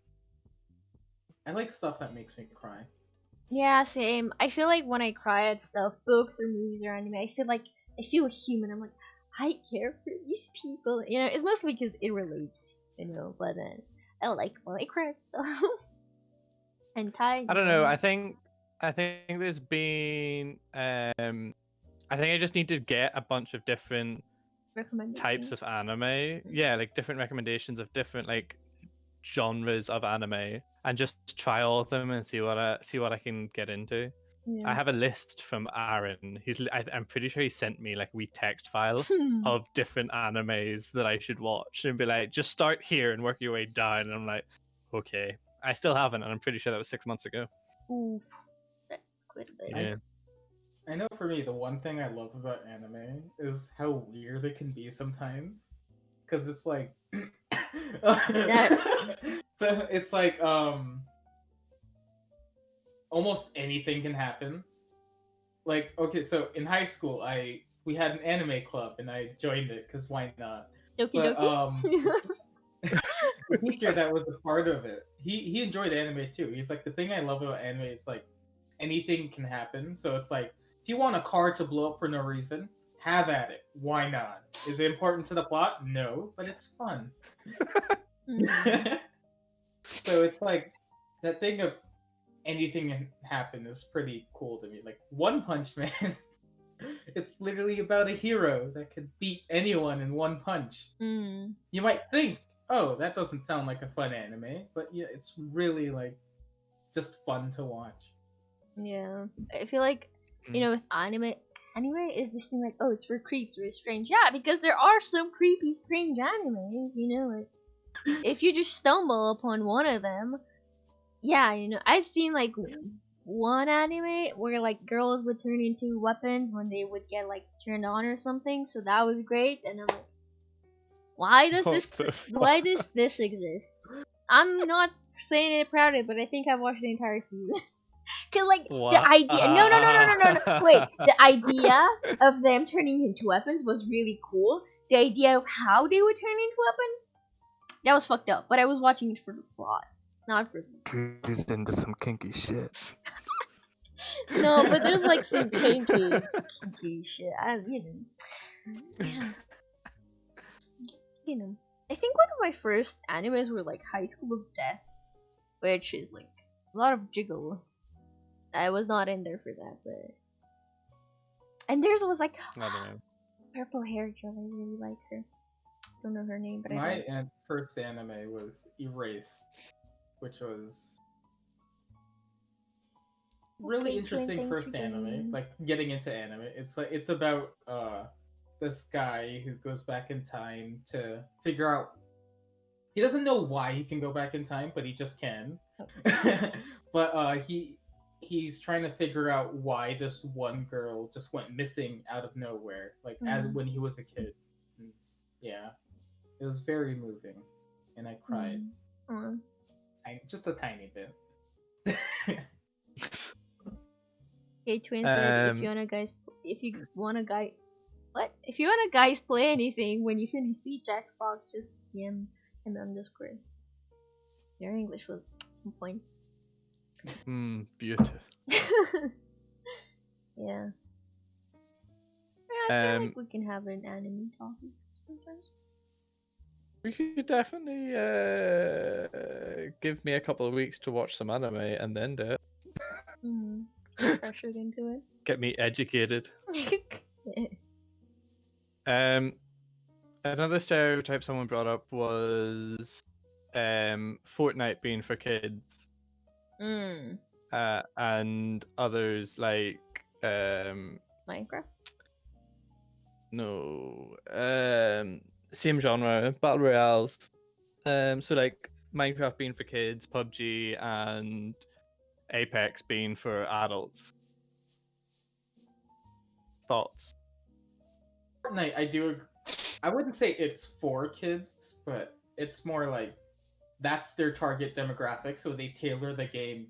I like stuff that makes me cry. Yeah, same. I feel like when I cry at stuff, books or movies or anime, I feel human. I'm like, I care for these people. You know, it's mostly because it relates, you know. But then I like when I cry at stuff. And Ty. I don't know. I think there's been I think I just need to get a bunch of different types Recommendations. of anime. Yeah, like different recommendations of different like genres of anime and just try all of them and see what I can get into. I Yeah. have a list from Aaron. I'm pretty sure he sent me like a wee text file of different animes that I should watch and be like, just start here and work your way down. And I'm like, okay. I still haven't, and I'm pretty sure that was 6 months ago. Oof. That's quite a bit. Yeah. I know for me, the one thing I love about anime is how weird it can be sometimes. Because it's like. So it's like, almost anything can happen. Like, okay, so in high school, we had an anime club and I joined it because why not? Doki But doki. the teacher that was a part of it, he enjoyed anime too. He's like, the thing I love about anime is like anything can happen. So it's like, if you want a car to blow up for no reason, have at it. Why not? Is it important to the plot? No, but it's fun. So it's like that thing of anything can happen is pretty cool to me. Like One Punch Man, it's literally about a hero that can beat anyone in one punch. Mm. You might think, oh, that doesn't sound like a fun anime, but yeah, it's really like just fun to watch. Yeah. I feel like, you know, with anime is this thing like, oh, it's for creeps or it's strange. Yeah, because there are some creepy, strange animes, you know, like, if you just stumble upon one of them, yeah, you know, I've seen like one anime where like girls would turn into weapons when they would get like turned on or something. So that was great, and I'm like, why does What the why fuck? does this exist? I'm not saying it proudly, but I think I've watched the entire season. Cause like the What? idea, no, wait, the idea of them turning into weapons was really cool. The idea of how they would turn into weapons, that was fucked up. But I was watching it for the plot, not for. He's into some kinky shit. No, but there's like some kinky shit. Yeah, you know. I think one of my first animes were like High School of Death, which is like a lot of jiggle. I was not in there for that, but and theirs was like I don't know. purple hair girl. I really like her. Don't know her name, but I My like. first anime was Erased, which was really Okay, interesting thanks first for anime. joining. Like getting into anime, it's about this guy who goes back in time to figure out. He doesn't know why he can go back in time, but he just can. But he's trying to figure out why this one girl just went missing out of nowhere, like as when he was a kid. And yeah, it was very moving, and I cried. Just a tiny bit. Okay, Twin said if you wanna guys play anything when you finish Siege Xbox, just PM him on Discord. Your English was on point. Beautiful. Yeah. I feel like we can have an anime topic sometimes. We could definitely give me a couple of weeks to watch some anime and then do it. Pressured into it. Get me educated. Another stereotype someone brought up was Fortnite being for kids. And others like Minecraft? No. Same genre, battle royales. So like Minecraft being for kids, PUBG and Apex being for adults. Thoughts? Fortnite, I do agree. I wouldn't say it's for kids, but it's more like that's their target demographic, so they tailor the game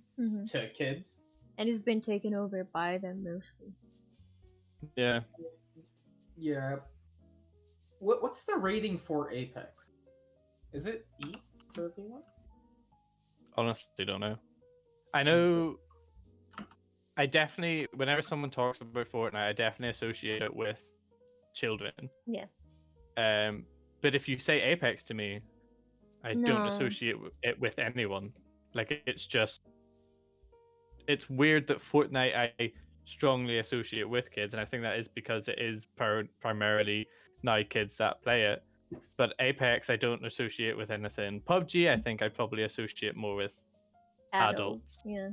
to kids. And it's been taken over by them mostly. Yeah. Yeah. What's the rating for Apex? Is it E for everyone? Honestly, don't know. I know. I definitely, whenever someone talks about Fortnite, I definitely associate it with children. Yeah. But if you say Apex to me, I don't associate it with anyone. Like it's weird that Fortnite I strongly associate with kids, and I think that is because it is primarily now kids that play it. But Apex I don't associate with anything. PUBG I think I probably associate more with adults. Yeah.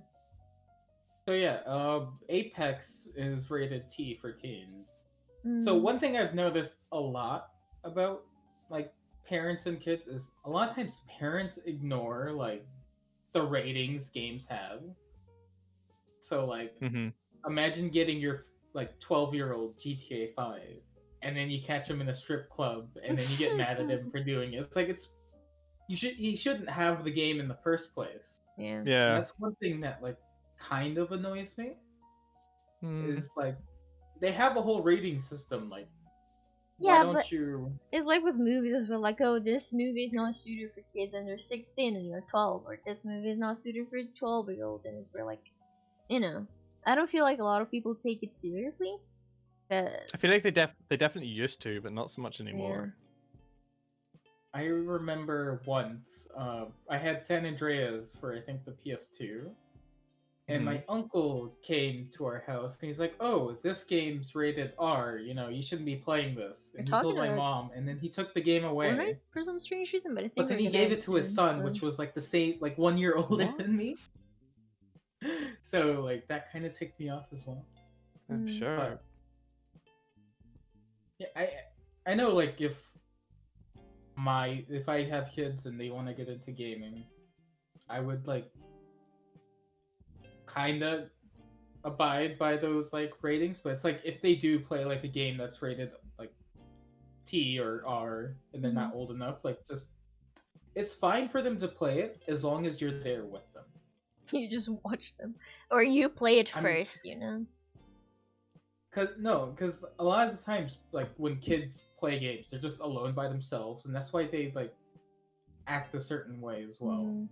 So yeah, Apex is rated T for teens. So one thing I've noticed a lot about like parents and kids is a lot of times parents ignore like the ratings games have. So like imagine getting your like 12-year-old GTA 5 and then you catch him in a strip club and then you get mad at him for doing it. It's like he shouldn't have the game in the first place. Yeah. And that's one thing that like kind of annoys me. Is like they have a whole rating system. Like, why don't you? It's like with movies as well. Like, oh, this movie is not suited for kids under 16 and you're 12, or this movie is not suited for 12-year-olds, and it's for like, I don't feel like a lot of people take it seriously. I feel like they definitely used to, but not so much anymore. Yeah. I remember once I had San Andreas for I think the PS2. And my uncle came to our house and he's like, "Oh, this game's rated R. You shouldn't be playing this." And he told my mom, and then he took the game away. Right, for some strange reason, but I think. But then he gave it to his son, which was like the same, like 1 year older than me. So like that kind of ticked me off as well. I'm sure. But, yeah, I know like if I have kids and they want to get into gaming, I would like kinda abide by those like ratings, but it's like if they do play like a game that's rated like T or R and they're not old enough, like just it's fine for them to play it as long as you're there with them. You just watch them, or you play it I'm- first, you know. Cause a lot of the times, like when kids play games, they're just alone by themselves, and that's why they like act a certain way as well. Mm,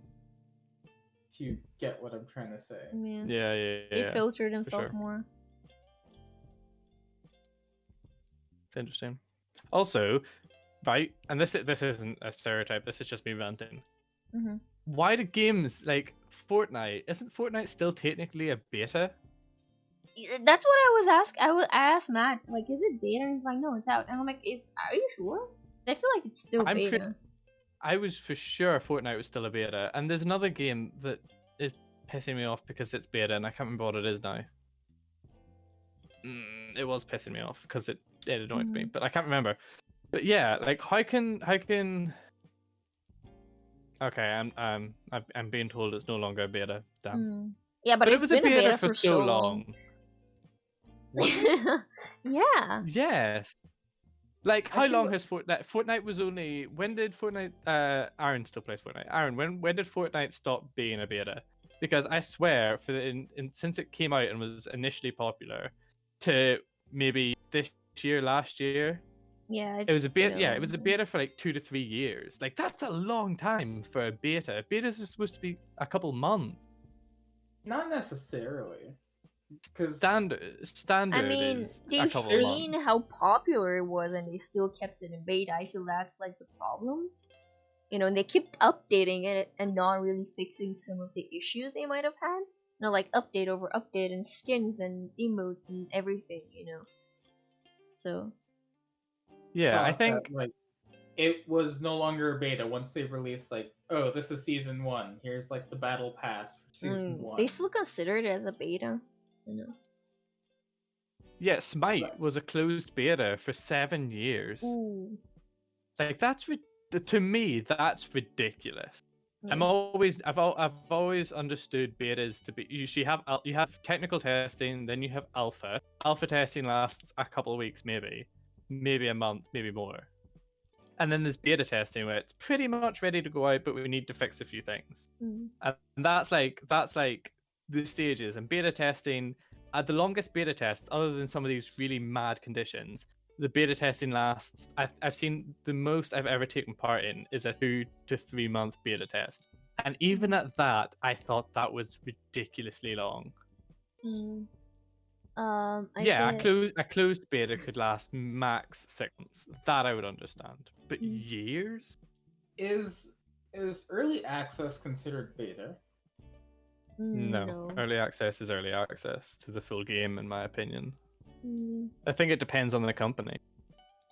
If you get what I'm trying to say. yeah. Yeah, They filter for themselves sure. more. It's interesting. Also, right, and this isn't a stereotype. This is just me ranting. Mm-hmm. Why do games like Fortnite? Isn't Fortnite still technically a beta? That's what I was I asked Matt, like, is it beta? And he's like, no, it's out. And I'm like, are you sure? I feel like it's still I'm beta. I was for sure Fortnite was still a beta, and there's another game that is pissing me off because it's beta, and I can't remember what it is now. It was pissing me off because it annoyed me, but I can't remember. But yeah, like how can okay, I'm being told it's no longer a beta. Damn. Yeah, but But it it's was a been a beta beta for so long. Was it? Yeah. Yes. Like I how feel long like- has Fortnite? Fortnite was only when did Fortnite? Aaron still plays Fortnite. Aaron, when did Fortnite stop being a beta? Because I swear, for since it came out and was initially popular, to maybe this year, last year, Yeah, it was a beta. been Yeah, it long was a time. beta for like 2 to 3 years. Like that's a long time for a beta. Betas are supposed to be a couple months. Not necessarily, because Standard I mean, is a they've couple seen months. how popular it was and they still kept it in beta. I feel that's like the problem. You know, and they kept updating it and not really fixing some of the issues they might have had. You know, like update over update and skins and emotes and everything, you know. So, Yeah, I thought think that, like it was no longer a beta once they released like, oh, this is season 1. Here's like the battle pass for season 1. they still consider it as a beta, you know. yeah, Smite was a closed beta for 7 years. Ooh. Like that's to me that's ridiculous. Yeah. I've always understood betas to be you have technical testing, then you have alpha. Alpha testing lasts a couple of weeks, maybe a month, maybe more, and then there's beta testing where it's pretty much ready to go out, but we need to fix a few things. And that's like the stages. And beta testing, at the longest beta test, other than some of these really mad conditions, the beta testing lasts. I've seen the most I've ever taken part in is a 2 to 3 month beta test, and even at that, I thought that was ridiculously long. A closed beta could last max 6 months. That I would understand, but years? Is early access considered beta? No, early access is early access to the full game, in my opinion. Mm. I think it depends on the company.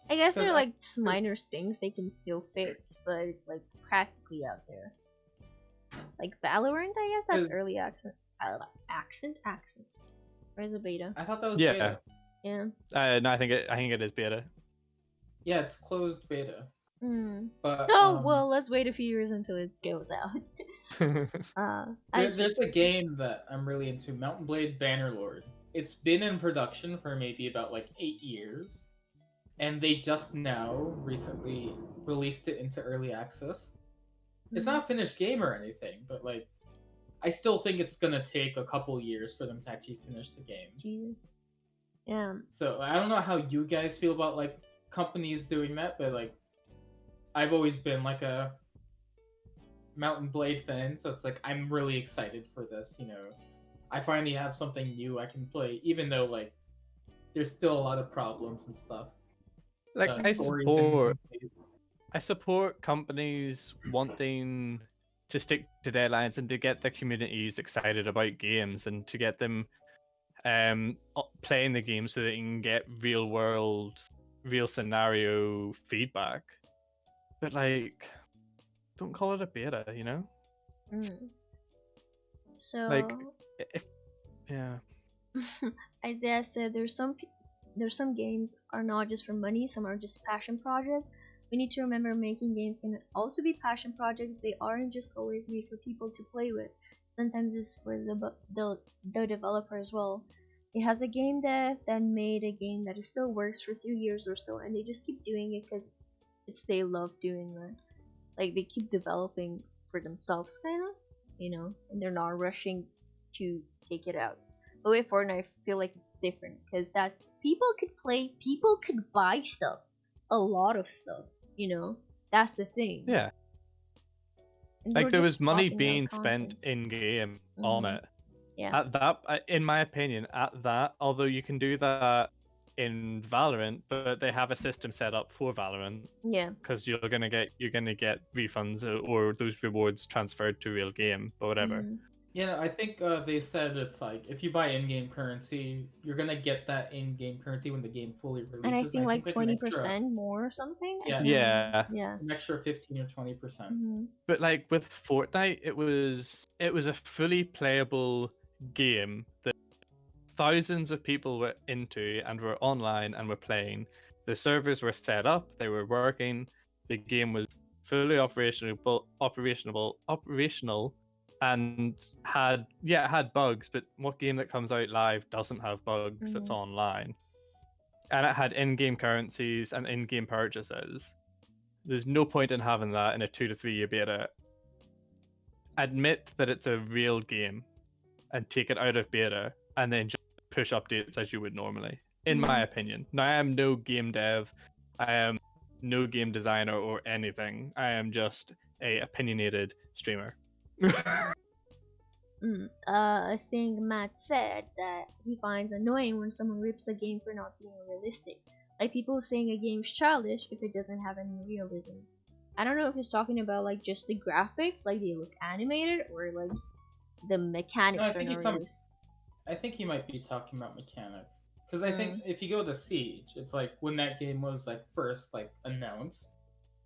I guess there are 'Cause like minor things they can still fix, but it's like practically out there. Like Valorant, I guess that's 'Cause- early access. Access. Or is it beta? I thought that was Yeah. beta. Yeah. No, I think it is beta. Yeah, it's closed beta. But Oh well, let's wait a few years until it goes out. there's a game that I'm really into, Mountain Blade Bannerlord. It's been in production for maybe about like 8 years, and they just now recently released it into early access. It's not a finished game or anything, but like I still think it's gonna take a couple years for them to actually finish the game. Jesus. Yeah. So I don't know how you guys feel about like companies doing that, but like I've always been like a Mountain Blade fan, so it's like I'm really excited for this, you know. I finally have something new I can play, even though like there's still a lot of problems and stuff. Like Stories I support companies wanting to stick to deadlines and to get their communities excited about games and to get them playing the game so they can get real scenario feedback. But like, don't call it a beta, you know? So Like, yeah. I guess that there's some games are not just for money, some are just passion projects. We need to remember making games can also be passion projects. They aren't just always made for people to play with. sometimes it's for the developer as well. It has a game dev that made a game that still works for 3 years or so, and they just keep doing it because they love doing that. Like they keep developing for themselves, kind of, and they're not rushing to take it out. But with Fortnite, I feel like it's different because that people could play, people could buy stuff, a lot of stuff. That's the thing. Yeah. And Like we're there just was money swapping out being spent content. in game on Mhm. it. Yeah. At that, in my opinion, although you can do that in Valorant, but they have a system set up for Valorant Yeah. because you're gonna get refunds or those rewards transferred to real game or whatever. Mhm. Yeah, I think they said it's like if you buy in-game currency, you're gonna get that in-game currency when the game fully releases. And I think like an 20% more or something. I Yeah. can't Yeah. remember. Yeah. an extra 15 or 20%. Mhm. But like with Fortnite, it was a fully playable game that thousands of people were into and were online and were playing. The servers were set up, they were working, the game was fully operational and had bugs, but what game that comes out live doesn't have bugs that's Mhm. online? And it had in-game currencies and in-game purchases. There's no point in having that in a 2 to 3 year beta. Admit that it's a real game and take it out of beta and then just push updates as you would normally, in my Yeah. opinion. Now, I am no game dev, I am no game designer or anything. I am just a opinionated streamer. I think Matt said that he finds annoying when someone rips a game for not being realistic. Like people saying a game's childish if it doesn't have any realism. I don't know if he's talking about like just the graphics, like they look animated, or like the mechanics No, I are think not it's realistic. I think he might be talking about mechanics. Because I think if you go to Siege, it's like when that game was like first like announced,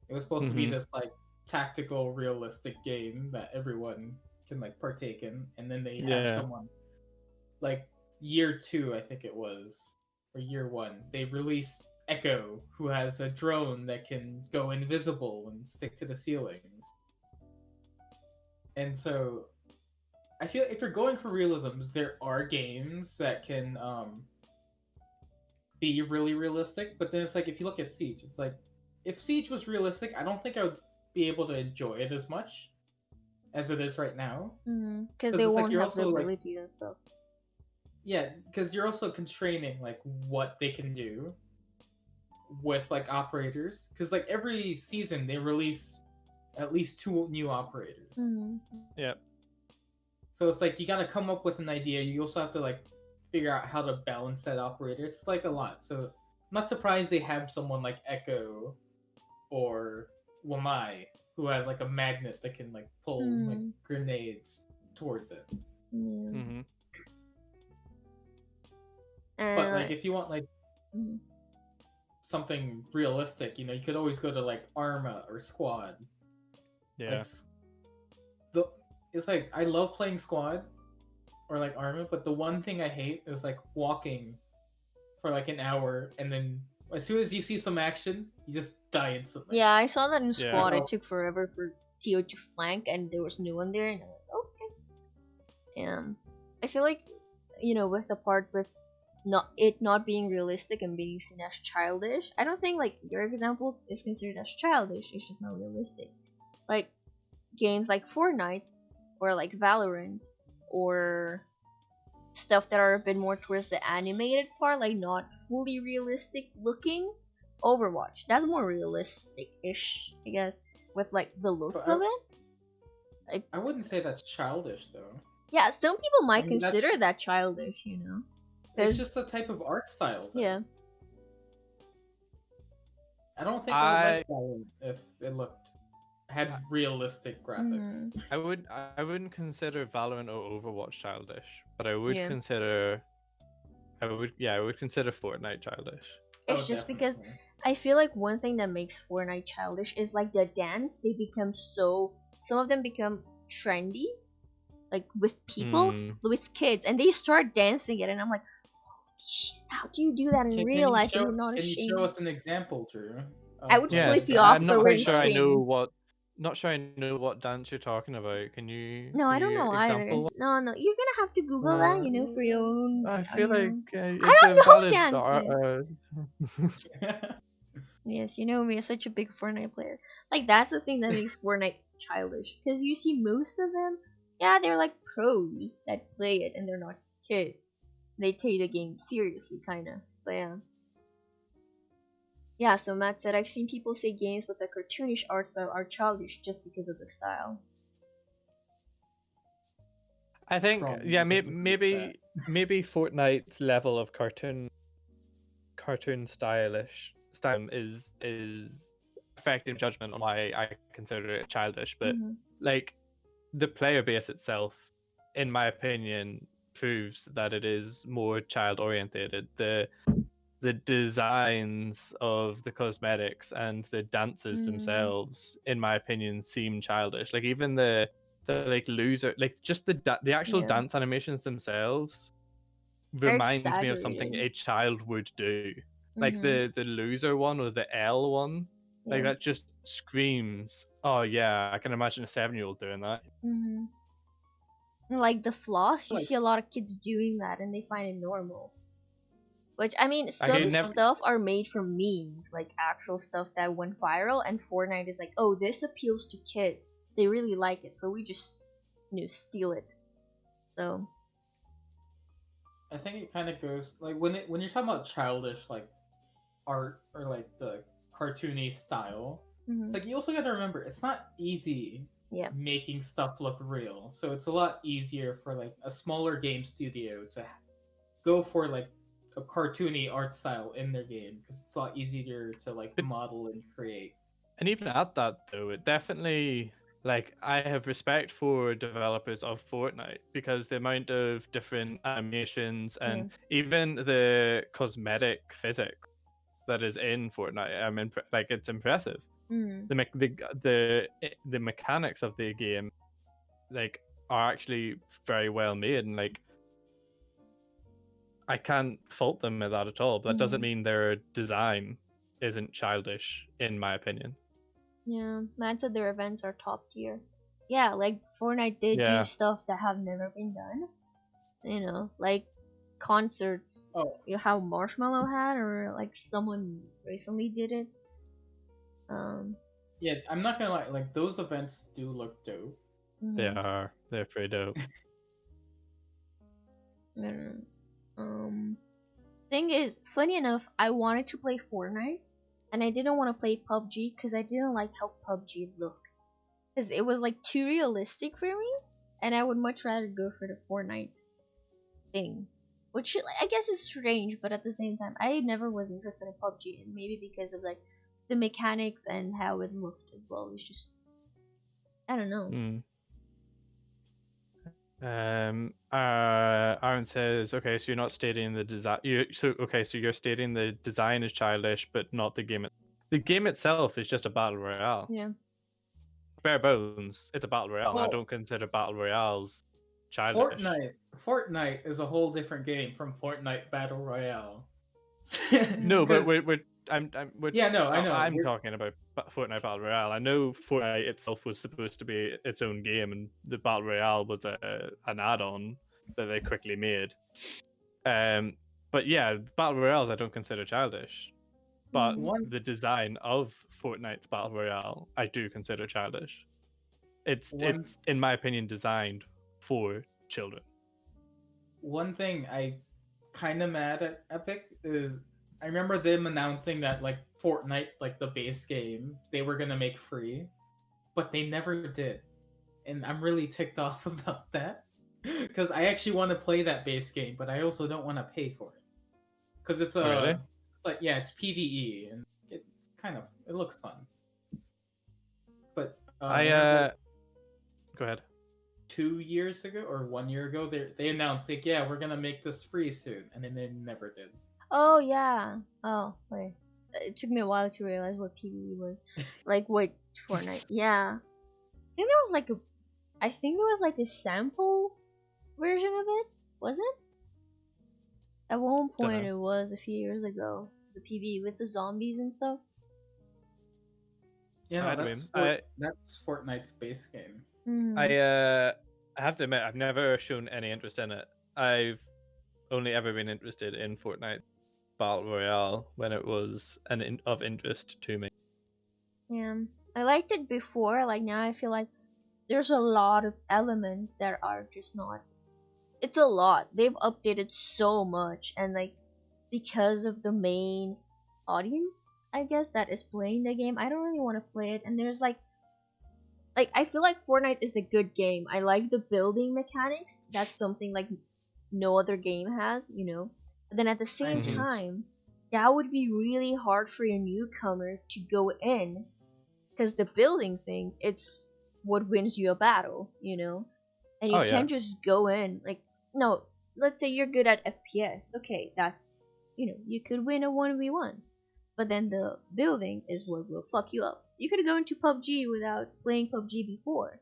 it was supposed to be Mhm. this like tactical, realistic game that everyone can like partake in, and then they have Yeah. someone like year 2, I think it was, or year 1, they released Echo, who has a drone that can go invisible and stick to the ceilings. And so I feel if you're going for realisms, there are games that can be really realistic, but then it's like if you look at Siege, it's like if Siege was realistic, I don't think I would be able to enjoy it as much as it is right now. Because they it's like won't you're have the also, like- ability and stuff. Yeah, because you're also constraining like what they can do with like operators. Because like every season they release at least 2 new operators. Yep. So it's like you gotta come up with an idea. You also have to like figure out how to balance that operator. It's like a lot. So I'm not surprised they have someone like Echo or Wamai who has like a magnet that can like pull like grenades towards it. Mm-hmm. But like if you want like Mhm. something realistic, you could always go to like Arma or Squad. Yeah. Like, it's like I love playing Squad or like Arma, but the one thing I hate is like walking for like an hour and then as soon as you see some action, you just die instantly. Yeah, I saw that in Yeah. Squad. It took forever for Tio to flank, and there was no one there, and I was like, okay. I feel like, with the part with not being realistic and being seen as childish, I don't think like your example is considered as childish. It's just not realistic. Like games like Fortnite or like Valorant or stuff that are a bit more towards the animated part, like not fully realistic looking. Overwatch, that's more realistic-ish, I guess, with like the looks But of it. I wouldn't say that's childish though. Yeah, some people might mean, that's- consider that childish, It's 'Cause- just the type of art style. Though. Yeah. I don't think I would like Valorant if it had realistic graphics. I wouldn't consider Valorant or Overwatch childish, but I would Yeah. consider I would consider Fortnite childish. It's just because I feel like one thing that makes Fortnite childish is like the dance. Some of them become trendy, like with people, with kids, and they start dancing it, and I'm like, holy shit, how do you do that in real life? And you're not Can you ashamed. show us an example, Drew? I would of- flip Yes, you off I'm the not way quite sure I know stream. what not sure I know what dance you're talking about. Can you No, I give don't me an know either. example? No, no, you're gonna have to Google that, for your own. I feel like I it's a don't know valid. dances. Yes, you know me, I'm such a big Fortnite player. Like that's the thing that makes Fortnite childish, because you see most of them, yeah, they're like pros that play it, and they're not kids. They take the game seriously, kind of. But yeah. Yeah, so Matt said, I've seen people say games with a cartoonish art style are childish just because of the style. I think Strongly yeah, disagree with that. maybe Fortnite's level of cartoon style is affecting judgment on why I consider it childish, but Mm-hmm. like the player base itself, in my opinion, proves that it is more child orientated. The designs of the cosmetics and the dances themselves, in my opinion, seem childish. Like even the like loser, like just the actual Yeah. dance animations themselves They're remind me of something exaggerated. a child would do. Like Mm-hmm. the loser one or the L one, like Yeah. that just screams. Oh yeah, I can imagine a 7-year-old doing that. Mm-hmm. And like the floss, you Like, see a lot of kids doing that, and they find it normal. Which, I mean, I could some never. stuff are made from memes, like actual stuff that went viral, and Fortnite is like, oh, this appeals to kids. They really like it, so we just, steal it. So, I think it kind of goes like when you're talking about childish like art or like the cartoony style. It's mm-hmm. like you also got to remember it's not easy Yeah. making stuff look real. So it's a lot easier for like a smaller game studio to go for like a cartoony art style in their game because it's a lot easier to like But, model and create. and even at that though, it definitely, like, I have respect for developers of Fortnite because the amount of different animations Yeah. and even the cosmetic physics that is in Fortnite, like it's impressive. Mm-hmm. The mechanics of the game, like, are actually very well made, and like I can't fault them at that at all. But that doesn't Mm-hmm. mean their design isn't childish, in my opinion. Yeah. Man said their events are top tier. Yeah, like Fortnite did do Yeah, stuff that have never been done. Like concerts. Oh How Marshmallow had, or like someone recently did it. Um. yeah, I'm not gonna lie. Like those events do look dope. they Mm-hmm. are. They're pretty dope. I don't know. Thing is, funny enough, I wanted to play Fortnite, and I didn't want to play PUBG because I didn't like how PUBG looked. Because it was like too realistic for me, and I would much rather go for the Fortnite thing. Which I guess is strange, but at the same time, I never was interested in PUBG, and maybe because of like the mechanics and how it looked as well. It's just, I don't know. Hmm. Aaron says, okay, so you're not stating the design. So you're stating the design is childish, but not the game. The game itself is just a battle royale. Yeah. Bare bones, it's a battle royale. And I Well, don't consider battle royales childish. Fortnite is a whole different game from Fortnite Battle Royale. No, but Because yeah, no, I know. I'm talking about Fortnite Battle Royale. I know Fortnite itself was supposed to be its own game, and the Battle Royale was an add-on that they quickly made. But yeah, Battle Royales I don't consider childish, but One the design of Fortnite's Battle Royale I do consider childish. one It's in my opinion designed for children. one thing I kind of mad at Epic is I remember them announcing that like Fortnite, like the base game, they were gonna make free, but they never did, and I'm really ticked off about that because I actually want to play that base game, but I also don't want to pay for it because Oh, really? it's like yeah, it's PVE and it looks fun, but I I remember go ahead. 2 years ago or 1 year ago they announced like yeah we're gonna make this free soon, and then they never did. Oh yeah. Oh wait. It took me a while to realize what PvE was. Like what Fortnite. Yeah. I think there was like a sample version of it. Was it? At one point Dunno. it was a few years ago. The PvE with the zombies and stuff. You I know, had to win. that's Fortnite's base game. I have to admit, I've never shown any interest in it. I've only ever been interested in Fortnite Battle Royale when it was of interest to me. Yeah, I liked it before. Like now, I feel like there's a lot of elements that are just not. It's a lot. They've updated so much, and like because of the main audience, I guess that is playing the game, I don't really want to play it. And there's like I feel like Fortnite is a good game. I like the building mechanics. That's something like no other game has, you know. But then at the same Mhm. time, that would be really hard for a newcomer to go in, because the building thing, it's what wins you a battle, you know. And you Oh, yeah. can't just go in like, no. Let's say you're good at FPS. Okay, that's, you know, you could win a 1v1. But then the building is what will fuck you up. You could go into PUBG without playing PUBG before,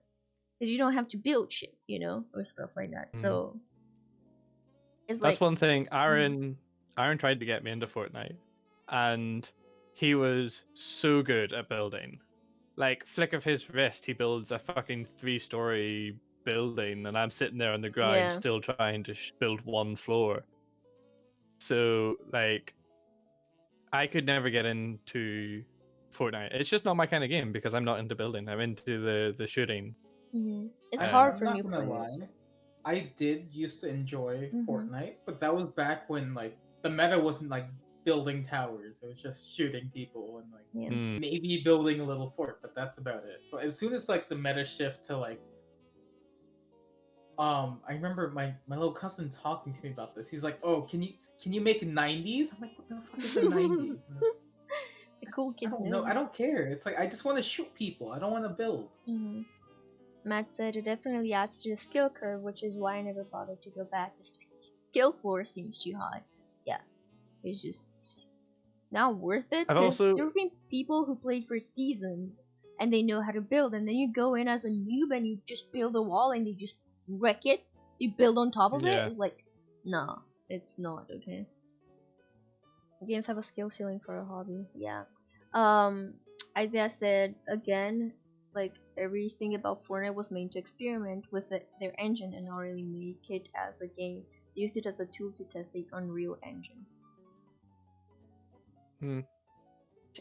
because you don't have to build shit, you know, or stuff like that. Mhm. So it's That's like, one thing. Aaron tried to get me into Fortnite, and he was so good at building. Like, flick of his wrist, he builds a fucking 3-story building, and I'm sitting there on the ground yeah. still trying to build one floor. So, like, I could never get into Fortnite. It's just not my kind of game because I'm not into building. I'm into the shooting. It's I'm, hard I'm for not new gonna players. lie. I did used to enjoy Mhm. Fortnite, but that was back when like the meta wasn't like building towers. It was just shooting people and like Yeah. Mm. maybe building a little fort, but that's about it. But as soon as like the meta shift to like I remember my little cousin talking to me about this. He's like, "Oh, can you make 90s?" I'm like, "What the fuck is a 90?" The cool I kids don't know. know. I don't care. It's like I just want to shoot people. I don't want to build. Matt said it definitely adds to the skill curve, which is why I never bothered to go back. The skill floor seems too high. Yeah, it's just not worth it. I've Because also there have been people who played for seasons and they know how to build, and then you go in as a noob and you just build a wall and you just wreck it. You build on top of it. Yeah. It's like, nah, it's not okay. Games have a skill ceiling for a hobby. Yeah. Isaiah said again, like everything about Fortnite was made to experiment with their engine and not really make it as a game. They used it as a tool to test the Unreal Engine. I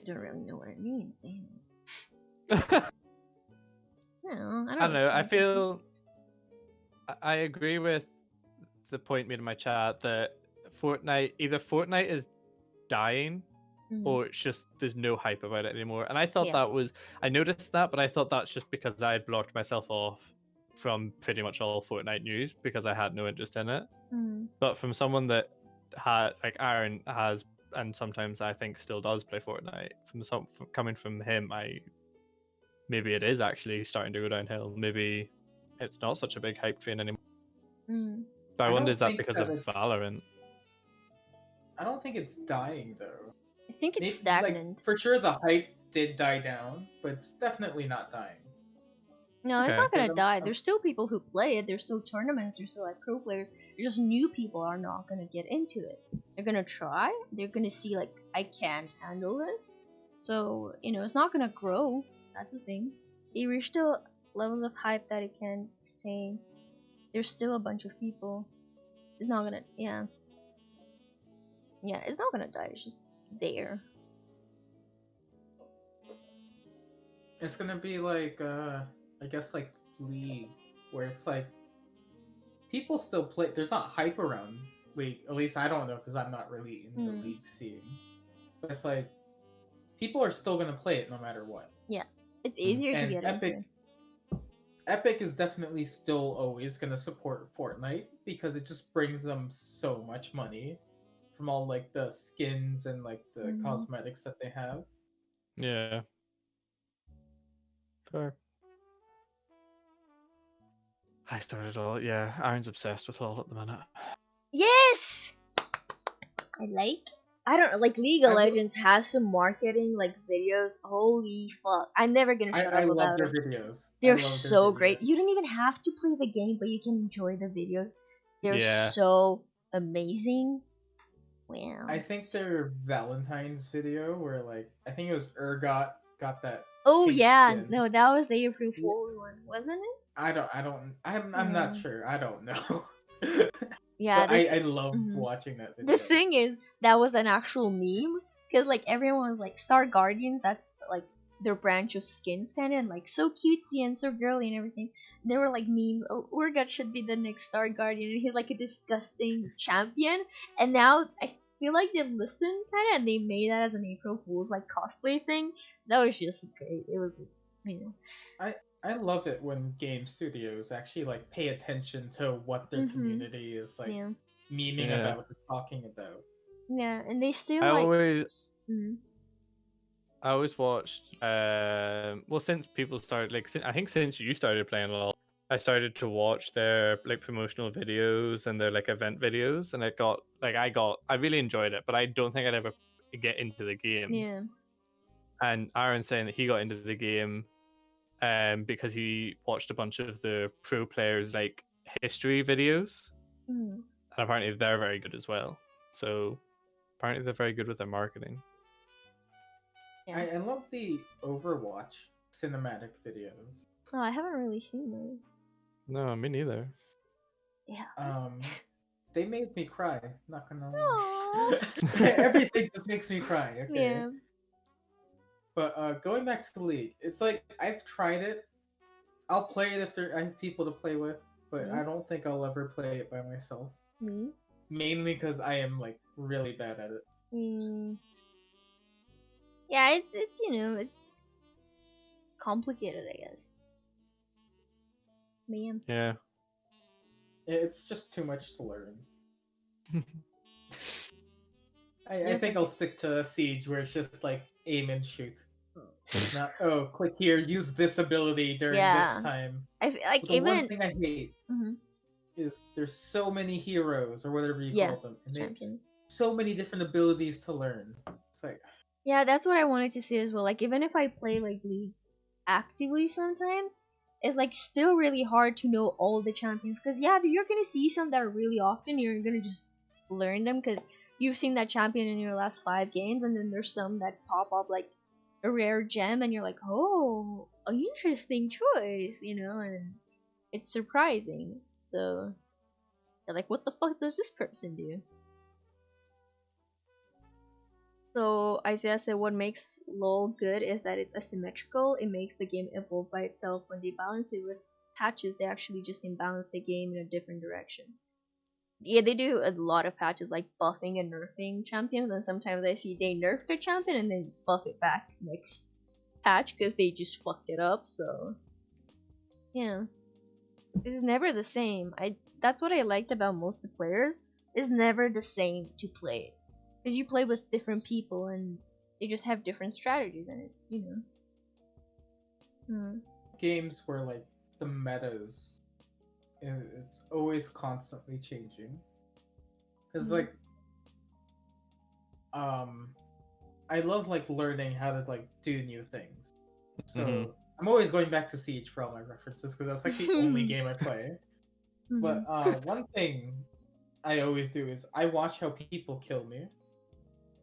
don't really know what it means. I No, I don't know. I care. feel I agree with the point made in my chat that either Fortnite is dying or it's just there's no hype about it anymore. And I thought Yeah. I noticed that, but I thought that's just because I had blocked myself off from pretty much all Fortnite news because I had no interest in it. But from someone that had, like Aaron has, and sometimes I think still does play Fortnite, coming from him, maybe it is actually starting to go downhill. Maybe it's not such a big hype train anymore. But I wonder, don't is that think because that of Valorant? I don't think it's dying though. I think it's Maybe, stagnant. like for sure the hype did die down, but it's definitely not dying. No, it's Okay. not gonna Because die. There's still people who play it. There's still tournaments. There's still like pro players. It's just new people are not gonna get into it. They're gonna try. They're gonna see like, I can't handle this. So you know, it's not gonna grow. That's the thing. They reach still levels of hype that it can sustain. There's still a bunch of people. It's not gonna. Yeah. It's not gonna die. It's just there. it's gonna be like I guess like League, where it's like people still play. There's not hype around League. At least I don't know because I'm not really in the League scene. But it's like people are still gonna play it no matter what. Yeah, it's easier to get into it. Epic is definitely still always gonna support Fortnite because it just brings them so much money from all like the skins and like the cosmetics that they have. Yeah. Fair. I started all. Yeah, Aaron's obsessed with all at the minute. Yes! I don't know, like League of Legends has some marketing like videos. Holy fuck. I'm never gonna shut up about their them. videos. They're so great. You don't even have to play the game, but you can enjoy the videos. They're so amazing. Wow. I think their Valentine's video where like I think it was Urgot got that. Oh pink yeah, skin. no, that was the April Fool one, wasn't it? I'm not sure. I don't know. Yeah, But I love mhm. watching that The video. thing is, that was an actual meme, because like everyone was like Star Guardians. That's like their branch of skins, kind of, and like so cutesy and so girly and everything. There were like memes. Oh, Urgot should be the next Star Guardian, and he's like a disgusting champion. And now I feel like they listened kind of, and they made that as an April Fool's like cosplay thing. That was just great. It was, you know. I love it when game studios actually like pay attention to what their Mhm. community is like Yeah. memeing Yeah. about or talking about. Yeah, and they still I like. always Mhm. I always watched. Well, since people started I think since you started playing a lot, I started to watch their like promotional videos and their like event videos, and I really enjoyed it, but I don't think I'd ever get into the game. Yeah. And Aaron's saying that he got into the game, because he watched a bunch of the pro players like history videos, Mhm. and apparently they're very good as well. So apparently they're very good with their marketing. Yeah. I love the Overwatch cinematic videos. Oh, I haven't really seen those. No, me neither. Yeah. They made me cry. Not gonna Aww. lie. Everything just makes me cry. Okay. Yeah. But going back to the League, it's like I've tried it. I'll play it if I have people to play with, but Mhm. I don't think I'll ever play it by myself. Me. Mainly because I am like really bad at it. Mm. Yeah, it's it's complicated, I guess. Man. Yeah. It's just too much to learn. I Yes, think I I'll get- stick to Siege where it's just like aim and shoot. Not click here, use this ability during Yeah. this time. I feel like But the one even. thing I hate Mhm. is there's so many heroes or whatever you Yeah. call them, and they Champions. so many different abilities to learn. It's like Yeah, that's what I wanted to say as well. Like even if I play like League actively sometimes, it's like still really hard to know all the champions. Cause yeah, you're gonna see some that are really often. You're gonna just learn them because you've seen that champion in your last 5 games, and then there's some that pop up like a rare gem, and you're like, oh, an interesting choice, and it's surprising. So you're like, what the fuck does this person do? So Isaiah said what makes LoL good is that it's asymmetrical. It makes the game evolve by itself. When they balance it with patches, they actually just imbalance the game in a different direction. Yeah, they do a lot of patches like buffing and nerfing champions, and sometimes I see they nerf the champion and then buff it back next patch because they just fucked it up. So yeah, it's never the same. That's what I liked about most of the players. It's never the same to play because you play with different people and they just have different strategies, and it's. games where like the metas, it's always constantly changing. Because Mhm. like I love like learning how to like do new things. So Mhm. I'm always going back to Siege for all my references because that's like the only game I play. But one thing I always do is I watch how people kill me.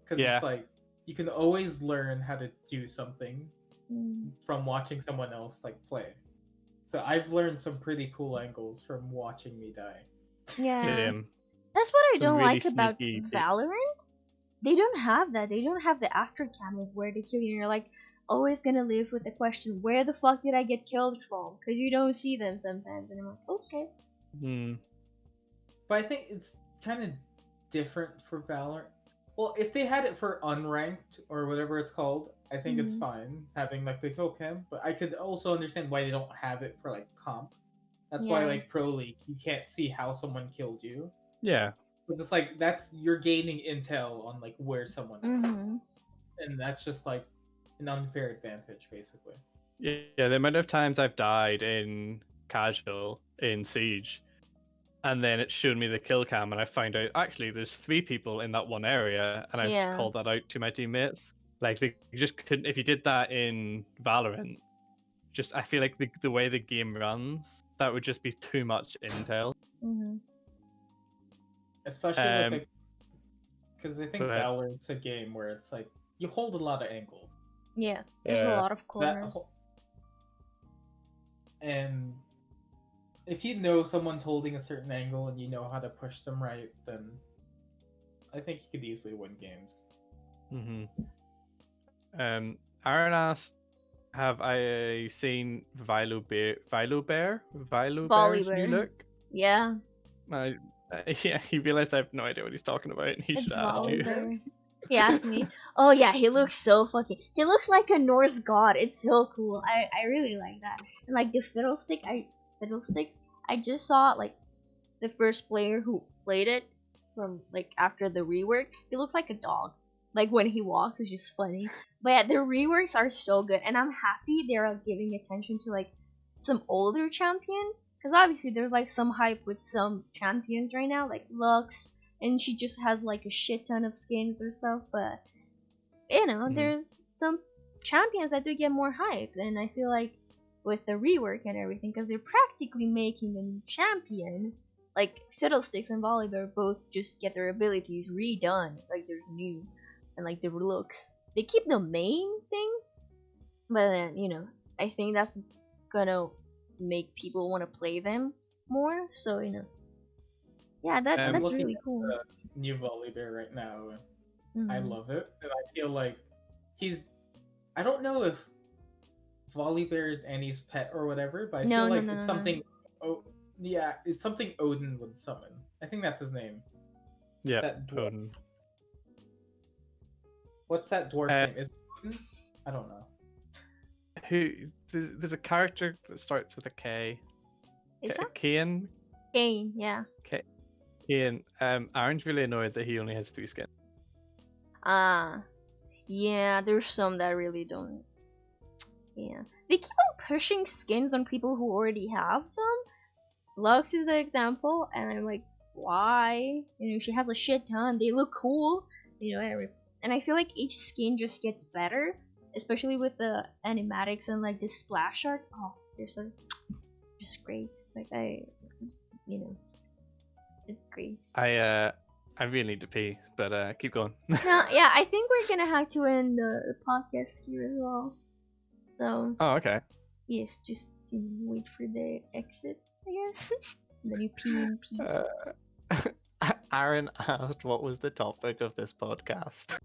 Because Yeah. it's like you can always learn how to do something Mhm. from watching someone else like play. So I've learned some pretty cool angles from watching me die. Yeah, Same. that's what I Some don't really like about sneaky. Valorant. They don't have that. They don't have the after cam of where they kill you. And you're like always gonna live with the question, where the fuck did I get killed from? Because you don't see them sometimes, and I'm like, okay. Hmm. But I think it's kind of different for Valorant. Well, if they had it for unranked or whatever it's called, I think it's Mhm. fine having like the kill cam. But I could also understand why they don't have it for like comp. That's why Yeah. like Pro League, you can't see how someone killed you. Yeah. But it's like you're gaining intel on like where someone is, and that's just like an unfair advantage basically. Yeah. The amount of times I've died in casual in Siege, and then it showed me the kill cam, and I find out actually there's 3 people in that one area, and I've Yeah. called that out to my teammates. Like they just couldn't. If you did that in Valorant, just I feel like the way the game runs, that would just be too much intel. Especially with Um, like, because I Go think ahead. Valorant's a game where it's like you hold a lot of angles. Yeah, there's a Yeah. lot of corners. And if you know someone's holding a certain angle and you know how to push them right, then I think you could easily win games. Aaron asked, "Have I seen Bear's new Volibear. look?" Yeah, I, yeah, he realized I have no idea what he's talking about, and he it's should have asked you. Volibear. He asked me. Oh yeah, he looks so fucking. He looks like a Norse god. It's so cool. I really like that. And like the fiddlesticks. I just saw like the first player who played it from like after the rework. He looks like a dog. Like when he walks, it's just funny. But yeah, the reworks are so good, and I'm happy they're giving attention to like some older champion. Because obviously there's like some hype with some champions right now, like Lux, and she just has like a shit ton of skins or stuff. But you know, there's some champions that do get more hype, and I feel like with the rework and everything, because they're practically making a new champion. Like Fiddlesticks and Volibear both just get their abilities redone, like they're new, and like the looks. They keep the main thing, but then you know, I think that's gonna make people want to play them more. So you know, yeah, I'm that's looking really at cool. the new Volibear right now, and I Mhm. love it. And I feel like he's. I don't know if Volibear is Annie's pet or whatever, but I No, feel no, like no, it's no, no. something. Oh, yeah, it's something Odin would summon. I think that's his name. Yeah, That dwarf. Odin. What's that dwarf's name? Is it Odin? I don't know. Who? There's a character that starts with a K. Is that Kane. Kane? Yeah. Kane. Aaron's really annoyed that he only has 3 skins. Yeah. There's some that really don't. Yeah, they keep on pushing skins on people who already have some. Lux is the example, and I'm like, why? You know, she has a shit ton. They look cool, you know. And I feel like each skin just gets better, especially with the animatics and like the splash art. Oh, they're so just great. Like you know, it's great. I really need to pee, but keep going. No, yeah, I think we're gonna have to end the podcast here as well. So Oh, okay. yes, just you know, wait for the exit, I guess. And then you pee in peace. Aaron asked what was the topic of this podcast.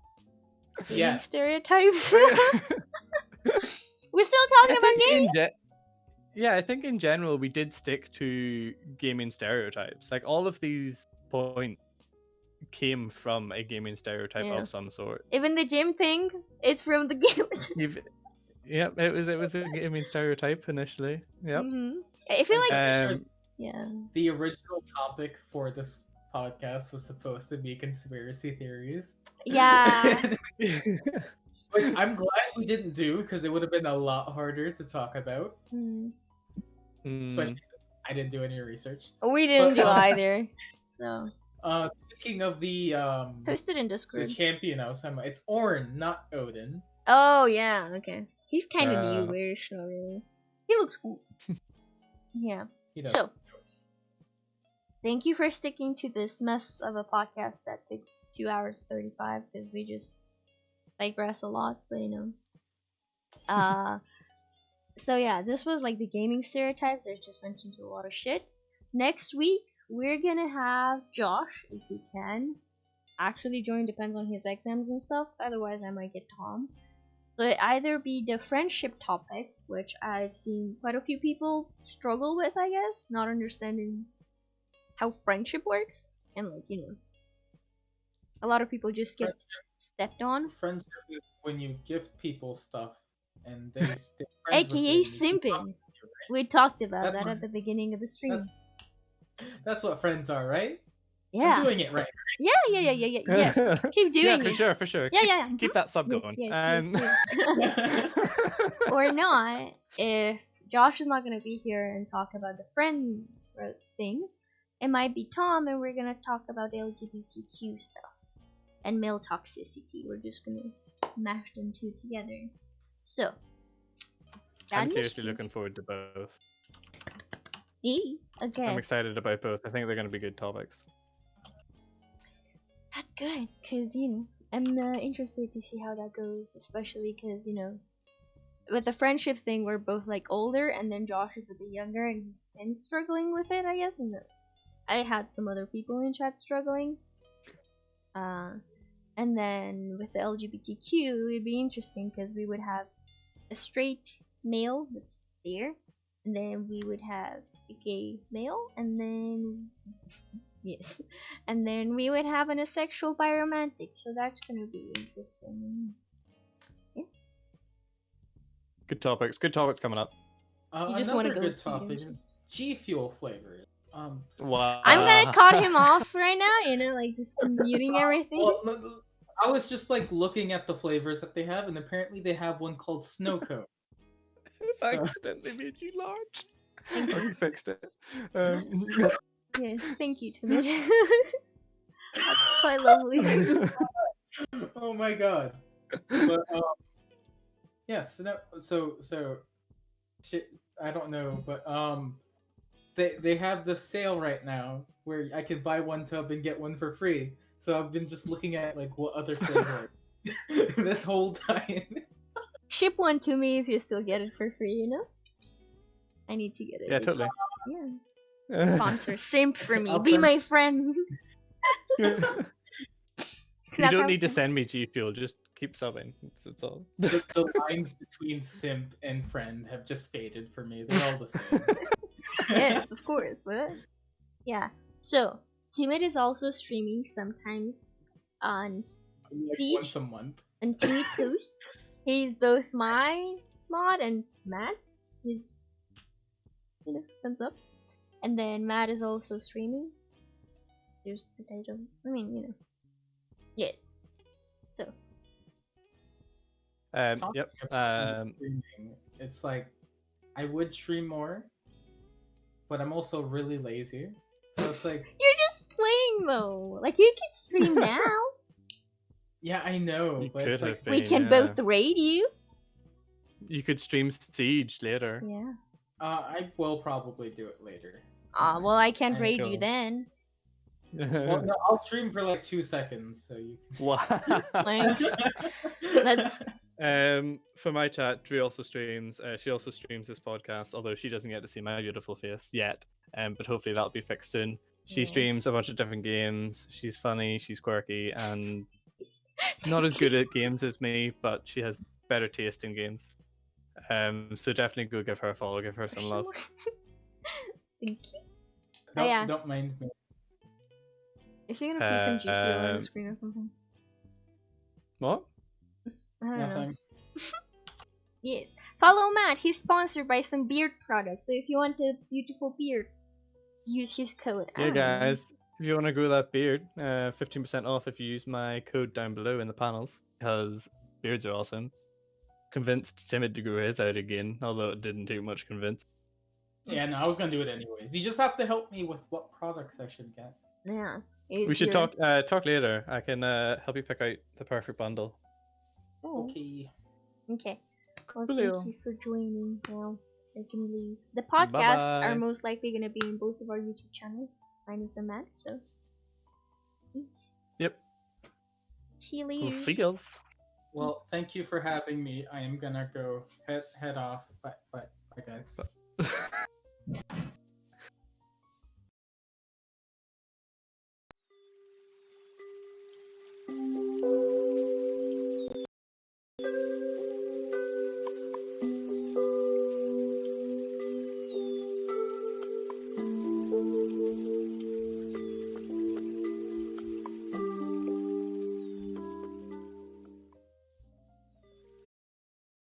Gaming Yeah. stereotypes. We're still talking about gaming. Yeah, I think in general we did stick to gaming stereotypes. Like all of these points came from a gaming stereotype Yeah. of some sort. Even the gym thing, it's from the gamers. Yep, it was a gaming stereotype initially. Yep. I feel like I'm pretty sure yeah. the original topic for this podcast was supposed to be conspiracy theories. Yeah. Which I'm glad we didn't do because it would have been a lot harder to talk about. Especially since I didn't do any research. We didn't do either. So speaking of the post it in the Discord. champion I was talking about, it's Ornn, not Odin. Oh yeah, okay. He's kind of newish, not really. He looks cool. Yeah. He does. So, thank you for sticking to this mess of a podcast that took 2 hours 35 because we just digress a lot, but you know. So yeah, this was like the gaming stereotypes. I just went into a lot of shit. Next week we're gonna have Josh, if he can, actually join. Depends on his exams and stuff. Otherwise, I might get Tom. So it either be the friendship topic, which I've seen quite a few people struggle with, I guess, not understanding how friendship works, and like you know, a lot of people just get stepped on. Friendship is when you gift people stuff and they stay friends AKA with you and you keep simping. talking to you, right? We talked about That's that what- at the beginning of the stream. That's what friends are, right? Yeah. I'm doing it right. Yeah. Keep doing Yeah, it. for sure. Yeah. Keep that sub Yes, going. yes. Or not, if Josh is not gonna be here and talk about the friend thing, it might be Tom, and we're gonna talk about LGBTQ stuff and male toxicity. We're just gonna mash them two together. So, I'm seriously looking forward to both. Okay. I'm excited about both. I think they're going to be good topics. That's good, cause you know, I'm interested to see how that goes, especially because with the friendship thing, we're both like older, and then Josh is a bit younger, and he's been struggling with it, I guess. And I had some other people in chat struggling. And then with the LGBTQ, it'd be interesting because we would have a straight male that's there, and then we would have a gay male, and then yes, and then we would have an asexual biromantic. So that's gonna be interesting. Yeah. Good topics. Good topics coming up. You just wanna Another go good with Peter, topic so. is G Fuel flavors. Wow. I'm gonna cut him off right now. Like just muting everything. Well, I was just like looking at the flavors that they have, and apparently they have one called Snow Cone. I accidentally made you large. Thank you. Oh, you fixed it. Yes, thank you, Timid. That's quite lovely. Oh my god. But yes, so shit, I don't know, but they have the sale right now where I can buy one tub and get one for free. So I've been just looking at like what other flavor this whole time. Ship one to me if you still get it for free, I need to get it. Yeah, totally. Yeah. Sponsor. Simp for me. I'll Be send- my friend. You That's don't how- need to send me G Fuel, just keep subbing. It's all. The lines between simp and friend have just faded for me. They're all the same. Yes, of course. But yeah. So, Timid is also streaming sometimes on Like Siege once a month. and Timid Coast. He's both my mod and Matt. He's thumbs up. And then Matt is also streaming. There's the title. I mean, yes. So. Talking Yep. about streaming, it's like I would stream more, but I'm also really lazy. So it's like You're just playing though. Like you can stream now. yeah, I know, You but could it's like have We been, can yeah. both raid you. You could stream Siege later. Yeah. I will probably do it later. Well, I can't I raid go. you then. Well, no, I'll stream for like 2 seconds, so you Wow. Thanks. Let's. For my chat, Drew also streams. She also streams this podcast, although she doesn't get to see my beautiful face yet. But hopefully that'll be fixed soon. She Yeah. streams a bunch of different games. She's funny, she's quirky, and not as good at games as me, but she has better taste in games. So definitely go give her a follow, give her some love. Thank you. don't, yeah. don't mind me. Is she gonna put some GPU on the screen or something? What? I don't know. Nothing. Yes. Follow Matt. He's sponsored by some beard products. So if you want a beautiful beard, use his code. I Yeah, don't know. guys, if you want to grow that beard, 15% off if you use my code down below in the panels, because beards are awesome. Convinced Timid to grow his out again, although it didn't take much convince. Yeah, no, I was gonna do it anyways. You just have to help me with what products I should get. Yeah. We should talk later. I can help you pick out the perfect bundle. Oh, Okay. okay. Well, Coolio. thank you for joining. Now I can leave. The podcasts Bye-bye. are most likely going to be in both of our YouTube channels. Mine is a Matt, so. Yep. See you later. Feels. Well, thank you for having me. I am gonna go head off. Bye, guys.